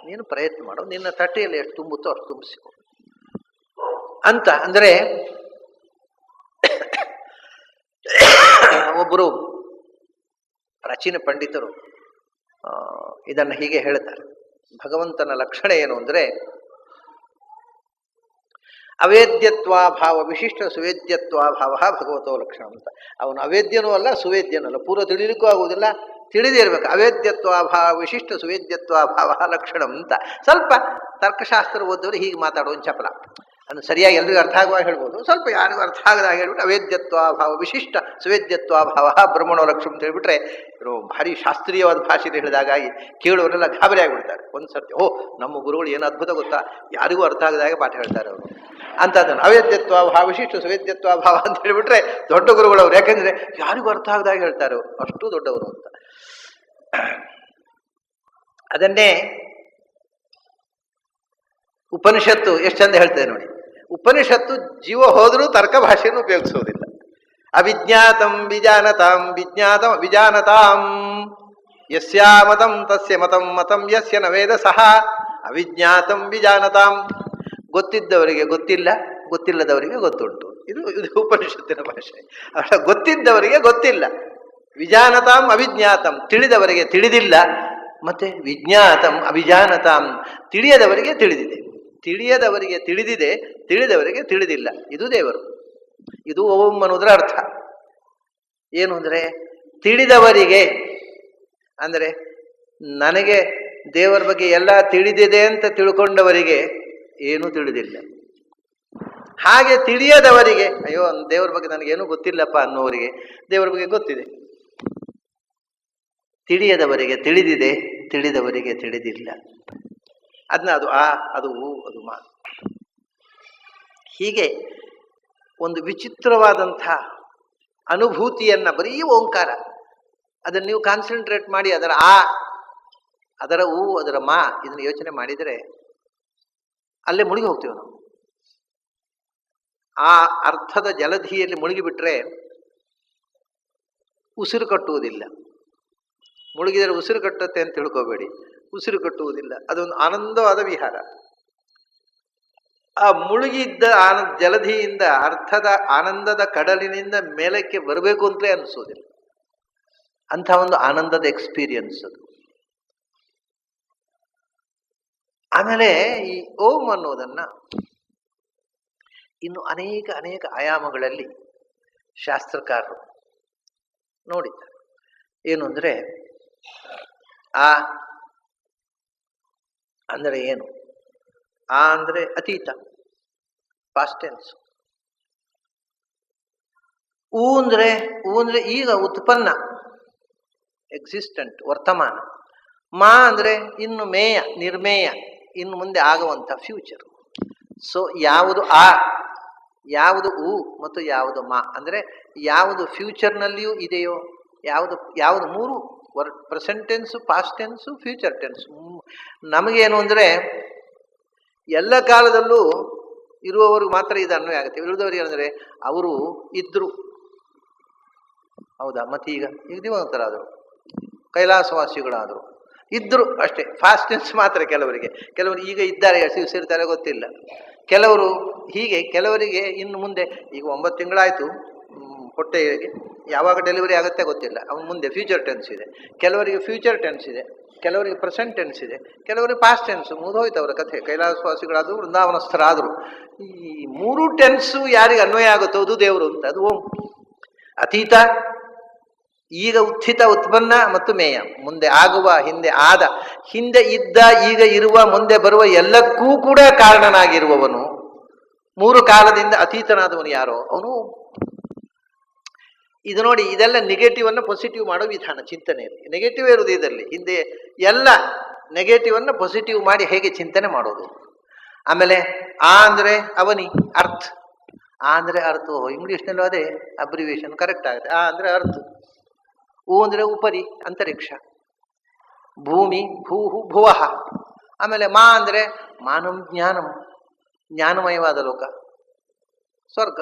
Speaker 1: ನೀನು ಪ್ರಯತ್ನ ಮಾಡು, ನಿನ್ನ ತಟ್ಟೆಯಲ್ಲಿ ಎಷ್ಟು ತುಂಬುತ್ತೋ ಅಷ್ಟು ತುಂಬಿಸಿಕೊ ಅಂತ. ಅಂದರೆ ಒಬ್ಬರು ಪ್ರಾಚೀನ ಪಂಡಿತರು ಇದನ್ನು ಹೀಗೆ ಹೇಳ್ತಾರೆ. ಭಗವಂತನ ಲಕ್ಷಣ ಏನು ಅಂದರೆ ಅವೇದ್ಯತ್ವಾಭಾವ ವಿಶಿಷ್ಟ ಸುವೇದ್ಯತ್ವಾಭಾವ ಭಗವತೋ ಲಕ್ಷಣ ಅಂತ. ಅವನು ಅವೇದ್ಯನೂ ಅಲ್ಲ ಸುವೇದ್ಯನೂ ಅಲ್ಲ, ಪೂರ್ವ ತಿಳಿಲಿಕ್ಕೂ ಆಗುವುದಿಲ್ಲ, ತಿಳಿದೇ ಇರಬೇಕು. ಅವೇದ್ಯತ್ವಾಭಾವ ವಿಶಿಷ್ಟ ಸುವೇದ್ಯತ್ವಾಭಾವ ಲಕ್ಷಣ ಅಂತ. ಸ್ವಲ್ಪ ತರ್ಕಶಾಸ್ತ್ರ ಓದೋರು ಹೀಗೆ ಮಾತಾಡುವ ಚಪಲ, ಅದನ್ನು ಸರಿಯಾಗಿ ಎಲ್ರಿಗೂ ಅರ್ಥ ಆಗುವಾಗ ಹೇಳ್ಬೋದು. ಸ್ವಲ್ಪ ಯಾರಿಗೂ ಅರ್ಥ ಆಗದಾಗ ಹೇಳ್ಬಿಟ್ಟು ಅವೇದ್ಯತ್ವಾಭಾವ ವಿಶಿಷ್ಟ ಸುವೇದ್ಯತ್ವಾಭಾವ ಬ್ರಹ್ಮಣೋ ಲಕ್ಷಣ ಅಂತ ಹೇಳ್ಬಿಟ್ರೆ ಭಾರಿ ಶಾಸ್ತ್ರೀಯವಾದ ಭಾಷೆಯಲ್ಲಿ ಹೇಳಿದಾಗಾಗಿ ಕೇಳುವರೆಲ್ಲ ಗಾಬರಿ ಆಗಿಬಿಡ್ತಾರೆ. ಒಂದು ಸರ್ತಿ ನಮ್ಮ ಗುರುಗಳು ಏನು ಅದ್ಭುತ ಗೊತ್ತಾ, ಯಾರಿಗೂ ಅರ್ಥ ಆಗದಾಗೆ ಪಾಠ ಹೇಳ್ತಾರೆ ಅವರು ಅಂತದನ್ನು. ಅವೇದ್ಯತ್ವಾಭಾವ ವಿಶಿಷ್ಟ ಸುವೇದ್ಯತ್ವಾಭಾವ ಅಂತ ಹೇಳಿಬಿಟ್ರೆ ದೊಡ್ಡ ಗುರುಗಳವರು, ಯಾಕೆಂದ್ರೆ ಯಾರಿಗೂ ಅರ್ಥ ಆಗದಾಗ ಹೇಳ್ತಾರೆ ಅವರು, ಅಷ್ಟು ದೊಡ್ಡವರು ಅಂತ. ಅದನ್ನೇ ಉಪನಿಷತ್ತು ಎಷ್ಟು ಚಂದ ಹೇಳ್ತೇವೆ ನೋಡಿ. ಉಪನಿಷತ್ತು ಜೀವ ಹೋದರೂ ತರ್ಕ ಭಾಷೆಯನ್ನು ಉಪಯೋಗಿಸುವುದಿಲ್ಲ. ಅವಿಜ್ಞಾತಂ ವಿಜಾನತಾಂ ವಿಜ್ಞಾತಂ ವಿಜಾನತಾಂ ಯಸ್ಯಾ ಮತಂ ತಸ್ಯ ಮತಂ ಮತಂ ಯಸ್ಯ ನ ವೇದ ಸಹ ಅವಿಜ್ಞಾತಂ ವಿಜಾನತಾಂ. ಗೊತ್ತಿದ್ದವರಿಗೆ ಗೊತ್ತಿಲ್ಲ, ಗೊತ್ತಿಲ್ಲದವರಿಗೆ ಗೊತ್ತುಂಟು. ಇದು ಉಪನಿಷತ್ತಿನ ಭಾಷೆ. ಗೊತ್ತಿದ್ದವರಿಗೆ ಗೊತ್ತಿಲ್ಲ, ವಿಜಾನತಾಂ ಅವಿಜ್ಞಾತಂ, ತಿಳಿದವರಿಗೆ ತಿಳಿದಿಲ್ಲ, ಮತ್ತೆ ವಿಜ್ಞಾತಂ ಅವಿಜಾನತಾಂ, ತಿಳಿಯದವರಿಗೆ ತಿಳಿದಿದೆ. ತಿಳಿಯದವರಿಗೆ ತಿಳಿದಿದೆ, ತಿಳಿದವರಿಗೆ ತಿಳಿದಿಲ್ಲ. ಇದು ದೇವರು. ಇದು ಓಂ ಅನ್ನೋದರ ಅರ್ಥ ಏನು ಅಂದರೆ ತಿಳಿದವರಿಗೆ ಅಂದರೆ ನನಗೆ ದೇವರ ಬಗ್ಗೆ ಎಲ್ಲ ತಿಳಿದಿದೆ ಅಂತ ತಿಳ್ಕೊಂಡವರಿಗೆ ಏನೂ ತಿಳಿದಿಲ್ಲ. ಹಾಗೆ ತಿಳಿಯದವರಿಗೆ ಅಯ್ಯೋ ದೇವರ ಬಗ್ಗೆ ನನಗೇನೂ ಗೊತ್ತಿಲ್ಲಪ್ಪ ಅನ್ನೋವರಿಗೆ ದೇವರ ಬಗ್ಗೆ ಗೊತ್ತಿದೆ. ತಿಳಿಯದವರಿಗೆ ತಿಳಿದಿದೆ, ತಿಳಿದವರಿಗೆ ತಿಳಿದಿಲ್ಲ. ಅದನ್ನ ಅದು ಅದು ಅದು ಮಾ. ಹೀಗೆ ಒಂದು ವಿಚಿತ್ರವಾದಂಥ ಅನುಭೂತಿಯನ್ನ ಬರೀ ಓಂಕಾರ, ಅದನ್ನು ನೀವು ಕಾನ್ಸಂಟ್ರೇಟ್ ಮಾಡಿ ಅದರ ಅದರ ಅದರ ಮಾ ಇದನ್ನು ಯೋಚನೆ ಮಾಡಿದರೆ ಅಲ್ಲೇ ಮುಳುಗಿ ಹೋಗ್ತೀವಿ ನಾವು. ಆ ಅರ್ಥದ ಜಲಧಿಯಲ್ಲಿ ಮುಳುಗಿಬಿಟ್ರೆ ಉಸಿರು ಕಟ್ಟುವುದಿಲ್ಲ. ಮುಳುಗಿದರೆ ಉಸಿರು ಕಟ್ಟುತ್ತೆ ಅಂತ ತಿಳ್ಕೋಬೇಡಿ, ಉಸಿರು ಕಟ್ಟುವುದಿಲ್ಲ. ಅದೊಂದು ಆನಂದವಾದ ವಿಹಾರ. ಆ ಮುಳುಗಿದ್ದ ಜಲಧಿಯಿಂದ ಅರ್ಥದ ಆನಂದದ ಕಡಲಿನಿಂದ ಮೇಲಕ್ಕೆ ಬರಬೇಕು ಅಂತಲೇ ಅನಿಸೋದಿಲ್ಲ. ಅಂಥ ಒಂದು ಆನಂದದ ಎಕ್ಸ್ಪೀರಿಯನ್ಸ್ ಅದು. ಆಮೇಲೆ ಈ ಓಂ ಅನ್ನೋದನ್ನ ಇನ್ನು ಅನೇಕ ಅನೇಕ ಆಯಾಮಗಳಲ್ಲಿ ಶಾಸ್ತ್ರಕಾರರು ನೋಡಿದ್ದಾರೆ. ಏನು ಅಂದರೆ ಆ ಅಂದರೆ ಏನು? ಆ ಅಂದರೆ ಅತೀತ, ಪಾಸ್ಟ್ ಟೆನ್ಸ್. ಊ ಅಂದರೆ ಈಗ ಉತ್ಪನ್ನ, ಎಕ್ಸಿಸ್ಟೆಂಟ್, ವರ್ತಮಾನ. ಮಾ ಅಂದರೆ ಇನ್ನು ಮೇಯ, ನಿರ್ಮೇಯ, ಇನ್ನು ಮುಂದೆ ಆಗುವಂಥ ಫ್ಯೂಚರ್. ಸೊ ಯಾವುದು ಯಾವುದು ಊ ಮತ್ತು ಯಾವುದು ಮಾ ಅಂದರೆ ಯಾವುದು ಫ್ಯೂಚರ್ನಲ್ಲಿಯೂ ಇದೆಯೋ, ಯಾವುದು ಮೂರು present tens, past tens, future tens. ನಮಗೇನು ಅಂದರೆ ಎಲ್ಲ ಕಾಲದಲ್ಲೂ ಇರುವವರೆಗೂ ಮಾತ್ರ ಇದು ಅನ್ವಯ ಆಗುತ್ತೆ. ಇರುವುದವರಿಗೆ ಏನಂದರೆ ಅವರು ಇದ್ರು, ಹೌದಾ, ಮತ್ತೀಗ ದಿವಂತರಾದರು, ಕೈಲಾಸವಾಸಿಗಳಾದರು, ಇದ್ರು ಅಷ್ಟೇ. ಫಾಸ್ಟ್ ಟೆನ್ಸ್ ಮಾತ್ರ ಕೆಲವರಿಗೆ. ಕೆಲವರು ಈಗ ಇದ್ದಾರೆ, ಸಿರ್ತಾರೆ ಗೊತ್ತಿಲ್ಲ. ಕೆಲವರು ಹೀಗೆ, ಕೆಲವರಿಗೆ ಇನ್ನು ಮುಂದೆ, ಈಗ 9 ತಿಂಗಳಾಯಿತು ಹೊಟ್ಟೆಗೆ, ಯಾವಾಗ ಡೆಲಿವರಿ ಆಗುತ್ತೆ ಗೊತ್ತಿಲ್ಲ, ಅವನು ಮುಂದೆ ಫ್ಯೂಚರ್ ಟೆನ್ಸ್ ಇದೆ. ಕೆಲವರಿಗೆ ಫ್ಯೂಚರ್ ಟೆನ್ಸ್ ಇದೆ, ಕೆಲವರಿಗೆ ಪ್ರೆಸೆಂಟ್ ಟೆನ್ಸ್ ಇದೆ, ಕೆಲವರಿಗೆ ಪಾಸ್ಟ್ ಟೆನ್ಸ್. ಮುಗಿದೋಯ್ತು ಅವರ ಕಥೆ. ಕೈಲಾಸವಾಸಿಗಳಾದರೂ, ವೃಂದಾವನಸ್ಥರಾದರು. ಈ 3 ಟೆನ್ಸು ಯಾರಿಗೆ ಅನ್ವಯ ಆಗುತ್ತೋ ಅದು ದೇವರು ಅಂತ. ಅದು ಓಂ. ಅತೀತ, ಈಗ ಉತ್ಥಿತ, ಉತ್ಪನ್ನ ಮತ್ತು ಮೇಯ, ಮುಂದೆ ಆಗುವ, ಹಿಂದೆ ಆದ, ಹಿಂದೆ ಇದ್ದ, ಈಗ ಇರುವ, ಮುಂದೆ ಬರುವ ಎಲ್ಲಕ್ಕೂ ಕೂಡ ಕಾರಣನಾಗಿರುವವನು. 3 ಕಾಲದಿಂದ ಅತೀತನಾದವನು ಯಾರೋ ಅವನು. ಇದು ನೋಡಿ, ಇದೆಲ್ಲ ನೆಗೆಟಿವ್ ಅನ್ನು ಪಾಸಿಟಿವ್ ಮಾಡೋ ವಿಧಾನ ಚಿಂತನೆಯಲ್ಲಿ. ನೆಗೆಟಿವ್ ಇರುವುದು ಇದರಲ್ಲಿ. ಹಿಂದೆ ಎಲ್ಲ ನೆಗೆಟಿವ್ ಅನ್ನು ಪಾಸಿಟಿವ್ ಮಾಡಿ ಹೇಗೆ ಚಿಂತನೆ ಮಾಡೋದು. ಆಮೇಲೆ ಆ ಅಂದರೆ ಅವನಿ, ಅರ್ಥ. ಆ ಅಂದರೆ ಅರ್ಥ. ಇಂಗ್ಲೀಷ್ನಲ್ಲೂ ಅದೇ ಅಬ್ರಿವೇಷನ್ ಕರೆಕ್ಟ್ ಆಗುತ್ತೆ. ಆ ಅಂದರೆ ಅರ್ಥ. ಊ ಅಂದರೆ ಉಪರಿ, ಅಂತರಿಕ್ಷ, ಭೂಮಿ, ಭೂಹು, ಭುವಃ. ಆಮೇಲೆ ಮಾ ಅಂದರೆ ಮಾನಂ, ಜ್ಞಾನಂ, ಜ್ಞಾನಮಯವಾದ ಲೋಕ. ಸ್ವರ್ಗ.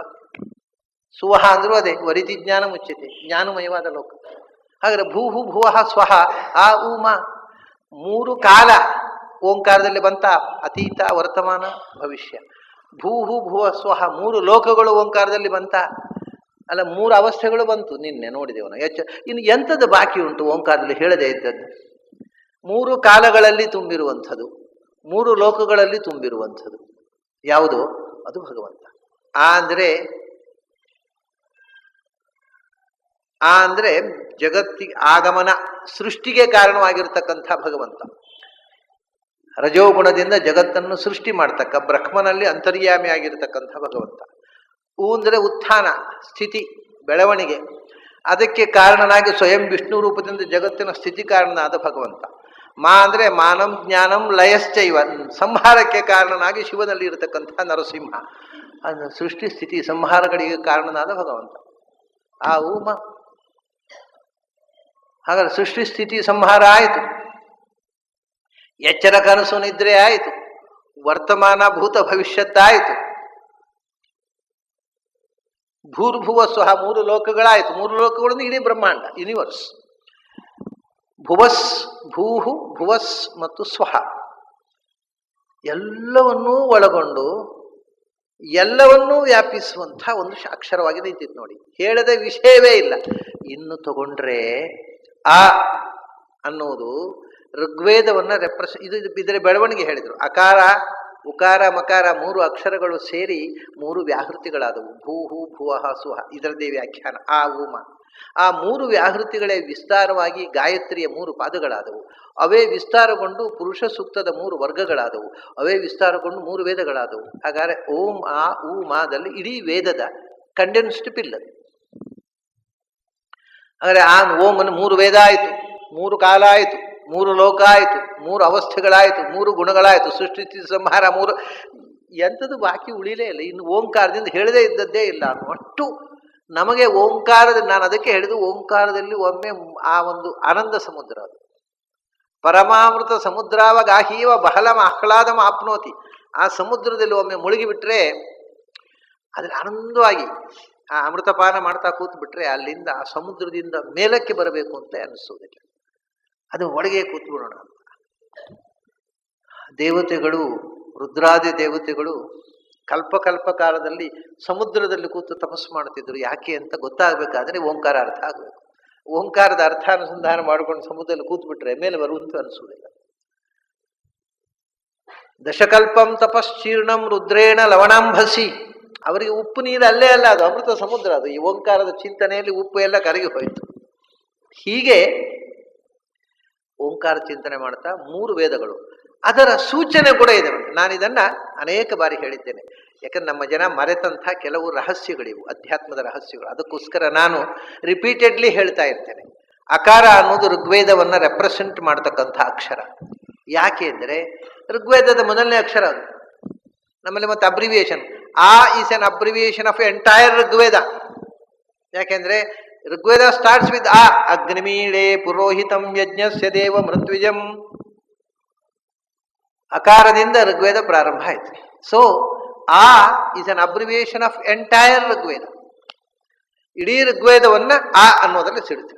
Speaker 1: ಸುವಹ ಅಂದ್ರೂ ಅದೇ, ವರಿತಿ ಜ್ಞಾನ ಮುಚ್ಚಿತೆ, ಜ್ಞಾನಮಯವಾದ ಲೋಕ. ಹಾಗಾದ್ರೆ ಭೂಹು ಭುವಃ ಸ್ವಹ ಆ ಉಮ ಮೂರು ಕಾಲ ಓಂಕಾರದಲ್ಲಿ ಬಂತ, ಅತೀತ, ವರ್ತಮಾನ, ಭವಿಷ್ಯ. ಭೂಹು ಭುವ ಸ್ವಹ ಮೂರು ಲೋಕಗಳು ಓಂಕಾರದಲ್ಲಿ ಬಂತ, ಅಲ್ಲ ಮೂರು ಅವಸ್ಥೆಗಳು ಬಂತು, ನಿನ್ನೆ ನೋಡಿದೆವನು. ಇನ್ನು ಎಂಥದ್ದು ಬಾಕಿ ಉಂಟು ಓಂಕಾರದಲ್ಲಿ ಹೇಳದೇ ಇದ್ದದ್ದು? ಮೂರು ಕಾಲಗಳಲ್ಲಿ ತುಂಬಿರುವಂಥದ್ದು, ಮೂರು ಲೋಕಗಳಲ್ಲಿ ತುಂಬಿರುವಂಥದ್ದು ಯಾವುದು? ಅದು ಭಗವಂತ. ಅಂದ್ರೆ ಜಗತ್ತಿಗೆ ಆಗಮನ, ಸೃಷ್ಟಿಗೆ ಕಾರಣವಾಗಿರ್ತಕ್ಕಂಥ ಭಗವಂತ. ರಜೋಗುಣದಿಂದ ಜಗತ್ತನ್ನು ಸೃಷ್ಟಿ ಮಾಡ್ತಕ್ಕ, ಬ್ರಹ್ಮನಲ್ಲಿ ಅಂತರ್ಯಾಮಿ ಆಗಿರ್ತಕ್ಕಂಥ ಭಗವಂತ. ಅಂದ್ರೆ ಉತ್ಥಾನ, ಸ್ಥಿತಿ, ಬೆಳವಣಿಗೆ, ಅದಕ್ಕೆ ಕಾರಣನಾಗಿ ಸ್ವಯಂ ವಿಷ್ಣು ರೂಪದಿಂದ ಜಗತ್ತಿನ ಸ್ಥಿತಿ ಕಾರಣನಾದ ಭಗವಂತ. ಅಂದ್ರೆ ಮಾನಂ ಜ್ಞಾನಂ ಲಯಶ್ಚೈವ, ಸಂಹಾರಕ್ಕೆ ಕಾರಣನಾಗಿ ಶಿವನಲ್ಲಿ ಇರತಕ್ಕಂಥ ನರಸಿಂಹ. ಅದು ಸೃಷ್ಟಿ ಸ್ಥಿತಿ ಸಂಹಾರಗಳಿಗೆ ಕಾರಣನಾದ ಭಗವಂತ ಆ ಉಮ. ಹಾಗಾದ್ರೆ ಸೃಷ್ಟಿ ಸ್ಥಿತಿ ಸಂಹಾರ ಆಯಿತು, ಎಚ್ಚರ ಕನಸು ನಿದ್ರೆ ಆಯಿತು, ವರ್ತಮಾನ ಭೂತ ಭವಿಷ್ಯತ್ತಾಯಿತು, ಭೂರ್ಭುವ ಸ್ವಹ ಮೂರು ಲೋಕಗಳಾಯಿತು. ಮೂರು ಲೋಕಗಳನ್ನು ಇಡೀ ಬ್ರಹ್ಮಾಂಡ, ಯೂನಿವರ್ಸ್. ಭುವಸ್, ಭೂಹು, ಭುವಸ್ ಮತ್ತು ಸ್ವಹ ಎಲ್ಲವನ್ನೂ ಒಳಗೊಂಡು ಎಲ್ಲವನ್ನೂ ವ್ಯಾಪಿಸುವಂಥ ಒಂದು ಅಕ್ಷರವಾಗಿ ನಿಂತಿತ್ತು ನೋಡಿ. ಹೇಳದ ವಿಷಯವೇ ಇಲ್ಲ. ಇನ್ನು ತಗೊಂಡ್ರೆ ಆ ಅನ್ನೋದು ಋಗ್ವೇದವನ್ನ ಇದರ ಬೆಳವಣಿಗೆ ಹೇಳಿದರು. ಅಕಾರ, ಉಕಾರ, ಮಕಾರ ಮೂರು ಅಕ್ಷರಗಳು ಸೇರಿ ಮೂರು ವ್ಯಾಹೃತಿಗಳಾದವು. ಭೂಹು ಭುವಃ ಸ್ವಹ, ಇದರದೇ ವ್ಯಾಖ್ಯಾನ ಆ ಉಮ. ಆ ಮೂರು ವ್ಯಾಹೃತಿಗಳೇ ವಿಸ್ತಾರವಾಗಿ ಗಾಯತ್ರಿಯ ಮೂರು ಪಾದಗಳಾದವು. ಅವೇ ವಿಸ್ತಾರಗೊಂಡು ಪುರುಷ ಸೂಕ್ತದ ಮೂರು ವರ್ಗಗಳಾದವು. ಅವೇ ವಿಸ್ತಾರಗೊಂಡು ಮೂರು ವೇದಗಳಾದವು. ಹಾಗಾದರೆ ಓಂ ಆ ಉ ಮಾದಲ್ಲಿ ಇಡೀ ವೇದದ ಕಂಡೆನ್ಸ್ಡ್ ಪಿಲ್. ಹಾಗಾದರೆ ಆ ಓಮನ್ನು ಮೂರು ವೇದ ಆಯಿತು, ಮೂರು ಕಾಲ ಆಯಿತು, ಮೂರು ಲೋಕ ಆಯಿತು, ಮೂರು ಅವಸ್ಥೆಗಳಾಯಿತು, ಮೂರು ಗುಣಗಳಾಯಿತು, ಸೃಷ್ಟಿ ಸಂಹಾರ ಮೂರು. ಎಂಥದ್ದು ಬಾಕಿ ಉಳಿಲೇ ಇಲ್ಲ. ಇನ್ನು ಓಂಕಾರದಿಂದ ಹೇಳದೇ ಇದ್ದದ್ದೇ ಇಲ್ಲ ಅನ್ನುವಷ್ಟು ನಮಗೆ ಓಂಕಾರದಲ್ಲಿ, ನಾನು ಅದಕ್ಕೆ ಹೇಳಿದ್ದು, ಓಂಕಾರದಲ್ಲಿ ಒಮ್ಮೆ ಆ ಒಂದು ಆನಂದ ಸಮುದ್ರ, ಅದು ಪರಮಾಮೃತ ಸಮುದ್ರಾವಗಾಹೀವ ಬಹಳಮ ಆಹ್ಲಾದಮ ಆಪ್ನೋತಿ. ಆ ಸಮುದ್ರದಲ್ಲಿ ಒಮ್ಮೆ ಮುಳುಗಿಬಿಟ್ರೆ ಅದ್ರಲ್ಲಿ ಆನಂದವಾಗಿ ಆ ಅಮೃತಪಾನ ಮಾಡ್ತಾ ಕೂತು ಬಿಟ್ರೆ ಅಲ್ಲಿಂದ ಆ ಸಮುದ್ರದಿಂದ ಮೇಲಕ್ಕೆ ಬರಬೇಕು ಅಂತ ಅನಿಸೋದಿಲ್ಲ. ಅದು ಒಳಗೆ ಕೂತ್ಬಿಡೋಣ ಅಂತ. ದೇವತೆಗಳು, ರುದ್ರಾದಿ ದೇವತೆಗಳು ಕಲ್ಪ ಕಾಲದಲ್ಲಿ ಸಮುದ್ರದಲ್ಲಿ ಕೂತು ತಪಸ್ಸು ಮಾಡ್ತಿದ್ರು. ಯಾಕೆ ಅಂತ ಗೊತ್ತಾಗಬೇಕಾದ್ರೆ ಓಂಕಾರ ಅರ್ಥ ಆಗಬೇಕು. ಓಂಕಾರದ ಅರ್ಥಾನುಸಂಧಾನ ಮಾಡಿಕೊಂಡು ಸಮುದ್ರದಲ್ಲಿ ಕೂತ್ಬಿಟ್ರೆ ಮೇಲೆ ಬರುವಂತ ಅನಿಸುವುದಿಲ್ಲ. ದಶಕಲ್ಪಂ ತಪಶ್ಚೀರ್ಣಂ ರುದ್ರೇಣ ಲವಣಾಂಭಸಿ. ಅವರಿಗೆ ಉಪ್ಪು ನೀರು ಅಲ್ಲೇ ಅಲ್ಲ, ಅದು ಅಮೃತ ಸಮುದ್ರ. ಅದು ಈ ಓಂಕಾರದ ಚಿಂತನೆಯಲ್ಲಿ ಉಪ್ಪು ಎಲ್ಲ ಕರಗಿ ಹೋಯಿತು. ಹೀಗೆ ಓಂಕಾರ ಚಿಂತನೆ ಮಾಡ್ತಾ ಮೂರು ವೇದಗಳು, ಅದರ ಸೂಚನೆ ಕೂಡ ಇದೆ. ನಾನು ಇದನ್ನ ಅನೇಕ ಬಾರಿ ಹೇಳಿದ್ದೇನೆ. ಯಾಕಂದ್ರೆ ನಮ್ಮ ಜನ ಮರೆತಂಥ ಕೆಲವು ರಹಸ್ಯಗಳಿವು, ಅಧ್ಯಾತ್ಮದ ರಹಸ್ಯಗಳು. ಅದಕ್ಕೋಸ್ಕರ ನಾನು ರಿಪೀಟೆಡ್ಲಿ ಹೇಳ್ತಾ ಇರ್ತೇನೆ. ಅಕಾರ ಅನ್ನೋದು ಋಗ್ವೇದವನ್ನು ರೆಪ್ರೆಸೆಂಟ್ ಮಾಡ್ತಕ್ಕಂಥ ಅಕ್ಷರ. ಯಾಕೆ ಅಂದರೆ ಋಗ್ವೇದದ ಮೊದಲನೇ ಅಕ್ಷರ ಅದು. ನಮ್ಮಲ್ಲಿ ಮತ್ತೆ ಅಬ್ರಿವಿಯೇಷನ್, ಆ is an abbreviation of entire Rigveda. ಯಾಕೆಂದ್ರೆ ಋಗ್ವೇದ ಸ್ಟಾರ್ಟ್ಸ್ ವಿತ್ ಆ ಅಗ್ನಿಮೀಳೆ ಪುರೋಹಿತಂ ಯಜ್ಞಸ್ಯ ದೇವ ಮೃತ್ವಿಜಂ. ಅಕಾರದಿಂದ ಋಗ್ವೇದ ಪ್ರಾರಂಭ ಆಯಿತು. ಸೊ ಆ is an abbreviation of entire Rigveda. ಇಡೀ ಋಗ್ವೇದವನ್ನ ಆ ಅನ್ನೋದರಲ್ಲಿ ಸಿಡುತ್ತೆ.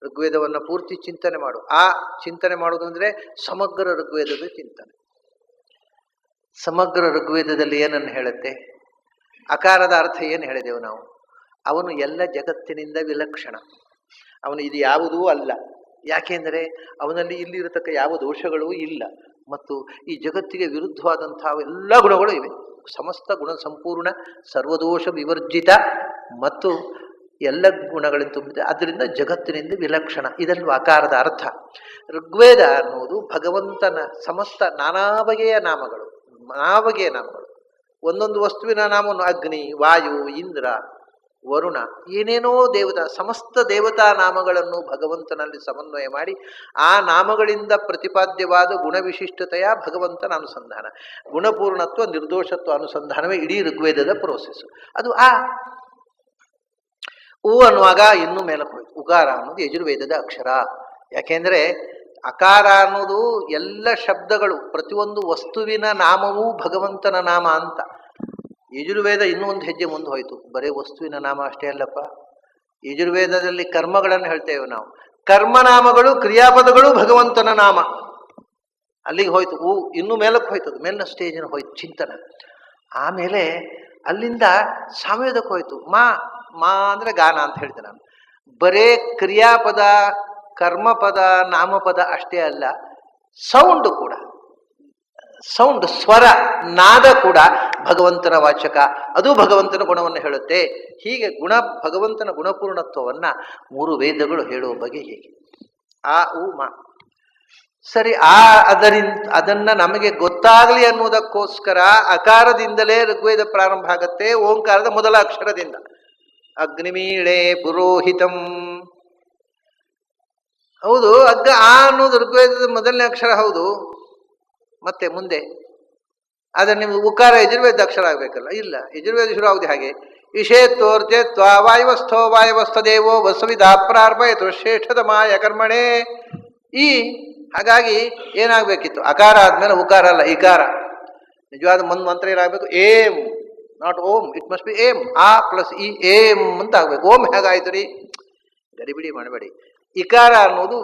Speaker 1: ಋಗ್ವೇದವನ್ನ ಪೂರ್ತಿ ಚಿಂತನೆ ಮಾಡು. ಆ ಚಿಂತನೆ ಮಾಡೋದು ಅಂದ್ರೆ ಸಮಗ್ರ ಋಗ್ವೇದದ ಚಿಂತನೆ. ಸಮಗ್ರ ಋಗ್ವೇದದಲ್ಲಿ ಏನನ್ನು ಹೇಳುತ್ತೆ? ಅಕಾರದ ಅರ್ಥ ಏನು ಹೇಳಿದೆವು ನಾವು? ಅವನು ಎಲ್ಲ ಜಗತ್ತಿನಿಂದ ವಿಲಕ್ಷಣ. ಅವನು ಇದು ಯಾವುದೂ ಅಲ್ಲ. ಯಾಕೆಂದರೆ ಅವನಲ್ಲಿ ಇಲ್ಲಿರತಕ್ಕ ಯಾವ ದೋಷಗಳೂ ಇಲ್ಲ, ಮತ್ತು ಈ ಜಗತ್ತಿಗೆ ವಿರುದ್ಧವಾದಂತಹ ಎಲ್ಲ ಗುಣಗಳು ಇವೆ. ಸಮಸ್ತ ಗುಣ ಸಂಪೂರ್ಣ, ಸರ್ವದೋಷ ವಿವರ್ಜಿತ ಮತ್ತು ಎಲ್ಲ ಗುಣಗಳಿಂದ ತುಂಬಿದೆ. ಅದರಿಂದ ಜಗತ್ತಿನಿಂದ ವಿಲಕ್ಷಣ. ಇದನ್ನು ಆಕಾರದ ಅರ್ಥ. ಋಗ್ವೇದ ಅನ್ನುವುದು ಭಗವಂತನ ಸಮಸ್ತ ನಾನಾ ಬಗೆಯ ನಾಮಗಳು, ನಾನಾ ಬಗೆಯ ನಾಮಗಳು. ಒಂದೊಂದು ವಸ್ತುವಿನ ನಾಮವನ್ನು ಅಗ್ನಿ, ವಾಯು, ಇಂದ್ರ, ವರುಣ, ಏನೇನೋ ದೇವತಾ, ಸಮಸ್ತ ದೇವತಾ ನಾಮಗಳನ್ನು ಭಗವಂತನಲ್ಲಿ ಸಮನ್ವಯ ಮಾಡಿ ಆ ನಾಮಗಳಿಂದ ಪ್ರತಿಪಾದ್ಯವಾದ ಗುಣವಿಶಿಷ್ಟತೆಯ ಭಗವಂತನ ಅನುಸಂಧಾನ, ಗುಣಪೂರ್ಣತ್ವ ನಿರ್ದೋಷತ್ವ ಅನುಸಂಧಾನವೇ ಇಡೀ ಋಗ್ವೇದದ ಪ್ರೋಸೆಸ್. ಅದು ಆ ಉ ಅನ್ನುವಾಗ ಇನ್ನೂ ಮೇಲಕ್ಕೆ ಹೋಯ್ತು. ಉಕಾರ ಅನ್ನೋದು ಯಜುರ್ವೇದದ ಅಕ್ಷರ. ಯಾಕೆಂದ್ರೆ ಅಕಾರ ಅನ್ನೋದು ಎಲ್ಲ ಶಬ್ದಗಳು, ಪ್ರತಿಯೊಂದು ವಸ್ತುವಿನ ನಾಮವೂ ಭಗವಂತನ ನಾಮ ಅಂತ. ಯಜುರ್ವೇದ ಇನ್ನೂ ಒಂದು ಹೆಜ್ಜೆ ಮುಂದೆ ಹೋಯಿತು. ಬರೀ ವಸ್ತುವಿನ ನಾಮ ಅಷ್ಟೇ ಅಲ್ಲಪ್ಪ. ಯಜುರ್ವೇದದಲ್ಲಿ ಕರ್ಮಗಳನ್ನು ಹೇಳ್ತೇವೆ ನಾವು. ಕರ್ಮನಾಮಗಳು, ಕ್ರಿಯಾಪದಗಳು ಭಗವಂತನ ನಾಮ. ಅಲ್ಲಿಗೆ ಹೋಯ್ತು. ಇನ್ನೂ ಮೇಲಕ್ಕೆ ಹೋಯ್ತದು, ಮೇಲಿನ ಸ್ಟೇಜಿನ ಹೋಯ್ತು ಚಿಂತನ. ಆಮೇಲೆ ಅಲ್ಲಿಂದ ಸಾಮವೇದಕ್ಕೆ ಹೋಯ್ತು. ಮಾ ಅಂದರೆ ಗಾನ ಅಂತ ಹೇಳ್ತೇನೆ ನಾನು. ಬರೇ ಕ್ರಿಯಾಪದ, ಕರ್ಮಪದ, ನಾಮಪದ ಅಷ್ಟೇ ಅಲ್ಲ, ಸೌಂಡ್ ಕೂಡ, ಸೌಂಡ್, ಸ್ವರ, ನಾದ ಕೂಡ ಭಗವಂತನ ವಾಚಕ. ಅದು ಭಗವಂತನ ಗುಣವನ್ನು ಹೇಳುತ್ತೆ. ಹೀಗೆ ಭಗವಂತನ ಗುಣಪೂರ್ಣತ್ವವನ್ನು 3 ವೇದಗಳು ಹೇಳುವ ಬಗೆ ಹೀಗೆ. ಆ ಮ ಸರಿ. ಅದನ್ನ ನಮಗೆ ಗೊತ್ತಾಗಲಿ ಅನ್ನುವುದಕ್ಕೋಸ್ಕರ ಅಕಾರದಿಂದಲೇ ಋಗ್ವೇದ ಪ್ರಾರಂಭ ಆಗತ್ತೆ, ಓಂಕಾರದ ಮೊದಲ ಅಕ್ಷರದಿಂದ. ಅಗ್ನಿಮೀಳೆ ಪುರೋಹಿತಂ. ಹೌದು, ಅನ್ನೋದು ಋಗ್ವೇದದ ಮೊದಲನೇ ಅಕ್ಷರ ಹೌದು. ಮತ್ತೆ ಮುಂದೆ ಆದರೆ ನಿಮ್ಗೆ ಉಕಾರ ಯಜುರ್ವೇದ ಅಕ್ಷರ ಆಗಬೇಕಲ್ಲ. ಇಲ್ಲ, ಯಜುರ್ವೇದ ಶುರು ಆಗುದು ಹಾಗೆ. ಇಷೇತ್ವರ್ಜೆತ್ವ ವಾಯವಸ್ಥೋ ವಾಯವಸ್ಥದೇವೋ ವಸುವಿಧಾ ಪ್ರಾರ್ಪಯತು ಶ್ರೇಷ್ಠತಮಾಯ ಕರ್ಮಣೆ. ಹಾಗಾಗಿ ಏನಾಗಬೇಕಿತ್ತು? ಅಕಾರ ಆದ್ಮೇಲೆ ಉಕಾರ ಅಲ್ಲ, ಇಕಾರ. ನಿಜವಾದ ಮಂತ್ರ ಏನಾಗಬೇಕು? Aim, not Om. It must be aim. ಆ ಪ್ಲಸ್ ಇ, ಏಮ್ ಅಂತ ಆಗ್ಬೇಕು. ಓಂ ಹೇಗಾಯ್ತು ರೀ? ಗಡಿಬಿಡಿ ಮಾಡಬೇಡಿ. ಇಕಾರ ಅನ್ನೋದು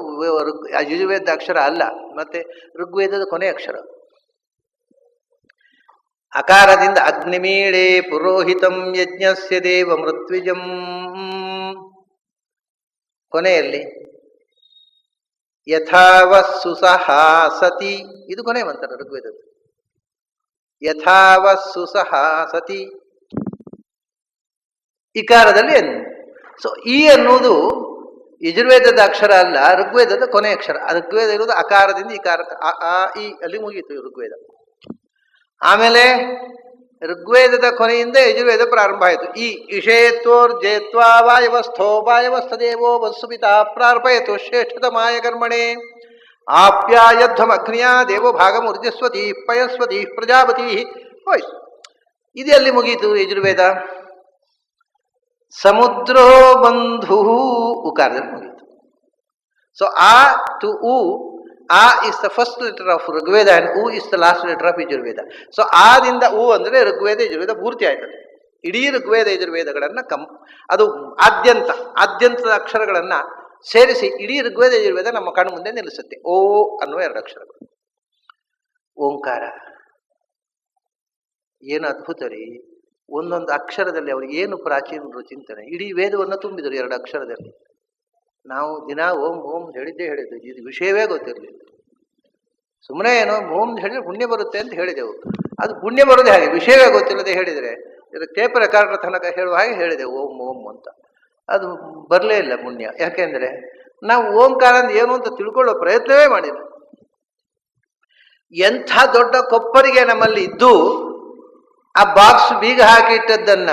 Speaker 1: ಯಜುರ್ವೇದ ಅಕ್ಷರ ಅಲ್ಲ, ಮತ್ತೆ ಋಗ್ವೇದದ ಕೊನೆ ಅಕ್ಷರ. ಅಕಾರದಿಂದ ಅಗ್ನಿಮೀಳೆ ಪುರೋಹಿತಂ ಯಜ್ಞಸ್ಯ ದೇವ ಮೃತ್ವಿಜಂ. ಕೊನೆಯಲ್ಲಿ ಯಥಾವಸ್ಸು ಸಹಾಸತಿ, ಇದು ಕೊನೆ ಮಂತ್ರ ಋಗ್ವೇದದ. ಯಥಾವಸ್ಸು ಸಹಾಸತಿ ಇಕಾರದಲ್ಲಿ ಎನ್. ಸೊ ಈ ಅನ್ನೋದು ಯಜುರ್ವೇದದ ಅಕ್ಷರ ಅಲ್ಲ, ಋಗ್ವೇದದ ಕೊನೆ ಅಕ್ಷರ. ಋಗ್ವೇದ ಇರುವುದು ಅಕಾರದಿಂದ ಇಕಾರ, ಆ ಇ ಅಲ್ಲಿ ಮುಗೀತು ಋಗ್ವೇದ. ಆಮೇಲೆ ಋಗ್ವೇದದ ಕೊನೆಯಿಂದ ಯಜುರ್ವೇದ ಪ್ರಾರಂಭ ಆಯಿತು. ಈ ಇಷೇತ್ವೋರ್ಜೇತ್ವಾ ವಾಯವಸ್ಥೋ ವಾಯವಸ್ಥದೇವೋ ವಸುಪಿತಾ ಪ್ರಾರ್ಪಯತು ಶ್ರೇಷ್ಠತಮಾಯ ಕರ್ಮಣೆ ಆಪ್ಯಾಯಧ್ವಮಗ್ನಿಯ ದೇವೋ ಭಾಗಮುರ್ಜಸ್ವತಿ ಪಯಸ್ವತಿ ಪ್ರಜಾಪತಿ. ಹೋಯ್ತು. ಇದು ಅಲ್ಲಿ ಮುಗೀತು ಯಜುರ್ವೇದ. ಸಮುದ್ರೋ ಬಂಧು ಉಕಾರದಲ್ಲಿ ಮುಗೀತು. ಸೊ ಆ ಟು ಉ, ಆ is the first letter of Rigveda and ಉ is the last letter of Yajurveda. So ಆದಿಂದ ಉ ಅಂದರೆ ಋಗ್ವೇದ ಯಜುರ್ವೇದ ಪೂರ್ತಿ ಆಯ್ತದೆ. ಇಡೀ ಋಗ್ವೇದ ಯಜುರ್ವೇದಗಳನ್ನು ಅದು ಆದ್ಯಂತದ ಅಕ್ಷರಗಳನ್ನು ಸೇರಿಸಿ ಇಡೀ ಋಗ್ವೇದ ಯಜುರ್ವೇದ ನಮ್ಮ ಕಣ್ಣು ಮುಂದೆ ನಿಲ್ಲಿಸುತ್ತೆ. ಓ ಅನ್ನುವ 2 ಅಕ್ಷರಗಳು. ಓಂಕಾರ ಏನು ಅದ್ಭುತ ರೀ! ಒಂದೊಂದು ಅಕ್ಷರದಲ್ಲಿ ಅವ್ರಿಗೆ ಏನು ಪ್ರಾಚೀನರು ಚಿಂತನೆ. ಇಡೀ ವೇದವನ್ನು ತುಂಬಿದರು 2 ಅಕ್ಷರದಲ್ಲಿ. ನಾವು ದಿನ ಓಂ ಓಂ ಹೇಳಿದ್ದೇ ಹೇಳಿದ್ದು, ಇದು ವಿಷಯವೇ ಗೊತ್ತಿರಲಿಲ್ಲ. ಸುಮ್ಮನೆ ಏನೋ ಓಂ ಹೇಳಿದ್ರೆ ಪುಣ್ಯ ಬರುತ್ತೆ ಅಂತ ಹೇಳಿದೆವು. ಅದು ಪುಣ್ಯ ಬರೋದೇ ಹಾಗೆ, ವಿಷಯವೇ ಗೊತ್ತಿಲ್ಲದೆ ಹೇಳಿದರೆ, ಟೇಪ್ ರೆಕಾರ್ಡರ್ ತನಕ ಹೇಳುವ ಹಾಗೆ ಹೇಳಿದೆವು ಓಂ ಓಂ ಅಂತ. ಅದು ಬರಲೇ ಇಲ್ಲ ಪುಣ್ಯ. ಯಾಕೆಂದರೆ ನಾವು ಓಂಕಾರ ಅಂದ್ರೆ ಏನು ಅಂತ ತಿಳ್ಕೊಳ್ಳೋ ಪ್ರಯತ್ನವೇ ಮಾಡಿಲ್ಲ. ಎಂಥ ದೊಡ್ಡ ಕೊಪ್ಪರಿಗೆ ನಮ್ಮಲ್ಲಿ ಇದ್ದು ಆ ಬಾಕ್ಸ್ ಬೀಗ ಹಾಕಿಟ್ಟದ್ದನ್ನ,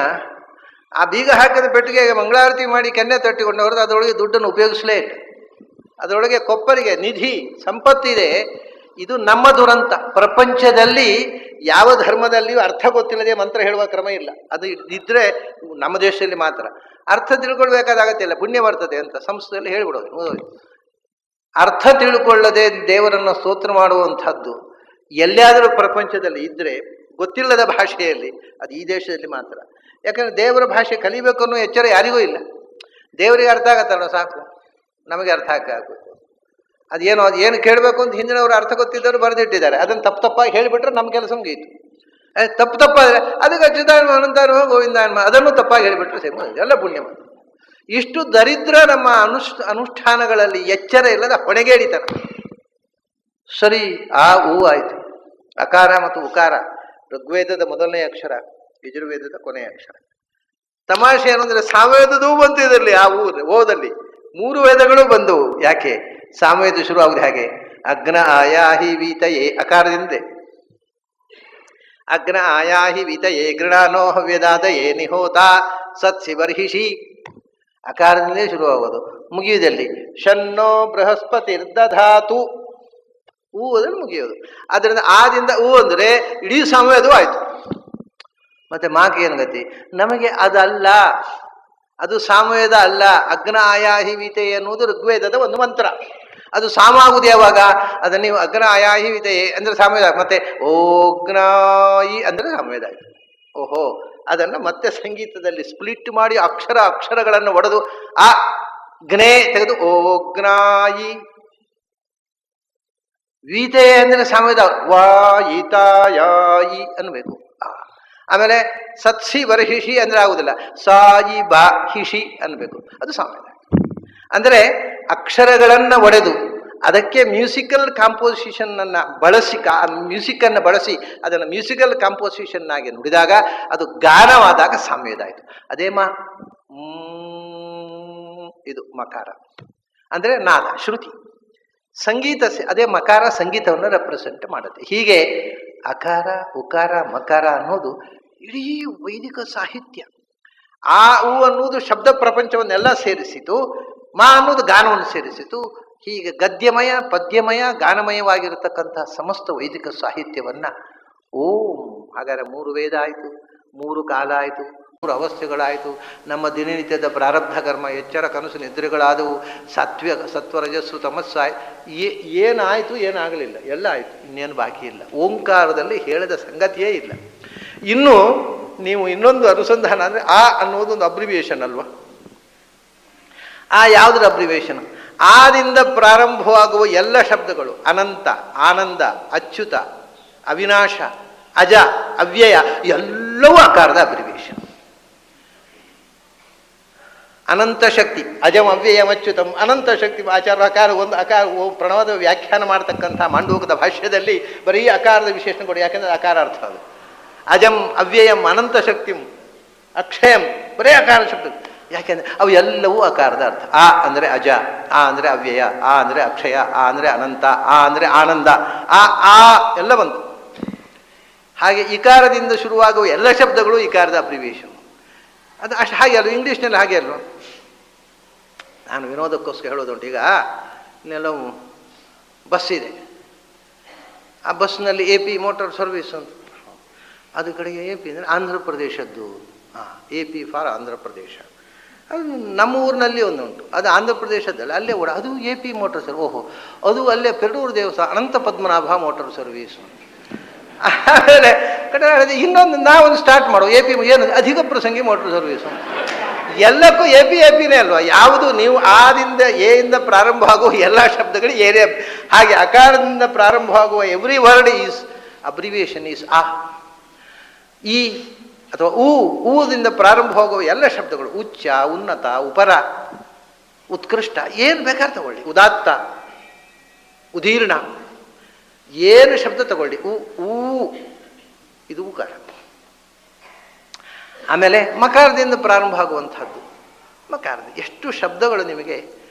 Speaker 1: ಆ ಬೀಗ ಹಾಕಿದ ಪೆಟ್ಟಿಗೆ ಮಂಗಳಾರತಿ ಮಾಡಿ ಕೆನ್ನೆ ತಟ್ಟಿಕೊಂಡು ಹೊರದು ಅದರೊಳಗೆ ದುಡ್ಡನ್ನು ಉಪಯೋಗಿಸಲೇ ಇಲ್ಲ. ಅದರೊಳಗೆ ಕೊಪ್ಪರಿಗೆ ನಿಧಿ ಸಂಪತ್ತಿದೆ. ಇದು ನಮ್ಮ ದುರಂತ. ಪ್ರಪಂಚದಲ್ಲಿ ಯಾವ ಧರ್ಮದಲ್ಲಿಯೂ ಅರ್ಥ ಗೊತ್ತಿಲ್ಲದೆ ಮಂತ್ರ ಹೇಳುವ ಕ್ರಮ ಇಲ್ಲ. ಅದು ಇದ್ರೆ ನಮ್ಮ ದೇಶದಲ್ಲಿ ಮಾತ್ರ. ಅರ್ಥ ತಿಳ್ಕೊಳ್ಬೇಕಾದಾಗತ್ತಿಲ್ಲ, ಪುಣ್ಯ ಬರ್ತದೆ ಅಂತ ಸಂಸ್ಕೃತದಲ್ಲಿ ಹೇಳಿಬಿಡೋದು. ಅರ್ಥ ತಿಳ್ಕೊಳ್ಳದೆ ದೇವರನ್ನು ಸ್ತೋತ್ರ ಮಾಡುವಂಥದ್ದು ಎಲ್ಲಿಯಾದರೂ ಪ್ರಪಂಚದಲ್ಲಿ ಇದ್ದರೆ, ಗೊತ್ತಿಲ್ಲದ ಭಾಷೆಯಲ್ಲಿ, ಅದು ಈ ದೇಶದಲ್ಲಿ ಮಾತ್ರ. ಯಾಕಂದರೆ ದೇವರ ಭಾಷೆ ಕಲಿಬೇಕು ಅನ್ನೋ ಎಚ್ಚರ ಯಾರಿಗೂ ಇಲ್ಲ. ದೇವರಿಗೆ ಅರ್ಥ ಆಗತ್ತಲ್ಲ ಸಾಕು, ನಮಗೆ ಅರ್ಥ ಆಗಬೇಕು. ಅದು ಏನು ಕೇಳಬೇಕು ಅಂತ ಹಿಂದಿನವರು ಅರ್ಥ ಗೊತ್ತಿದ್ದವರು ಬರೆದಿಟ್ಟಿದ್ದಾರೆ. ಅದನ್ನು ತಪ್ಪಾಗಿ ಹೇಳಿಬಿಟ್ರೆ ನಮ್ಮ ಕೆಲಸ ಮುಗಿಯಿತು. ತಪ್ಪಾದರೆ ಅದಕ್ಕೆ ಅಚ್ಯುತಾನ್ಮ ಅನಂತಾನ್ಮ ಗೋವಿಂದಾನ್ಮ ಅದನ್ನು ತಪ್ಪಾಗಿ ಹೇಳಿಬಿಟ್ರೆ ಸೇಮ, ಎಲ್ಲ ಪುಣ್ಯ. ಇಷ್ಟು ದರಿದ್ರ ನಮ್ಮ ಅನುಷ್ಠಾನಗಳಲ್ಲಿ ಎಚ್ಚರ ಇಲ್ಲದ ಹೊಣೆಗೇಡಿತನ. ಸರಿ, ಆ ಊ ಆಯಿತು. ಅಕಾರ ಮತ್ತು ಉಕಾರ ಋಗ್ವೇದದ ಮೊದಲನೇ ಅಕ್ಷರ, ಯಜುರ್ವೇದದ ಕೊನೆಯ ಅಕ್ಷರ. ತಮಾಷೆ ಏನಂದ್ರೆ ಸಾಮವೇದದೂ ಬಂತು ಇದರಲ್ಲಿ. ಆ ಓದಲ್ಲಿ 3 ವೇದಗಳು ಬಂದವು. ಯಾಕೆ? ಸಾಮವೇದ ಶುರು ಆಗುದು ಹಾಗೆ. ಅಗ್ನ ಆಯಾಹಿ ವೀತಯೇ ಅಕಾರದಿಂದ. ಅಗ್ನ ಆಯಾಹಿ ವೀತಯೇ ಗೃಣಾನೋ ಹವ್ಯದಾದಯೇ ನಿಹೋತ ಸತ್ಸಿ ಬರ್ಹಿಷಿ. ಅಕಾರದಿಂದಲೇ ಶುರುವಾಗೋದು. ಮುಗಿಯುವುದಲ್ಲಿ ಶನ್ನೋ ಬೃಹಸ್ಪತಿರ್ದಧಾತು. ಅದ್ರಲ್ಲಿ ಮುಗಿಯೋದು. ಅದರಿಂದ ಆದಿಂದ ಅಂದರೆ ಇಡೀ ಸಾಮವೇದವೂ ಆಯ್ತು. ಮತ್ತೆ ಮಾಕೆ ಏನು ಗತಿ? ನಮಗೆ ಅದಲ್ಲ, ಅದು ಸಾಮವೇದ ಅಲ್ಲ. ಅಗ್ನ ಆಯಾಹಿ ವೀತೆಯೇ ಎನ್ನುವುದು ಋಗ್ವೇದದ ಒಂದು ಮಂತ್ರ. ಅದು ಸಾಮ ಆಗುವುದು ಯಾವಾಗ? ಅದನ್ನು ನೀವು ಅಗ್ನ ಆಯಾಹಿ ವೀತೆಯೇ ಅಂದರೆ ಸಾಮವೇದ. ಮತ್ತೆ ಓಗ್ನಾಯಿ ಅಂದರೆ ಸಾಮವೇದ ಆಯಿತು. ಓಹೋ, ಅದನ್ನು ಮತ್ತೆ ಸಂಗೀತದಲ್ಲಿ ಸ್ಪ್ಲಿಟ್ ಮಾಡಿ ಅಕ್ಷರಗಳನ್ನು ಒಡೆದು ಆ ಜ್ಞೇ ತೆಗೆದು ಓಗ್ನಾಯಿ. ವೀತೆ ಅಂದ್ರೆ ಸಾಮವೇದ ವಾಯಿತಾಯಿ ಅನ್ಬೇಕು. ಆಮೇಲೆ ಸತ್ಸಿ ಬರ್ಹಿಷಿ ಅಂದ್ರೆ ಆಗುದಿಲ್ಲ, ಸಾಯಿ ಬಾ ಹಿಷಿ ಅನ್ಬೇಕು, ಅದು ಸಾಮವೇದ. ಅಂದರೆ ಅಕ್ಷರಗಳನ್ನ ಒಡೆದು ಅದಕ್ಕೆ ಮ್ಯೂಸಿಕಲ್ ಕಾಂಪೋಸಿಷನ್ ಅನ್ನ ಬಳಸಿ, ಮ್ಯೂಸಿಕ್ ಅನ್ನು ಬಳಸಿ ಅದನ್ನು ಮ್ಯೂಸಿಕಲ್ ಕಾಂಪೋಸಿಷನ್ ಆಗಿ ನುಡಿದಾಗ ಅದು ಗಾನವಾದಾಗ ಸಾಮ್ಯದ ಆಯಿತು. ಅದೇ ಇದು ಮಕಾರ ಅಂದ್ರೆ ನಾದ, ಶ್ರುತಿ. ಸಂಗೀತ ಅದೇ ಮಕಾರ ಸಂಗೀತವನ್ನು ರೆಪ್ರೆಸೆಂಟ್ ಮಾಡುತ್ತೆ. ಹೀಗೆ ಅಕಾರ, ಉಕಾರ, ಮಕಾರ ಅನ್ನೋದು ಇಡೀ ವೈದಿಕ ಸಾಹಿತ್ಯ. ಆ ಉ ಅನ್ನುವುದು ಶಬ್ದ ಪ್ರಪಂಚವನ್ನೆಲ್ಲ ಸೇರಿಸಿತು, ಮಾ ಅನ್ನೋದು ಗಾನವನ್ನು ಸೇರಿಸಿತು. ಹೀಗೆ ಗದ್ಯಮಯ, ಪದ್ಯಮಯ, ಗಾನಮಯವಾಗಿರತಕ್ಕಂತಹ ಸಮಸ್ತ ವೈದಿಕ ಸಾಹಿತ್ಯವನ್ನ ಓಂ. ಹಾಗಾದ್ರೆ 3 ವೇದ ಆಯಿತು, 3 ಕಾಲ ಆಯಿತು, 3 ಅವಸ್ಥೆಗಳಾಯಿತು. ನಮ್ಮ ದಿನನಿತ್ಯದ ಪ್ರಾರಬ್ಧ ಕರ್ಮ, ಎಚ್ಚರ, ಕನಸು, ನಿದ್ರೆಗಳಾದವು. ಸತ್ವ ರಜಸ್ಸು ತಮಸ್ಸಾಯ್ ಏನಾಯಿತು, ಏನಾಗಲಿಲ್ಲ, ಎಲ್ಲ ಆಯಿತು. ಇನ್ನೇನು ಬಾಕಿ ಇಲ್ಲ. ಓಂಕಾರದಲ್ಲಿ ಹೇಳಿದ ಸಂಗತಿಯೇ ಇಲ್ಲ. ಇನ್ನು ನೀವು ಇನ್ನೊಂದು ಅನುಸಂಧಾನ ಅಂದರೆ ಆ ಅನ್ನೋದು ಒಂದು ಅಬ್ರಿವಿಯೇಷನ್ ಅಲ್ವಾ? ಆ ಯಾವುದ್ರ ಅಬ್ರಿವಿಯೇಷನ್? ಆದಿಂದ ಪ್ರಾರಂಭವಾಗುವ ಎಲ್ಲ ಶಬ್ದಗಳು, ಅನಂತ, ಆನಂದ, ಅಚ್ಯುತ, ಅವಿನಾಶ, ಅಜ, ಅವ್ಯಯ, ಎಲ್ಲವೂ ಅಕಾರದ ಅಬ್ರಿವಿಯೇಷನ್. ಅನಂತ ಶಕ್ತಿ, ಅಜಂ ಅವ್ಯಯಂ ಅಚ್ಯುತಂ, ಅನಂತ ಶಕ್ತಿ. ಆಚಾರ ಅಕಾರ ಒಂದು ಅಕಾರ ಪ್ರಣವದ ವ್ಯಾಖ್ಯಾನ ಮಾಡತಕ್ಕಂಥ ಮಾಂಡೂಕದ ಭಾಷ್ಯದಲ್ಲಿ ಬರೀ ಅಕಾರದ ವಿಶೇಷಣ ಕೊಡಿ, ಯಾಕೆಂದರೆ ಅಕಾರ ಅರ್ಥ ಅದು. ಅಜಂ ಅವ್ಯಯಂ ಅನಂತ ಶಕ್ತಿಂ ಅಕ್ಷಯಂ, ಬರೇ ಅಕಾರ ಶಬ್ದ. ಯಾಕೆಂದ್ರೆ ಅವು ಎಲ್ಲವೂ ಅಕಾರದ ಅರ್ಥ. ಆ ಅಂದರೆ ಅಜ, ಆ ಅಂದರೆ ಅವ್ಯಯ, ಆ ಅಂದರೆ ಅಕ್ಷಯ, ಆ ಅಂದರೆ ಅನಂತ, ಆ ಅಂದರೆ ಆನಂದ, ಆ ಎಲ್ಲ ಬಂತು. ಹಾಗೆ ಇಕಾರದಿಂದ ಶುರುವಾಗುವ ಎಲ್ಲ ಶಬ್ದಗಳು ಇಕಾರದ ಅಬ್ರಿವಿಯೇಷನ್. ಅದು ಅಷ್ಟು ಹಾಗೆ ಅಲ್ವ? ಇಂಗ್ಲೀಷ್ನಲ್ಲಿ ಹಾಗೆ ಅಲ್ವ? ನಾನು ವಿನೋದಕ್ಕೋಸ್ಕರ ಹೇಳೋದುಂಟು. ಈಗ ಇನ್ನೆಲ್ಲ ಬಸ್ ಇದೆ, ಆ ಬಸ್ನಲ್ಲಿ AP ಮೋಟಾರ್ ಸರ್ವಿಸ್ ಅಂತ, ಅದು ಕಡೆಗೆ AP ಅಂದರೆ ಆಂಧ್ರ ಪ್ರದೇಶದ್ದು. AP for Andhra Pradesh. ಅದು ನಮ್ಮ ಊರಿನಲ್ಲಿ ಒಂದುಂಟು, ಅದು ಆಂಧ್ರ ಪ್ರದೇಶದಲ್ಲಿ, ಅಲ್ಲೇ ಅದು AP ಮೋಟಾರ್ ಸರ್ವಿಸ್. ಓಹೋ, ಅದು ಅಲ್ಲೇ ಪೆರಡೂರು ದೇವಸ್ಥಾನ ಅನಂತ ಪದ್ಮನಾಭ ಮೋಟಾರ್ ಸರ್ವಿಸ್. ಆಮೇಲೆ ಕಡೆ ಇನ್ನೊಂದು ನಾವೊಂದು ಸ್ಟಾರ್ಟ್ ಮಾಡುವ AP ಏನು ಅಧಿಕ ಪ್ರಸಂಗಿ ಮೋಟಾರ್ ಸರ್ವಿಸು. ಎಲ್ಲಕ್ಕೂ APನೇ ಅಲ್ವಾ? ಯಾವುದು ನೀವು ಆದಿಂದ ಎಯಿಂದ ಪ್ರಾರಂಭ ಆಗುವ ಎಲ್ಲ ಶಬ್ದಗಳು ಏನೇ. ಹಾಗೆ ಅಕಾರದಿಂದ ಪ್ರಾರಂಭವಾಗುವ every word is abbreviation is ಆ. ಈ ಅಥವಾ ಊದಿಂದ ಪ್ರಾರಂಭವಾಗುವ ಎಲ್ಲ ಶಬ್ದಗಳು ಉಚ್ಚ, ಉನ್ನತ, ಉಪರ, ಉತ್ಕೃಷ್ಟ, ಏನು ಬೇಕಾದ್ರೆ ತಗೊಳ್ಳಿ. ಉದಾತ್ತ, ಉದೀರ್ಣ, ಏನು ಶಬ್ದ ತಗೊಳ್ಳಿ. ಇದು ಉಕಾರ. ಆಮೇಲೆ ಮಕಾರದಿಂದ ಪ್ರಾರಂಭ ಆಗುವಂಥದ್ದು ಮಕಾರದ ಎಷ್ಟು ಶಬ್ದಗಳು ನಿಮಗೆ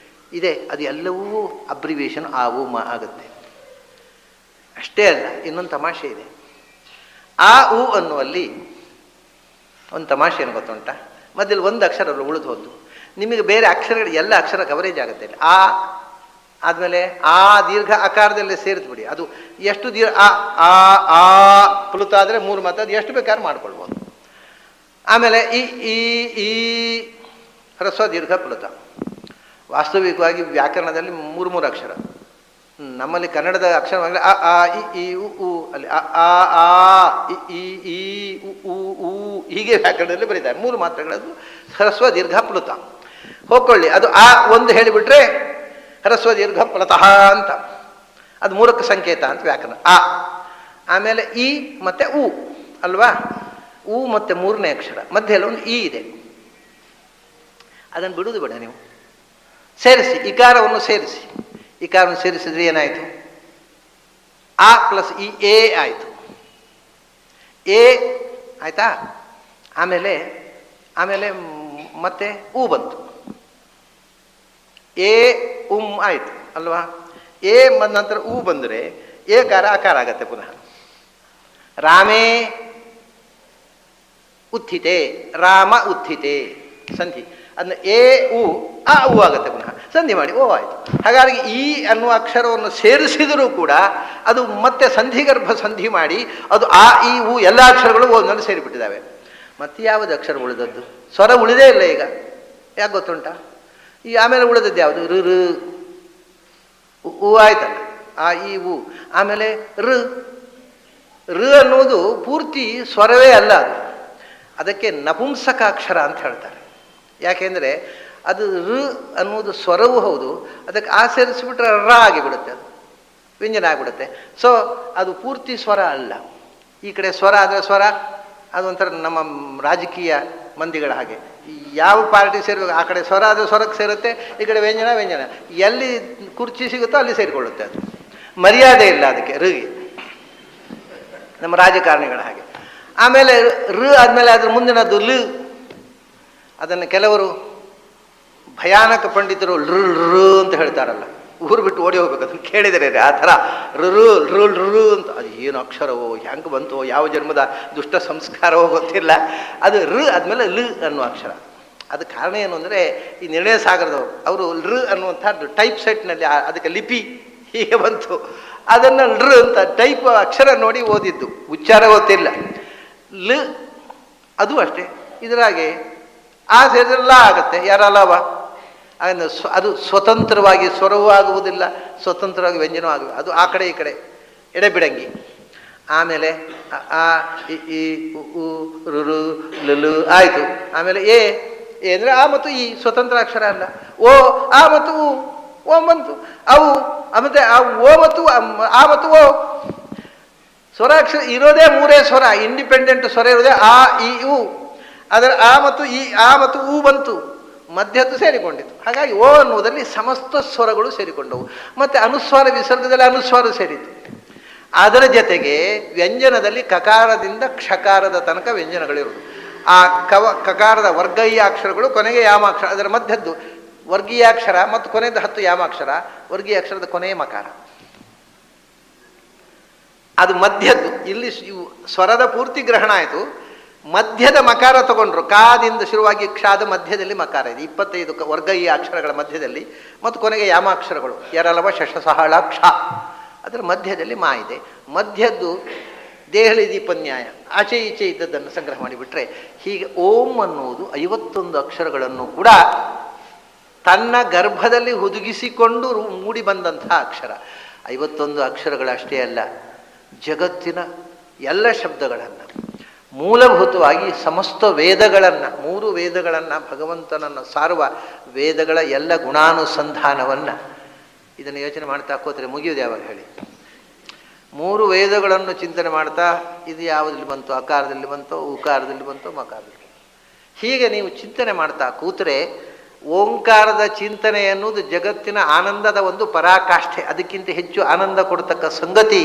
Speaker 1: ಇದೆ, ಅದು ಎಲ್ಲವೂ ಅಬ್ರಿವಿಯೇಷನ್ ಆವು ಮ ಆಗುತ್ತೆ. ಅಷ್ಟೇ ಅಲ್ಲ, ಇನ್ನೊಂದು ತಮಾಷೆ ಇದೆ. ಆ ಉ ಅನ್ನುವಲ್ಲಿ ಒಂದು ತಮಾಷೆ ಏನು ಗೊತ್ತುಂಟ? ಮಧ್ಯದಲ್ಲಿ ಒಂದು ಅಕ್ಷರ ಉಳಿದು ಹೋದ್ದು, ನಿಮಗೆ ಬೇರೆ ಅಕ್ಷರಗಳು ಎಲ್ಲ ಅಕ್ಷರ ಕವರೇಜ್ ಆಗುತ್ತೆ. ಆ ಆದಮೇಲೆ ಆ ದೀರ್ಘ ಆಕಾರದಲ್ಲೇ ಸೇರಿಸ್ಬಿಡಿ. ಅದು ಎಷ್ಟು ದೀರ್ಘ ಆ ಪ್ಲುತ ಆದರೆ 3 ಮಾತು, ಅದು ಎಷ್ಟು ಬೇಕಾದ್ರೂ ಮಾಡ್ಕೊಳ್ಬೋದು. ಆಮೇಲೆ ಈ ಹ್ರಸ್ವ ದೀರ್ಘ ಪ್ಲುತ. ವಾಸ್ತವಿಕವಾಗಿ ವ್ಯಾಕರಣದಲ್ಲಿ 3 ಅಕ್ಷರ. ನಮ್ಮಲ್ಲಿ ಕನ್ನಡದ ಅಕ್ಷರವಾಗಲಿ ಆ ಇ ಉ ಅಲ್ಲಿ ಆ ಇ ಉ ಹೀಗೆ ವ್ಯಾಕರಣದಲ್ಲಿ ಬರೀತಾರೆ. 3 ಮಾತ್ರೆಗಳದ್ದು ಹ್ರಸ್ವ ದೀರ್ಘ ಪ್ಲುತ. ಹೋಗ್ಕೊಳ್ಳಿ, ಅದು ಆ ಒಂದು ಹೇಳಿಬಿಟ್ರೆ ಹ್ರಸ್ವ ದೀರ್ಘ ಪ್ಲತಃ ಅಂತ, ಅದು 3ಕ್ಕೆ ಸಂಕೇತ ಅಂತ ವ್ಯಾಕರಣ. ಆಮೇಲೆ ಈ ಮತ್ತೆ ಉ ಅಲ್ವಾ? ಉ ಮತ್ತೆ 3ನೇ ಅಕ್ಷರ ಮಧ್ಯೆ ಒಂದು ಇ ಇದೆ, ಅದನ್ನು ಬಿಡುವುದು ಬೇಡ. ನೀವು ಸೇರಿಸಿ, ಇಕಾರವನ್ನು ಸೇರಿಸಿ. ಇಕಾರವನ್ನು ಸೇರಿಸಿದ್ರೆ ಏನಾಯಿತು? ಆ ಪ್ಲಸ್ ಇ ಎ ಆಯಿತು. ಎ ಆಯ್ತಾ? ಆಮೇಲೆ ಮತ್ತೆ ಉ ಬಂತು. ಎ ಆಯಿತು ಅಲ್ವಾ? ಎ ನಂತರ ಉ ಬಂದರೆ ಏಕಾರ ಆಕಾರ ಆಗತ್ತೆ ಪುನಃ. ರಾಮೇ ಉತ್ಥಿತೆ, ರಾಮ ಉತ್ಥಿತೆ, ಸಂಧಿ. ಅದನ್ನ ಎ ಉ ಆ ಉ ಆಗುತ್ತೆ ಪುನಃ, ಸಂಧಿ ಮಾಡಿ ಓ ಆಯಿತು. ಹಾಗಾಗಿ ಈ ಅನ್ನುವ ಅಕ್ಷರವನ್ನು ಸೇರಿಸಿದರೂ ಕೂಡ ಅದು ಮತ್ತೆ ಸಂಧಿಗರ್ಭ ಸಂಧಿ ಮಾಡಿ ಅದು ಆ ಈ ಉ ಎಲ್ಲ ಅಕ್ಷರಗಳು ಒಂದೊಂದು ಸೇರಿಬಿಟ್ಟಿದ್ದಾವೆ. ಮತ್ತೆ ಯಾವುದು ಅಕ್ಷರ ಉಳಿದದ್ದು? ಸ್ವರ ಉಳಿದೇ ಇಲ್ಲ ಈಗ. ಯಾಕೆ ಗೊತ್ತುಂಟ? ಈ ಆಮೇಲೆ ಉಳಿದದ್ದು ಯಾವುದು? ಋ ಉ ಆಯ್ತಲ್ಲ, ಆ ಈ ಉ. ಆಮೇಲೆ ಋ ಅನ್ನುವುದು ಪೂರ್ತಿ ಸ್ವರವೇ ಅಲ್ಲ. ಅದು ಅದಕ್ಕೆ ನಪುಂಸಕಾಕ್ಷರ ಅಂತ ಹೇಳ್ತಾರೆ. ಯಾಕೆಂದರೆ ಅದು ಋ ಅನ್ನುವುದು ಸ್ವರವೂ ಹೌದು, ಅದಕ್ಕೆ ಆ ಸೇರಿಸಿಬಿಟ್ರೆ ರ ಆಗಿಬಿಡುತ್ತೆ, ಅದು ವ್ಯಂಜನ ಆಗಿಬಿಡುತ್ತೆ. ಸೊ ಅದು ಪೂರ್ತಿ ಸ್ವರ ಅಲ್ಲ. ಈ ಕಡೆ ಸ್ವರ ಆದರೆ ಸ್ವರ, ಅದು ಒಂಥರ ನಮ್ಮ ರಾಜಕೀಯ ಮಂದಿಗಳ ಹಾಗೆ, ಯಾವ ಪಾರ್ಟಿ ಸೇರಬೇಕು ಆ ಕಡೆ ಸ್ವರ ಆದರೆ ಸ್ವರಕ್ಕೆ ಸೇರುತ್ತೆ, ಈ ಕಡೆ ವ್ಯಂಜನ ವ್ಯಂಜನ, ಎಲ್ಲಿ ಕುರ್ಚಿ ಸಿಗುತ್ತೋ ಅಲ್ಲಿ ಸೇರಿಕೊಳ್ಳುತ್ತೆ. ಅದು ಮರ್ಯಾದೆ ಇಲ್ಲ ಅದಕ್ಕೆ ಋಗೆ, ನಮ್ಮ ರಾಜಕಾರಣಿಗಳ ಹಾಗೆ. ಆಮೇಲೆ ಋ ಆದಮೇಲೆ ಅದ್ರ ಮುಂದಿನದ್ದು ಲ್. ಅದನ್ನು ಕೆಲವರು ಭಯಾನಕ ಪಂಡಿತರು ಋ ಅಂತ ಹೇಳ್ತಾರಲ್ಲ, ಊರು ಬಿಟ್ಟು ಓಡಿ ಹೋಗ್ಬೇಕು ಅದನ್ನು ಕೇಳಿದರೆ ಆ ಥರ ಋ ಅಂತ. ಅದು ಏನು ಅಕ್ಷರವೋ, ಹೆಂಗೆ ಬಂತೋ, ಯಾವ ಜನ್ಮದ ದುಷ್ಟ ಸಂಸ್ಕಾರವೋ ಗೊತ್ತಿಲ್ಲ. ಅದು ಋ ಆದಮೇಲೆ ಲ್ ಅನ್ನುವ ಅಕ್ಷರ. ಅದು ಕಾರಣ ಏನು ಅಂದರೆ, ಈ ನಿರ್ಣಯ ಸಾಗರದವರು ಅವರು ಋ ಅನ್ನುವಂಥದ್ದು ಟೈಪ್ ಸೆಟ್ನಲ್ಲಿ ಅದಕ್ಕೆ ಲಿಪಿ ಹೀಗೆ ಬಂತು, ಅದನ್ನು ಋ ಅಂತ ಟೈಪ್ ಅಕ್ಷರ ನೋಡಿ ಓದಿದ್ದು, ಉಚ್ಚಾರ ಗೊತ್ತಿಲ್ಲ. ಲ್ ಅದು ಅಷ್ಟೇ, ಇದರಾಗೆ ಆ ಸೇರಿದ್ರೆಲ್ಲ ಆಗುತ್ತೆ, ಯಾರಲ್ಲವ. ಅದು ಸ್ವತಂತ್ರವಾಗಿ ಸ್ವರವೂ ಆಗುವುದಿಲ್ಲ, ಸ್ವತಂತ್ರವಾಗಿ ವ್ಯಂಜನವೂ ಆಗುವುದು, ಅದು ಆ ಕಡೆ ಈ ಕಡೆ ಎಡೆಬಿಡಂಗಿ. ಆಮೇಲೆ ಆ ಇ ಉ ರು ಲು ಆಯಿತು. ಆಮೇಲೆ ಎ ಅಂದರೆ ಆ ಮತ್ತು ಈ ಸ್ವತಂತ್ರ ಅಕ್ಷರ ಅಲ್ಲ. ಓ ಆ ಮತ್ತು ಓ ಬಂತು, ಅವು ಮತ್ತೆ ಆ ಓ ಮತ್ತು ಆ ಮತ್ತು ಓ ಸ್ವರಾಕ್ಷರ ಇರೋದೇ ಮೂರೇ ಸ್ವರ, ಇಂಡಿಪೆಂಡೆಂಟ್ ಸ್ವರ ಇರೋದೇ ಆ ಇ ಉ. ಅದರ ಆ ಮತ್ತು ಈ ಆ ಮತ್ತು ಊ ಬಂತು, ಮಧ್ಯದ್ದು ಸೇರಿಕೊಂಡಿತು. ಹಾಗಾಗಿ ಓ ಅನ್ನುವುದರಲ್ಲಿ ಸಮಸ್ತ ಸ್ವರಗಳು ಸೇರಿಕೊಂಡವು. ಮತ್ತು ಅನುಸ್ವಾರ ವಿಸರ್ಗದಲ್ಲಿ ಅನುಸ್ವಾರ ಸೇರಿತು. ಅದರ ಜೊತೆಗೆ ವ್ಯಂಜನದಲ್ಲಿ ಕಕಾರದಿಂದ ಕ್ಷಕಾರದ ತನಕ ವ್ಯಂಜನಗಳಿರುವುದು. ಆ ಕಕಾರದ ವರ್ಗೀಯ ಅಕ್ಷರಗಳು ಕೊನೆಗೆ ಯಾಮಾಕ್ಷರ, ಅದರ ಮಧ್ಯದ್ದು ವರ್ಗೀಯಾಕ್ಷರ ಮತ್ತು ಕೊನೆಯದು 10 ಯಾಮಾಕ್ಷರ, ವರ್ಗೀಯ ಅಕ್ಷರದ ಕೊನೆಯ ಮಕಾರ. ಅದು ಮಧ್ಯದ್ದು. ಇಲ್ಲಿ ಸ್ವರದ ಪೂರ್ತಿ ಗ್ರಹಣ ಆಯಿತು, ಮಧ್ಯದ ಮಕಾರ ತಗೊಂಡ್ರು. ಕಾದಿಂದ ಶುರುವಾಗಿ ಕ್ಷಾದ ಮಧ್ಯದಲ್ಲಿ ಮಕಾರ ಇದೆ, 25 ವರ್ಗೀಯ ಅಕ್ಷರಗಳ ಮಧ್ಯದಲ್ಲಿ, ಮತ್ತು ಕೊನೆಗೆ ಯಾಮಾಕ್ಷರಗಳು ಎರಲವ ಶಶ ಸಹಳ ಕ್ಷ, ಅದರ ಮಧ್ಯದಲ್ಲಿ ಮಾ ಇದೆ. ಮಧ್ಯದ್ದು ದೇಹಳಿ ದೀಪನ್ಯಾಯ, ಆಚೆ ಈಚೆ ಇದ್ದದ್ದನ್ನು ಸಂಗ್ರಹ ಮಾಡಿಬಿಟ್ರೆ ಹೀಗೆ ಓಂ ಅನ್ನುವುದು 51 ಅಕ್ಷರಗಳನ್ನು ಕೂಡ ತನ್ನ ಗರ್ಭದಲ್ಲಿ ಹುದುಗಿಸಿಕೊಂಡು ಮೂಡಿ ಬಂದಂತಹ ಅಕ್ಷರ. 51 ಅಕ್ಷರಗಳಷ್ಟೇ ಅಲ್ಲ, ಜಗತ್ತಿನ ಎಲ್ಲ ಶಬ್ದಗಳನ್ನು, ಮೂಲಭೂತವಾಗಿ ಸಮಸ್ತ ವೇದಗಳನ್ನು, 3 ವೇದಗಳನ್ನು, ಭಗವಂತನನ್ನು ಸಾರುವ ವೇದಗಳ ಎಲ್ಲ ಗುಣಾನುಸಂಧಾನವನ್ನು, ಇದನ್ನು ಯೋಚನೆ ಮಾಡ್ತಾ ಕೂತ್ರೆ ಮುಗಿಯುವುದು ಯಾವಾಗ ಹೇಳಿ? 3 ವೇದಗಳನ್ನು ಚಿಂತನೆ ಮಾಡ್ತಾ ಇದು ಯಾವುದಲ್ಲಿ ಬಂತು, ಅಕಾರದಲ್ಲಿ ಬಂತೋ, ಉಕಾರದಲ್ಲಿ ಬಂತೋ, ಮಕಾರದಲ್ಲಿ. ಹೀಗೆ ನೀವು ಚಿಂತನೆ ಮಾಡ್ತಾ ಕೂತ್ರೆ ಓಂಕಾರದ ಚಿಂತನೆ ಎನ್ನುವುದು ಜಗತ್ತಿನ ಆನಂದದ ಒಂದು ಪರಾಕಾಷ್ಠೆ. ಅದಕ್ಕಿಂತ ಹೆಚ್ಚು ಆನಂದ ಕೊಡ್ತಕ್ಕ ಸಂಗತಿ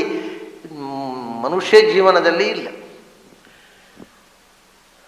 Speaker 1: ಮನುಷ್ಯ ಜೀವನದಲ್ಲಿ ಇಲ್ಲ.